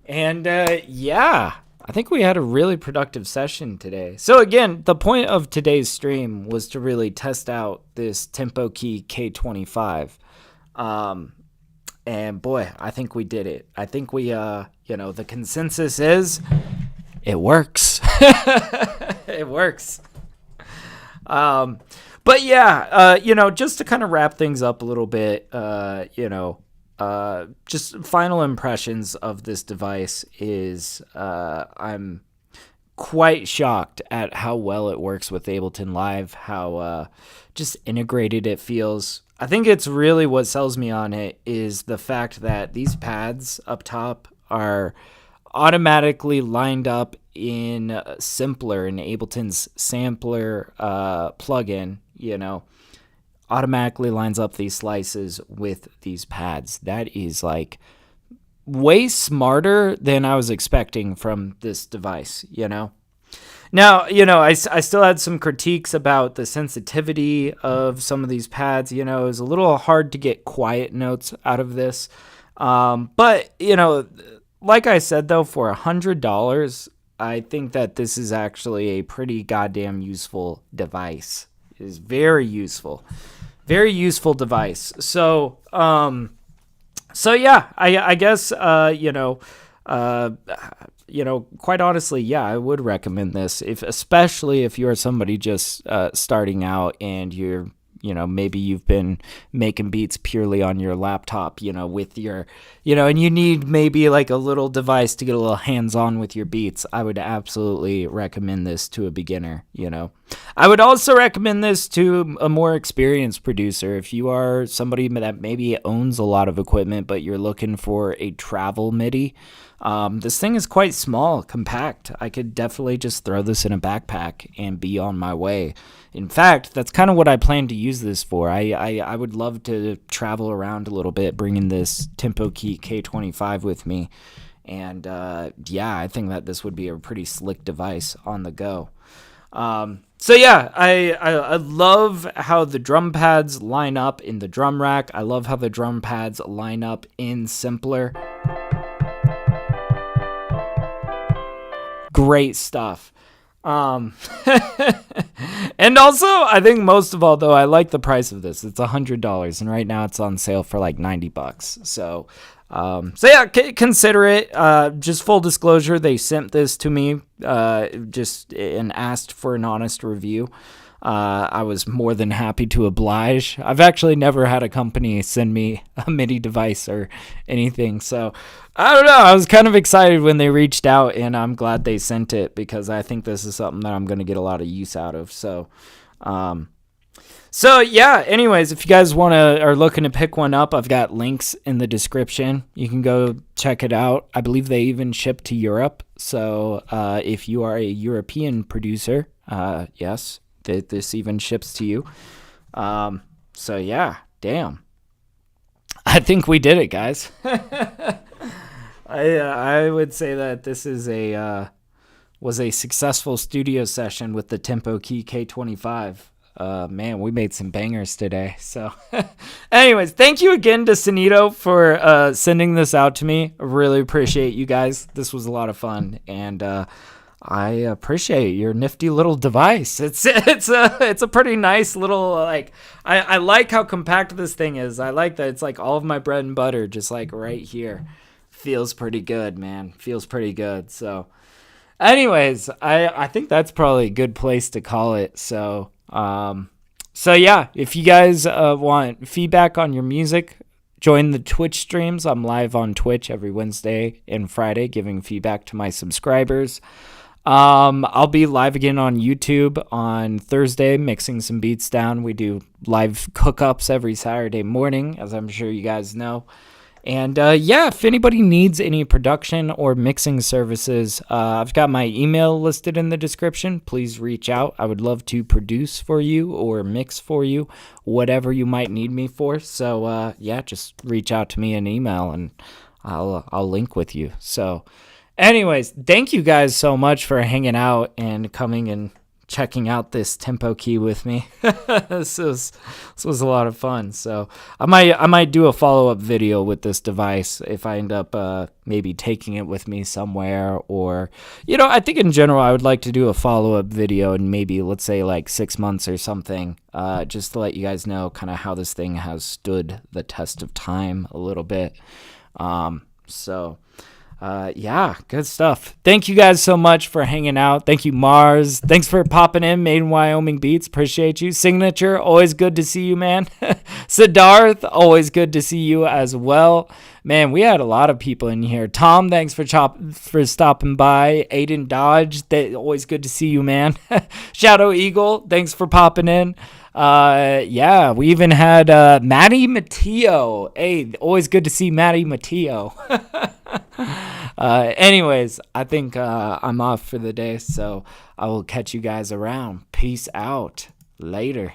And yeah, I think we had a really productive session today. So again, the point of today's stream was to really test out this TempoKey K25. And boy, I think we did it. I think we, the consensus is it works. It works. But yeah, just to kind of wrap things up a little bit, just final impressions of this device is, I'm quite shocked at how well it works with Ableton Live, how, just integrated it feels. I think it's really what sells me on it is the fact that these pads up top are automatically lined up in Simpler, in Ableton's sampler plugin, automatically lines up these slices with these pads. That is like way smarter than I was expecting from this device, Now, I still had some critiques about the sensitivity of some of these pads. It was a little hard to get quiet notes out of this. But, like I said, though, for $100, I think that this is actually a pretty goddamn useful device. It is very useful. Very useful device. So yeah, I guess, quite honestly, yeah, I would recommend this, especially if you're somebody just starting out and you're, maybe you've been making beats purely on your laptop, with your, and you need maybe like a little device to get a little hands-on with your beats. I would absolutely recommend this to a beginner, I would also recommend this to a more experienced producer. If you are somebody that maybe owns a lot of equipment, but you're looking for a travel MIDI, this thing is quite small, compact. I could definitely just throw this in a backpack and be on my way. In fact, that's kind of what I plan to use this for. I would love to travel around a little bit, bringing this TempoKey K25 with me. And yeah, I think that this would be a pretty slick device on the go. So yeah, I love how the drum pads line up in the drum rack. I love how the drum pads line up in Simpler. Great stuff. And also, I think most of all, though, I like the price of this. It's $100, and right now it's on sale for like $90. So yeah, consider it. Just full disclosure, they sent this to me, and asked for an honest review. I was more than happy to oblige. I've actually never had a company send me a MIDI device or anything, so I don't know. I was kind of excited when they reached out, and I'm glad they sent it because I think this is something that I'm going to get a lot of use out of. So yeah, anyways, if you guys are looking to pick one up, I've got links in the description. You can go check it out. I believe they even ship to Europe. So if you are a European producer, yes, this even ships to you. So yeah, damn. I think we did it, guys. I would say that this is was a successful studio session with the TempoKey K25. Man, we made some bangers today. So anyways, thank you again to Synido for sending this out to me. I really appreciate you guys. This was a lot of fun, and I appreciate your nifty little device. It's a pretty nice little, like, I like how compact this thing is. I like that it's like all of my bread and butter just like right here. Feels pretty good, man. Feels pretty good. So anyways, I think that's probably a good place to call it. So yeah, if you guys want feedback on your music, join the Twitch streams. I'm live on Twitch every Wednesday and Friday giving feedback to my subscribers. I'll be live again on YouTube on Thursday, mixing some beats down. We do live cook-ups every Saturday morning, as I'm sure you guys know. And yeah, if anybody needs any production or mixing services, I've got my email listed in the description. Please reach out. I would love to produce for you or mix for you, whatever you might need me for. So yeah, just reach out to me in email and I'll link with you. So anyways, thank you guys so much for hanging out and coming and checking out this TempoKey with me. this was a lot of fun. So I might do a follow-up video with this device if I end up maybe taking it with me somewhere, or I think in general I would like to do a follow-up video in maybe, let's say, like 6 months or something, just to let you guys know kind of how this thing has stood the test of time a little bit. Yeah, good stuff. Thank you guys so much for hanging out. Thank you, Mars. Thanks for popping in. Made in Wyoming Beats. Appreciate you. Signature, always good to see you, man. Siddharth, always good to see you as well. Man, we had a lot of people in here. Tom, thanks for stopping by. Aiden Dodge, always good to see you, man. Shadow Eagle, thanks for popping in. Yeah, we even had Maddie Matteo. Hey, always good to see Maddie Matteo. Anyways, I think I'm off for the day, so I will catch you guys around. Peace out. Later.